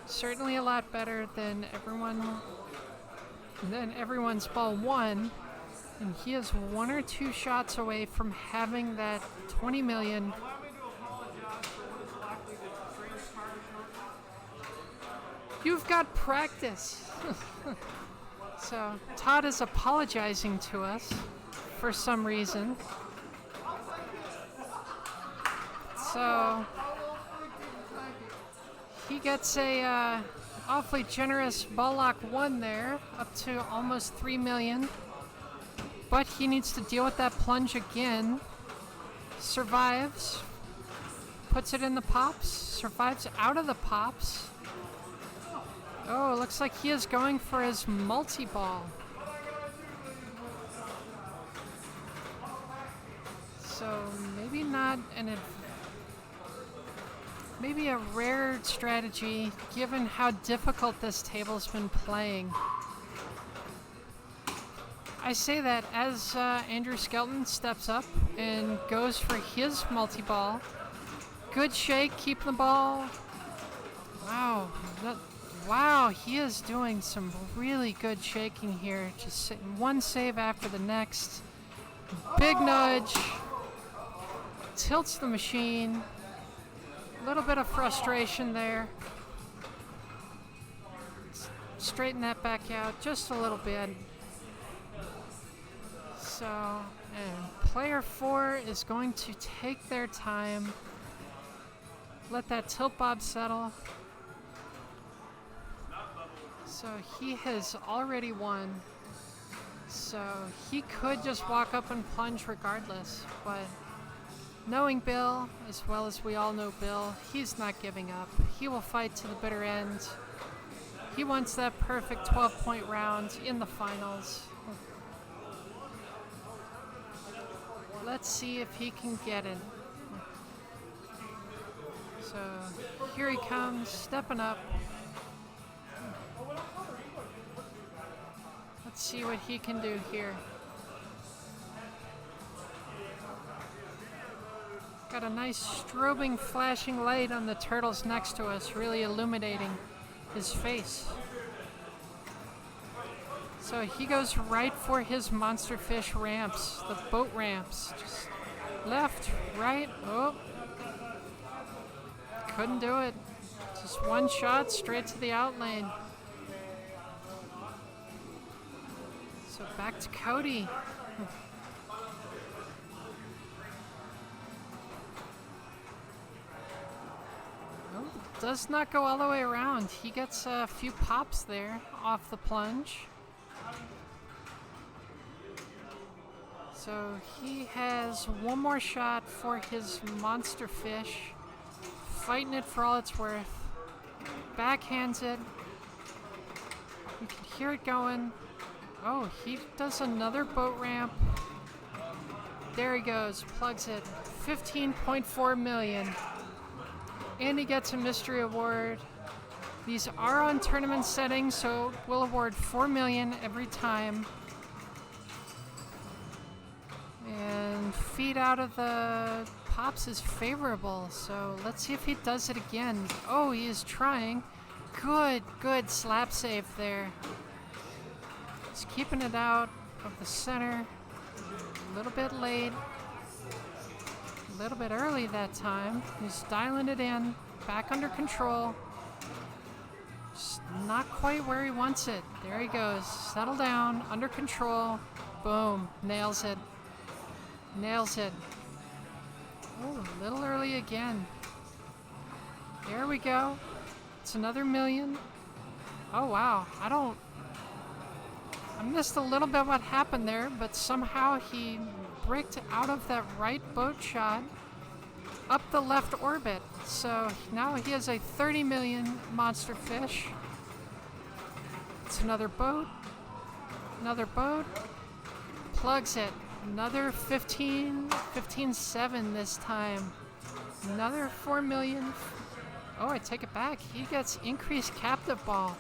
Certainly a lot better than everyone's ball 1. And he is 1 or 2 shots away from having that 20 million. You've got practice. So Todd is apologizing to us for some reason. So he gets a awfully generous ball lock 1 there, up to almost 3 million. But he needs to deal with that plunge again. Survives. Puts it in the pops. Survives out of the pops. Oh, it looks like he is going for his multi-ball. So maybe not maybe a rare strategy given how difficult this table's been playing. I say that as Andrew Skelton steps up and goes for his multi-ball. Good shake, keep the ball. Wow, he is doing some really good shaking here. Just one save after the next. Big nudge. Tilts the machine. A little bit of frustration there. Straighten that back out just a little bit. So, and player 4 is going to take their time. Let that tilt bob settle. So he has already won. So he could just walk up and plunge regardless. But knowing Bill, as well as we all know Bill, he's not giving up. He will fight to the bitter end. He wants that perfect 12-point round in the finals. Let's see if he can get it. So here he comes, stepping up. Let's see what he can do here. Got a nice strobing flashing light on the turtles next to us, really illuminating his face. So he goes right for his monster fish ramps, the boat ramps. Just left, right, oh. Couldn't do it. Just one shot straight to the out lane. So back to Cody. Does not go all the way around. He gets a few pops there off the plunge. So he has one more shot for his monster fish. Fighting it for all it's worth. Backhands it. You can hear it going. Oh, he does another boat ramp. There he goes. Plugs it. 15.4 million. And he gets a mystery award. These are on tournament settings, so we'll award 4 million every time. And feed out of the pops is favorable, so let's see if he does it again. Oh, he is trying. Good slap save there. He's keeping it out of the center. A little bit late. A little bit early that time. He's dialing it in, back under control. Just not quite where he wants it. There he goes. Settle down, under control. Boom, nails it. Nails it. Oh, a little early again. There we go. It's another million. Oh wow, I missed a little bit what happened there, but somehow he bricked out of that right boat shot up the left orbit. So now he has a 30 million monster fish. It's another boat. Another boat. Plugs it. Another 15.7 this time. Another 4 million. Oh, I take it back. He gets increased captive ball.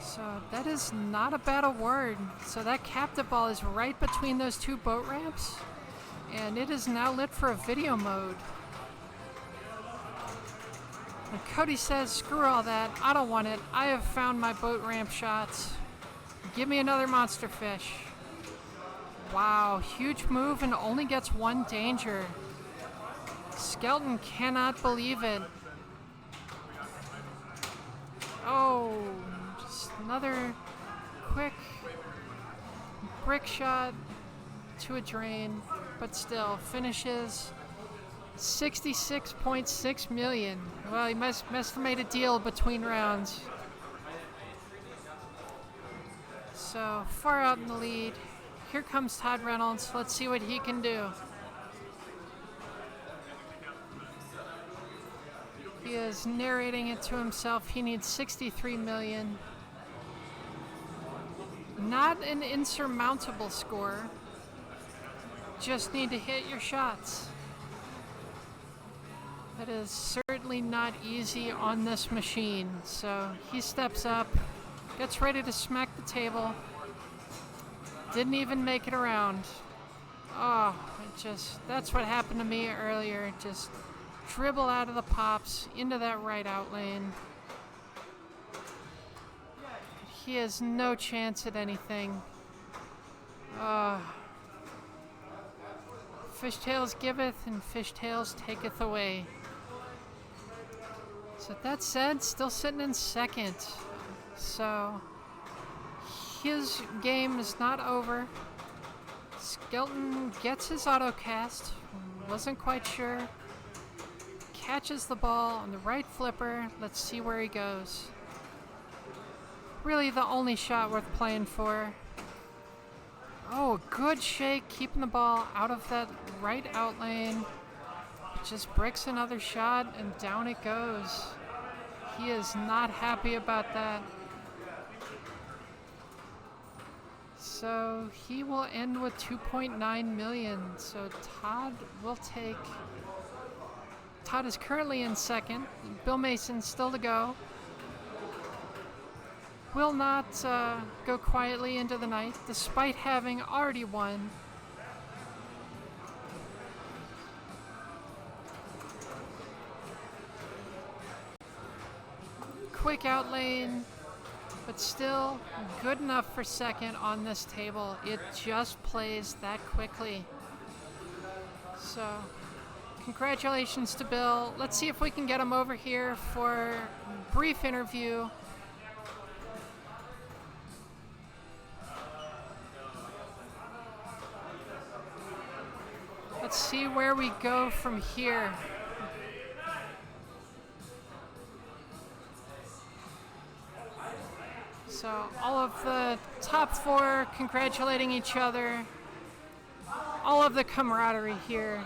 So that is not a bad award. So that captive ball is right between those two boat ramps. And it is now lit for a video mode. And Cody says, screw all that. I don't want it. I have found my boat ramp shots. Give me another monster fish. Wow, huge move and only gets one danger. Skelton cannot believe it. Oh, just another quick brick shot to a drain, but still finishes 66.6 million. Well, he must have made a deal between rounds. So far out in the lead. Here comes Todd Reynolds. Let's see what he can do. He is narrating it to himself. He needs 63 million. Not an insurmountable score. Just need to hit your shots. That is certainly not easy on this machine. So he steps up, gets ready to smack the table. Didn't even make it around. Oh, that's what happened to me earlier. Just dribble out of the pops into that right out lane. He has no chance at anything. Fishtails giveth and fishtails taketh away. So that said, still sitting in second. So his game is not over. Skelton gets his autocast. Wasn't quite sure. Catches the ball on the right flipper. Let's see where he goes. Really the only shot worth playing for. Oh, good shake, keeping the ball out of that right out lane. just bricks another shot, and down it goes. He is not happy about that. So he will end with 2.9 million. So Todd will take... Todd is currently in second. Bill Mason still to go. Will not go quietly into the night, despite having already won. Quick out lane, but still good enough for second on this table. It just plays that quickly. So, congratulations to Bill. Let's see if we can get him over here for a brief interview. Let's see where we go from here. So all of the top four congratulating each other. All of the camaraderie here.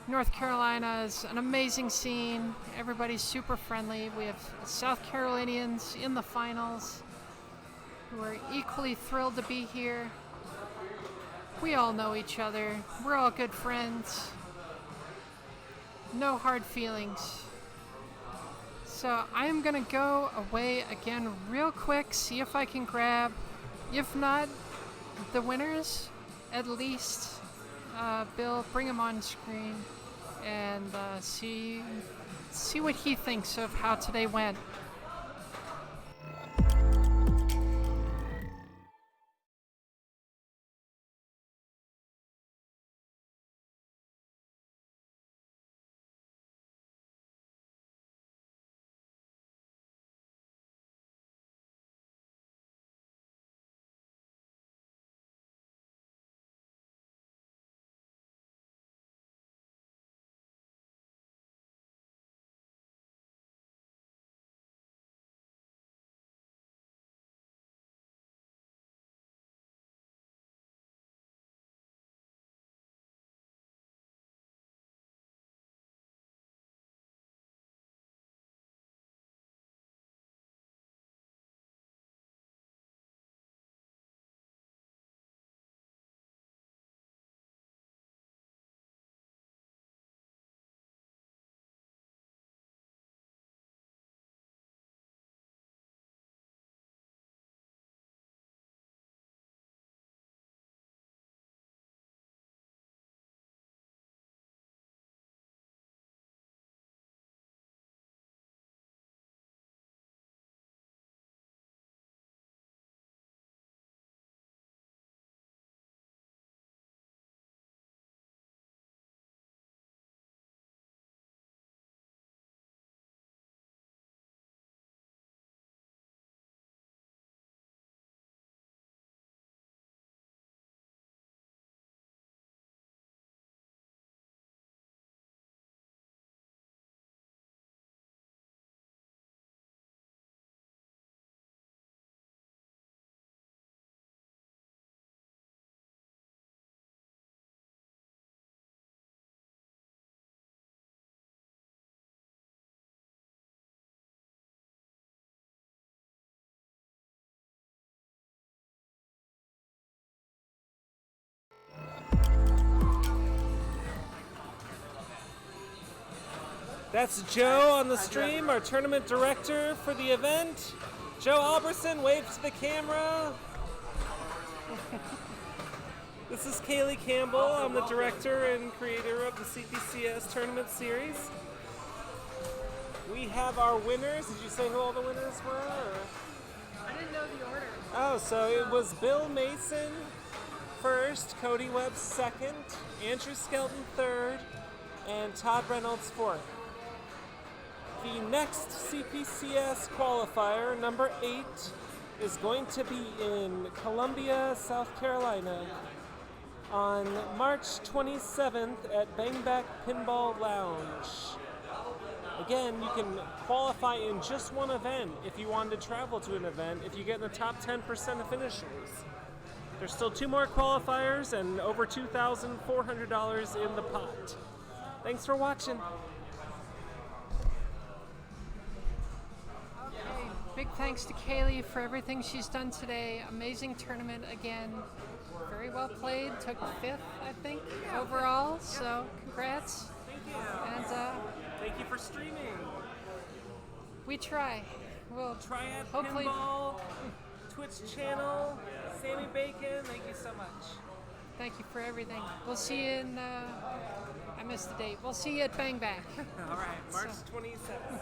North Carolina is an amazing scene. Everybody's super friendly. We have South Carolinians in the finals who are equally thrilled to be here. We all know each other. We're all good friends. No hard feelings. So I'm gonna go away again real quick, see if I can grab, if not the winners, at least Bill, bring him on screen and see what he thinks of how today went. That's Joe on the stream, our tournament director for the event. Joe Alberson, wave to the camera. This is Kaylee Campbell. I'm the director and creator of the CPCS tournament series. We have our winners. Did you say who all the winners were? Or? I didn't know the order. Oh, so it was Bill Mason first, Cody Webb second, Andrew Skelton third, and Todd Reynolds fourth. The next CPCS qualifier, number 8, is going to be in Columbia, South Carolina on March 27th at Bangback Pinball Lounge. Again, you can qualify in just one event if you wanted to travel to an event if you get in the top 10% of finishers. There's still 2 more qualifiers and over $2,400 in the pot. Thanks for watching. Okay, big thanks to Kaylee for everything she's done today. Amazing tournament again. Very well played. Took 5th, I think, overall. So congrats. Thank you. And thank you for streaming. we try. We'll Triad hopefully. Pinball, Twitch channel, Sammy Bacon. Thank you so much. Thank you for everything. We'll see you in. I missed the date. We'll see you at Bang Bang. All right, March 27th.